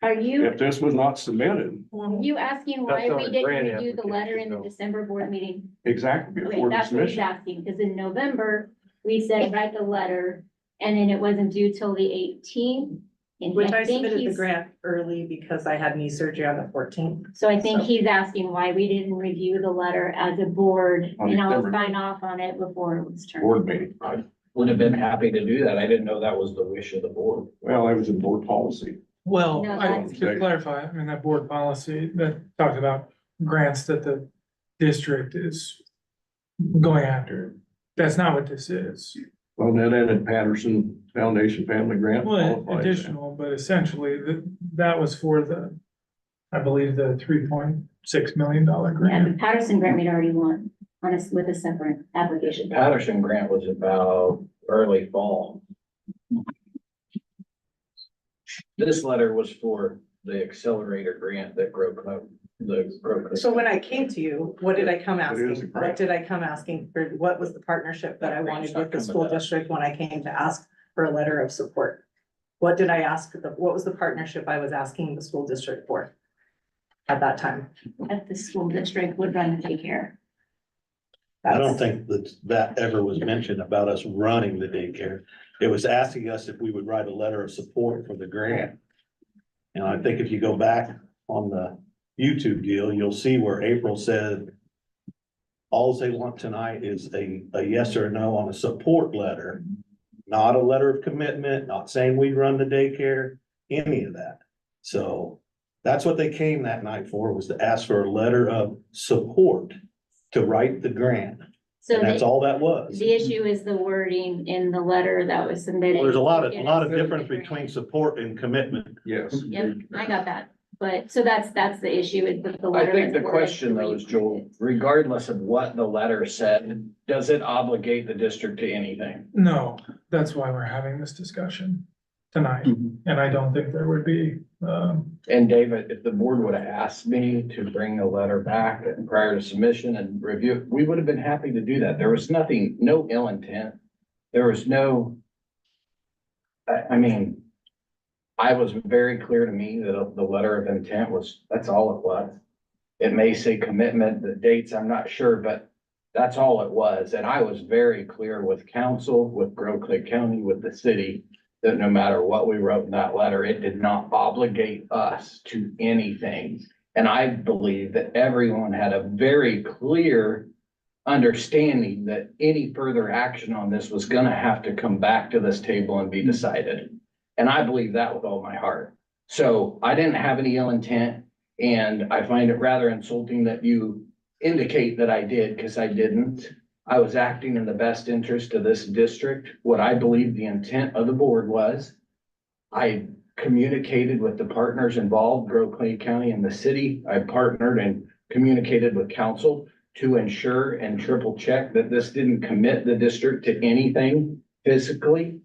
Are you, If this was not submitted, asking why That's not we a didn't grant review the letter in the application, though. December board meeting? exactly Okay, before the that's what he's submission. asking, because in November, we said write the letter, and then it wasn't due till the 18th. And Which I think submitted the he's- grant early because I had knee surgery on the 14th. So I think So- he's asking why we didn't review the letter as a board, On and I'll December. sign off on it before it was turned. Board meeting. I would have been happy to do that. I didn't know that was the wish of the board. Well, that was in board policy. Well, No, to clarify, I mean, that board policy that talked about grants that the district is going after. That's not what this is. Well, that ended Patterson Foundation Family Grant. Well, qualifies. additional, but essentially that was for I believe the $3.6 million Yeah, grant. the Patterson grant we'd already won on us with a separate application. Patterson grant was about early fall. This letter was for the accelerator grant that So when I came to you, what did I come It is a asking? grant. What did I come asking for? What was the partnership that I wanted with the school district when I came to ask for a letter of support? What did I ask? What was the partnership I was asking the school district for at that time? At the school district would run the daycare. I don't think that ever was mentioned about us running the daycare. It was asking us if we would write a letter of support for the grant. And I think if you go back on the YouTube deal, you'll see where April said all they want tonight is a yes or no on a support letter. not a letter of commitment, not saying we'd run the daycare, any of that. So that's what they came that night for, was to ask for a letter of support to write the grant. So And that's all that was. the issue is the wording in the letter that was submitted. Well, there's a lot of difference between support and commitment. Yes. Yep, I got that. But, so that's the issue with the I letter. think the that's worded question the way though you is, Joel, regardless of what the letter said, does it obligate the district to anything? No, that's why we're having this discussion tonight, and I don't think there would be, And David, if the board would have asked me to bring a letter back prior to submission and review, we would have been happy to do that. There was nothing, no ill intent. There was no, I mean, I was very clear to me that the letter of intent was, that's all it was. It may say commitment, the dates, I'm not sure, but that's all it was. And I was very clear with council, with Grove Clay County, with the city, that no matter what we wrote in that letter, it did not obligate us to anything. And I believe that everyone had a very clear understanding that any further action on this was gonna have to come back to this table and be decided. And I believe that with all my heart. So I didn't have any ill intent, and I find it rather insulting that you indicate that I did, because I didn't. I was acting in the best interest of this district, what I believe the intent of the board was. I communicated with the partners involved, Grove Clay County and the city. I partnered and communicated with council to ensure and triple check that this didn't commit the district to anything physically,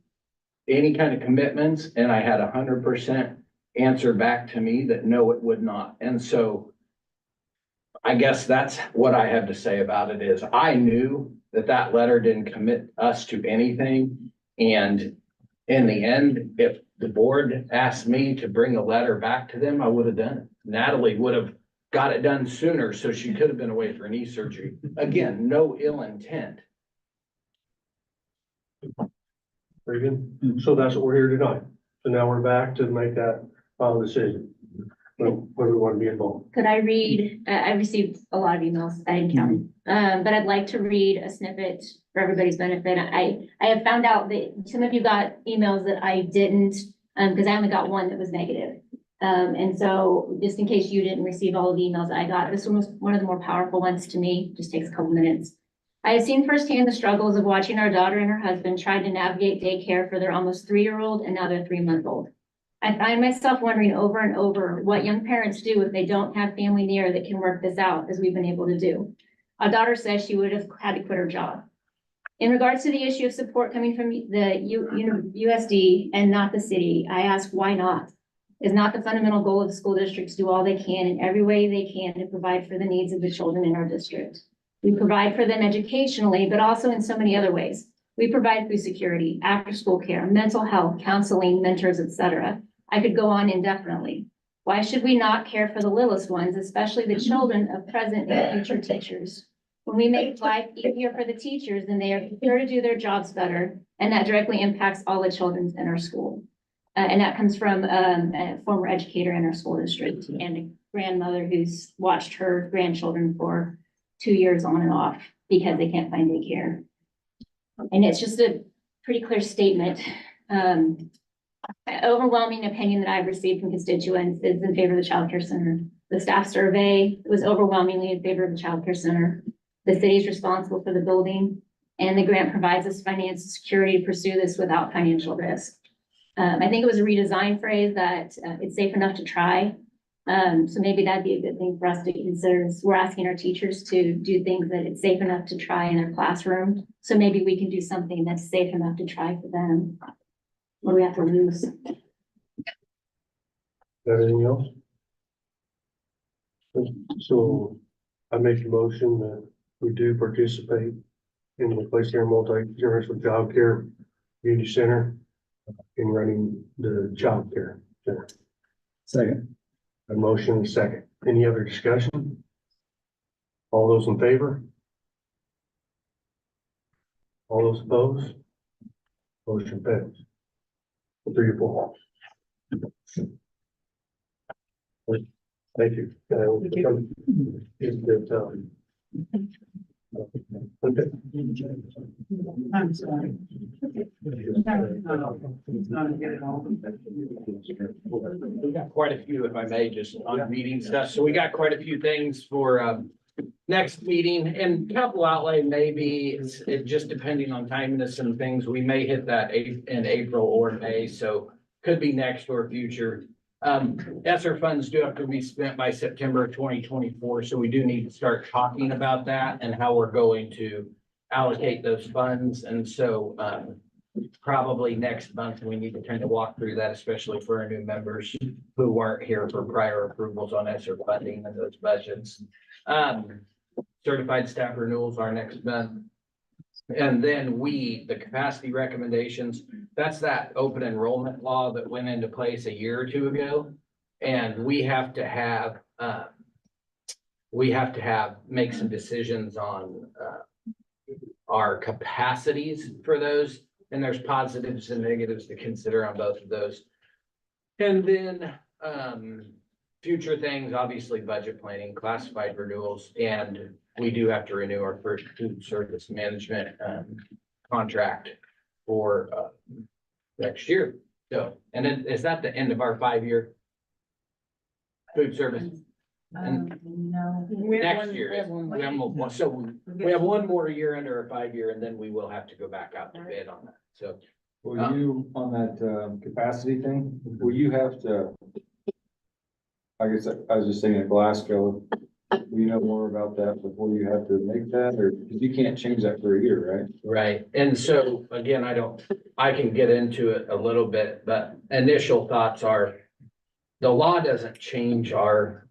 any kind of commitments, and I had 100% answer back to me that no, it would not. And so I guess that's what I have to say about it is I knew that that letter didn't commit us to anything. And in the end, if the board asked me to bring a letter back to them, I would have done it. Natalie would have got it done sooner, so she could have been away for knee surgery. Again, no ill intent. Very good. So that's what we're here tonight. So now we're back to make that final decision. What do we want to be involved? Could I read, I received a lot of emails, I didn't count, but I'd like to read a snippet for everybody's benefit. I have found out that some of you got emails that I didn't, because I only got one that was negative. And so just in case you didn't receive all of the emails I got, this one was one of the more powerful ones to me, just takes a couple minutes. I have seen firsthand the struggles of watching our daughter and her husband try to navigate daycare for their almost 3-year-old and now their 3-month-old. I find myself wondering over and over what young parents do if they don't have family near that can work this out, as we've been able to do. Our daughter says she would have had to quit her job. In regards to the issue of support coming from the USD and not the city, I ask why not? Is not the fundamental goal of the school districts do all they can in every way they can to provide for the needs of the children in our district? We provide for them educationally, but also in so many other ways. We provide food security, after-school care, mental health, counseling, mentors, etc. I could go on indefinitely. Why should we not care for the littlest ones, especially the children of present and future teachers? When we make life easier for the teachers, then they are prepared to do their jobs better, and that directly impacts all the children in our school. And that comes from a former educator in our school district and a grandmother who's watched her grandchildren for 2 years on and off because they can't find daycare. And it's just a pretty clear statement. Overwhelming opinion that I've received from constituents is in favor of the childcare center. The staff survey was overwhelmingly in favor of the childcare center. The city is responsible for the building, and the grant provides us financial security to pursue this without financial risk. I think it was a redesigned phrase that it's safe enough to try. So maybe that'd be a good thing for us to consider. We're asking our teachers to do things that it's safe enough to try in their classroom. So maybe we can do something that's safe enough to try for them. What do we have to lose? Anything else? So I make a motion that we do participate in the Place Care Multi-Generational Child Care Community Center in running the child care center. Second. A motion and a second. Any other discussion? All those in favor? All those opposed? Motion passed. 3 or 4. Thank you. Is that, Okay. I'm sorry. We got quite a few, if I may, just on meeting stuff. So we got quite a few things for next meeting, and capital outlay maybe it just depending on timeliness and things, we may hit that in April or May, so could be next or future. ESSER funds do have to be spent by September 2024, so we do need to start talking about that and how we're going to allocate those funds. And so probably next month, we need to kind of walk through that, especially for our new members who weren't here for prior approvals on ESSER funding and those budgets. Certified staff renewals are next month. And then the capacity recommendations, that's that open enrollment law that went into place a year or two ago. And we have to make some decisions on our capacities for those. And there's positives and negatives to consider on both of those. And then future things, obviously budget planning, classified renewals, and we do have to renew our first food service management contract for next year. So, and then is that the end of our 5-year food service? And No. next year, we have one more year under a 5-year, and then we will have to go back out to bid on that. So Will you, on that capacity thing, will you have to? I guess I was just saying at Glasgow, we know more about that before you have to make that, or, because you can't change that for a year, right? right, and so again, I can get into it a little bit, but initial thoughts are the law doesn't change our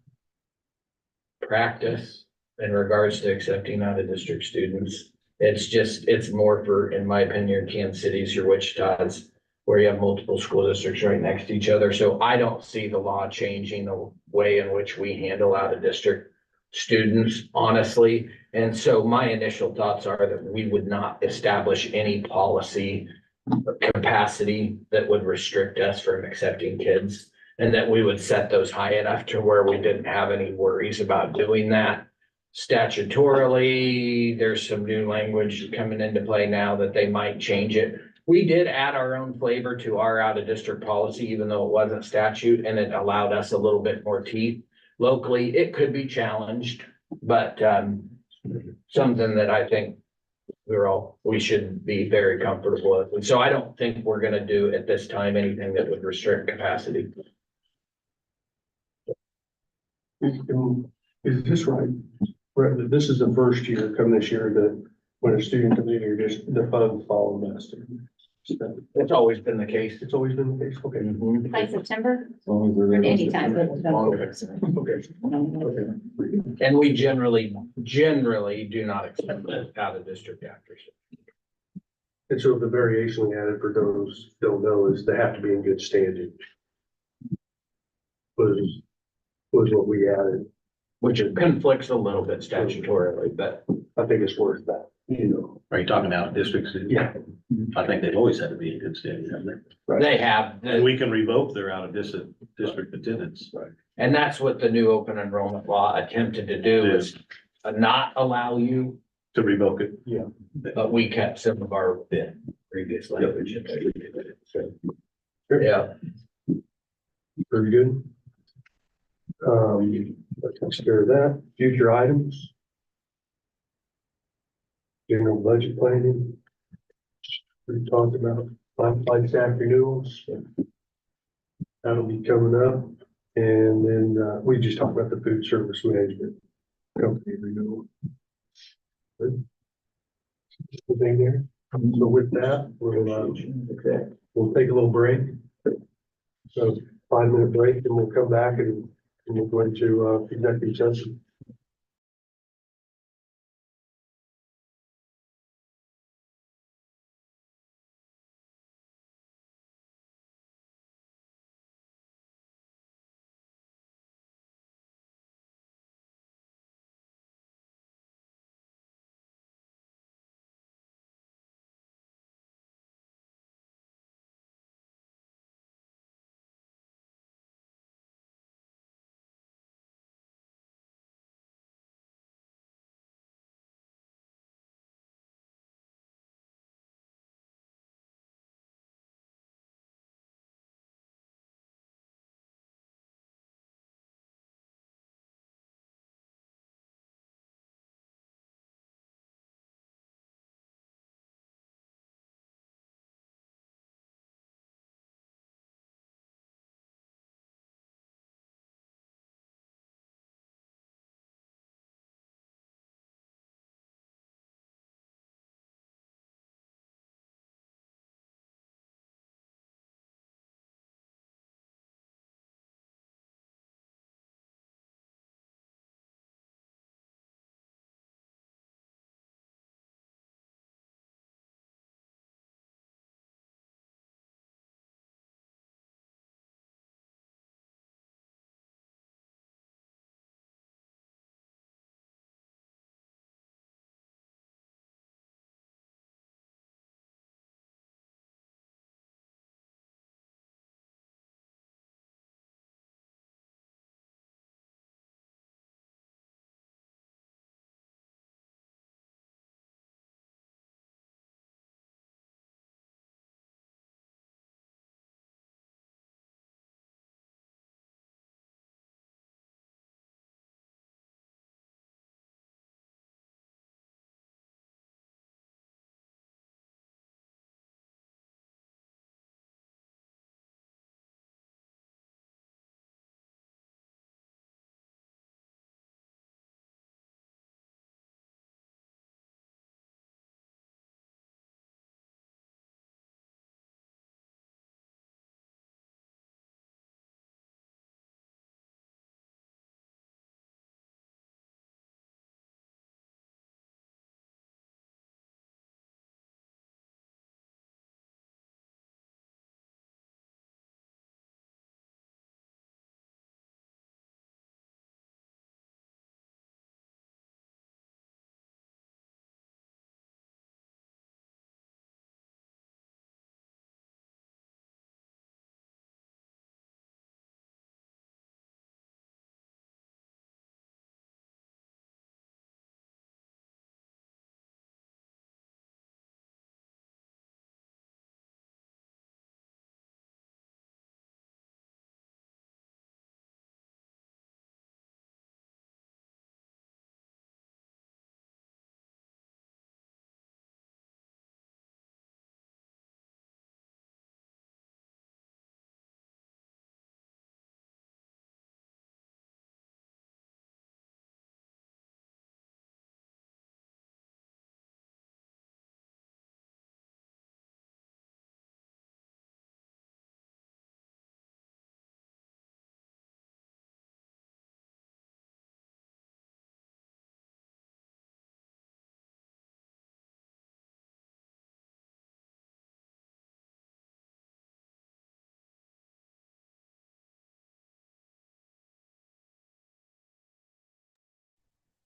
practice in regards to accepting out of district students. It's more for, in my opinion, Kansas City's, your Wichita's, where you have multiple school districts right next to each other. So I don't see the law changing the way in which we handle out of district students, honestly. And so my initial thoughts are that we would not establish any policy or capacity that would restrict us from accepting kids, and that we would set those high enough to where we didn't have any worries about doing that. Statutorily, there's some new language coming into play now that they might change it. We did add our own flavor to our out of district policy, even though it wasn't statute, and it allowed us a little bit more teeth. Locally, it could be challenged, but something that I think we should be very comfortable with. And so I don't think we're gonna do at this time anything that would restrict capacity. Is this right? Right, this is the first year, come this year, that when a student comes in here, just the funds follow the master. It's always been the case. It's always been the case, okay. By September, As long as they're. anytime. Okay. And we generally do not accept out of district actors. And so the variation we added for those who don't know is they have to be in good standing. Was what we added. Which conflicts a little bit statutorily, but I think it's worth that, you know. Are you talking about districts? Yeah. I think they've always had to be in good standing, haven't they? they have, And we can revoke their out of district attendance. Right. and that's what the new open enrollment law attempted to do is not allow you, To revoke it. Yeah. but we kept some of our previous language. in there. So, yeah, Very good. That takes care of that. Future items. General budget planning. We talked about classified staff renewals. That'll be coming up. And then, we just talked about the food service management company renewal. Good. Anything there? So with that, we'll take a little break. So 5-minute break, and we'll come back and we'll go into, executive session.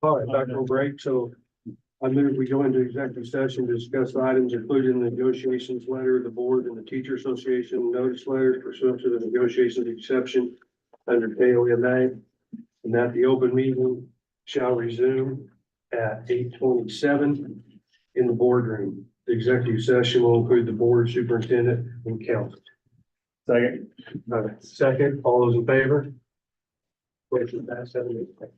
All right, back on break, so I move we go into executive session to discuss items included in the negotiations letter of the board and the teacher association notice letters pursuant to the negotiations exception under KOMA, and that the open meeting shall resume at 8:27 in the boardroom. The executive session will include the board, superintendent, and council. Second. Second, all those in favor? Motion passed, 7-8.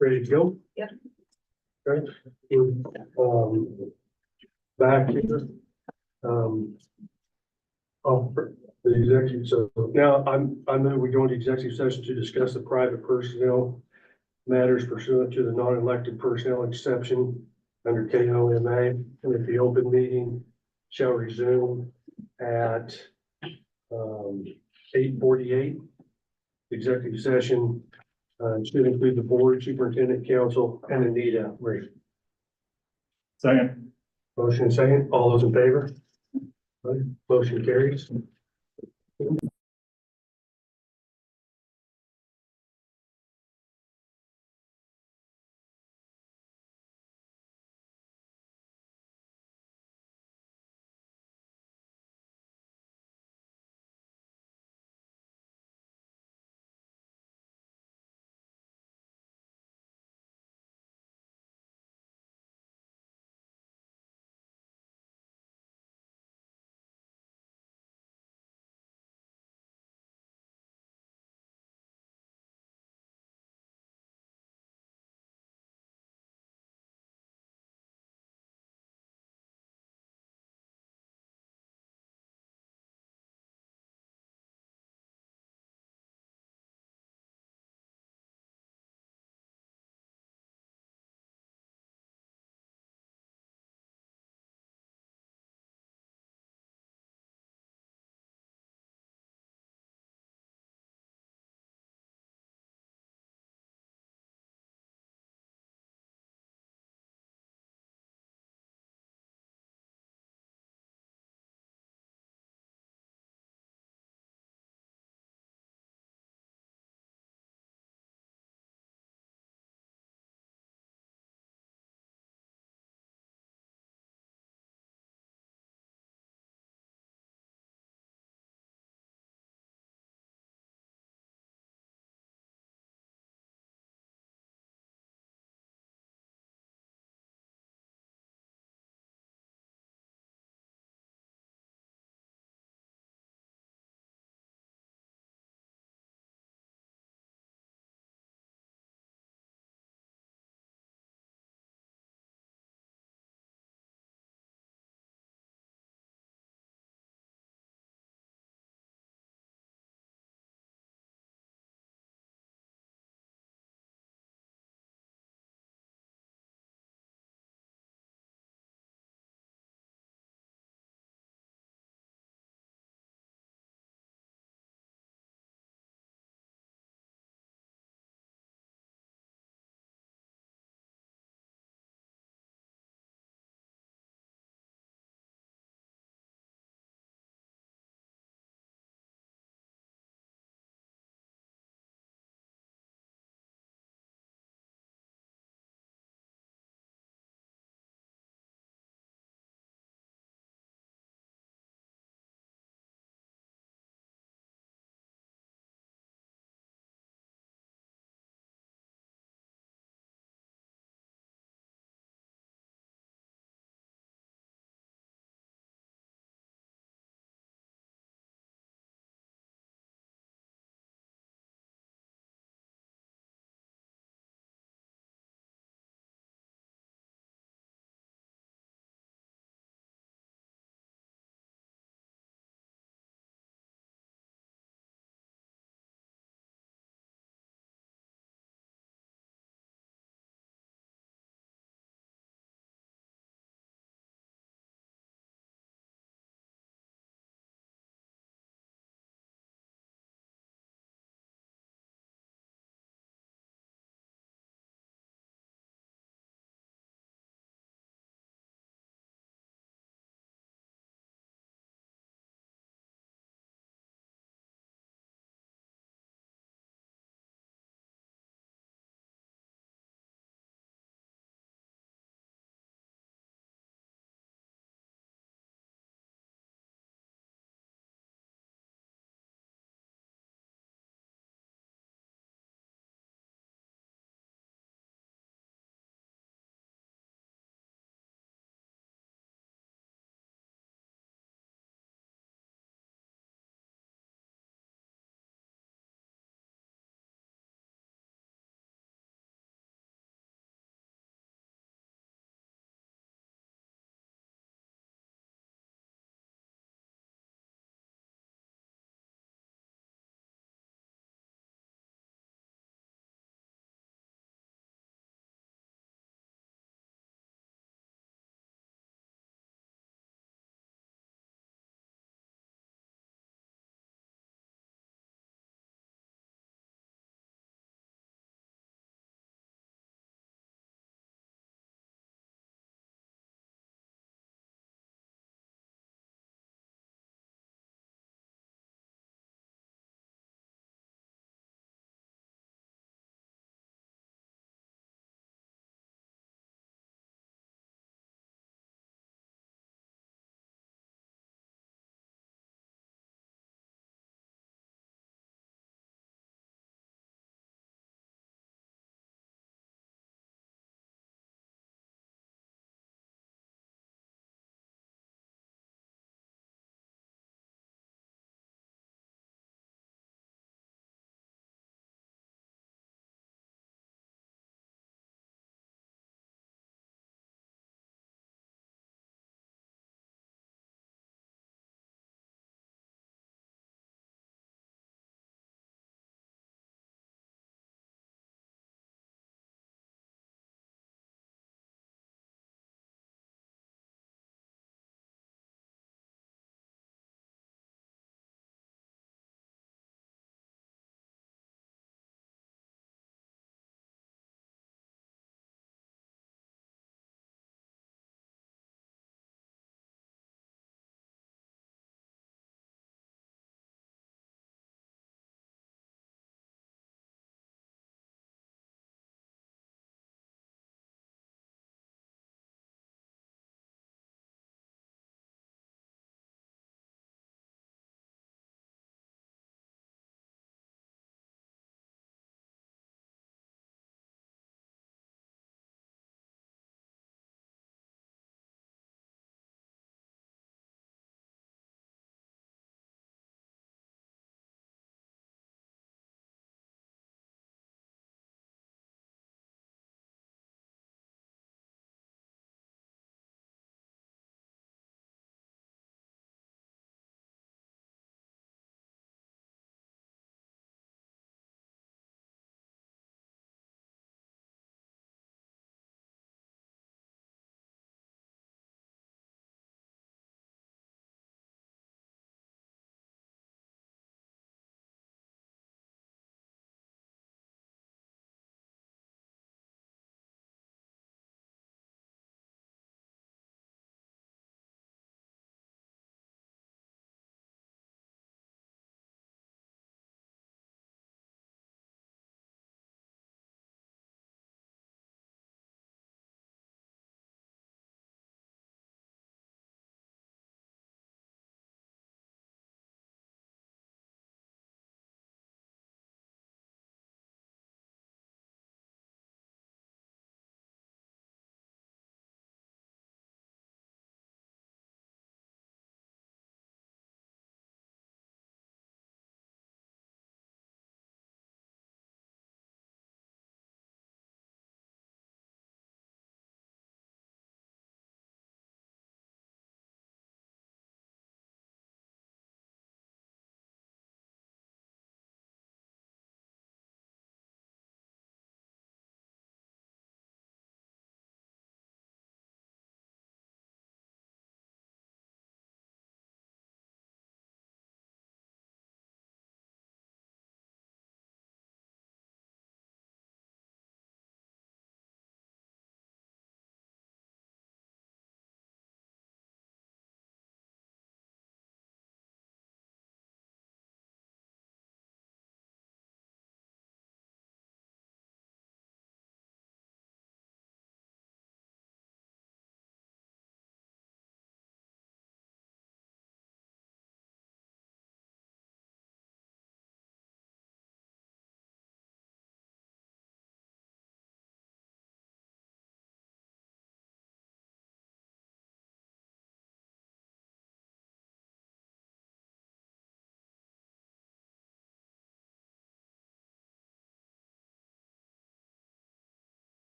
Ready to go? Yep. Right, back here. For the executive, so now I move we go into executive session to discuss the private personnel matters pursuant to the non-elected personnel exception under KOMA, and that the open meeting shall resume at 8:48. Executive session should include the board, superintendent, council, and Anita. Marie. Second. Motion second. All those in favor? Right. Motion carries.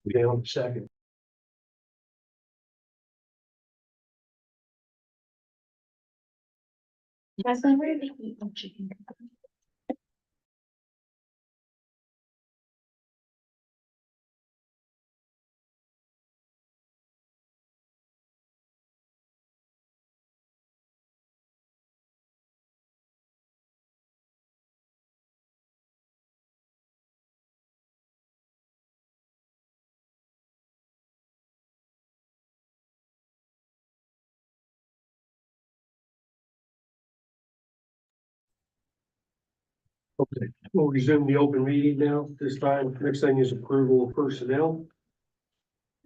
Okay, on the second. Jasmine, where did they eat my chicken? Okay, we'll resume the open meeting now. This time, next thing is approval of personnel.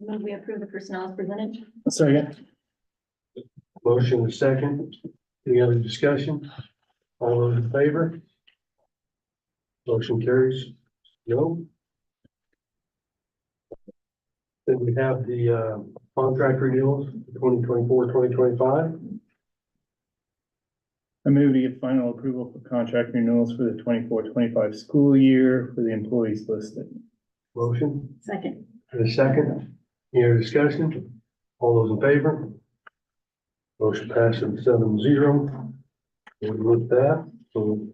Move we approve the personnel as presented. Second. Motion is second. Any other discussion? All those in favor? Motion carries. No. Then we have the contract renewals, 2024-2025. I move to get final approval for contract renewals for the 24-25 school year for the employees listed. Motion Second. and a second. Any other discussion? All those in favor? Motion passes 7-0. And with that, so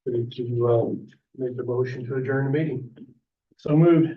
ready to make the motion to adjourn the meeting. So moved.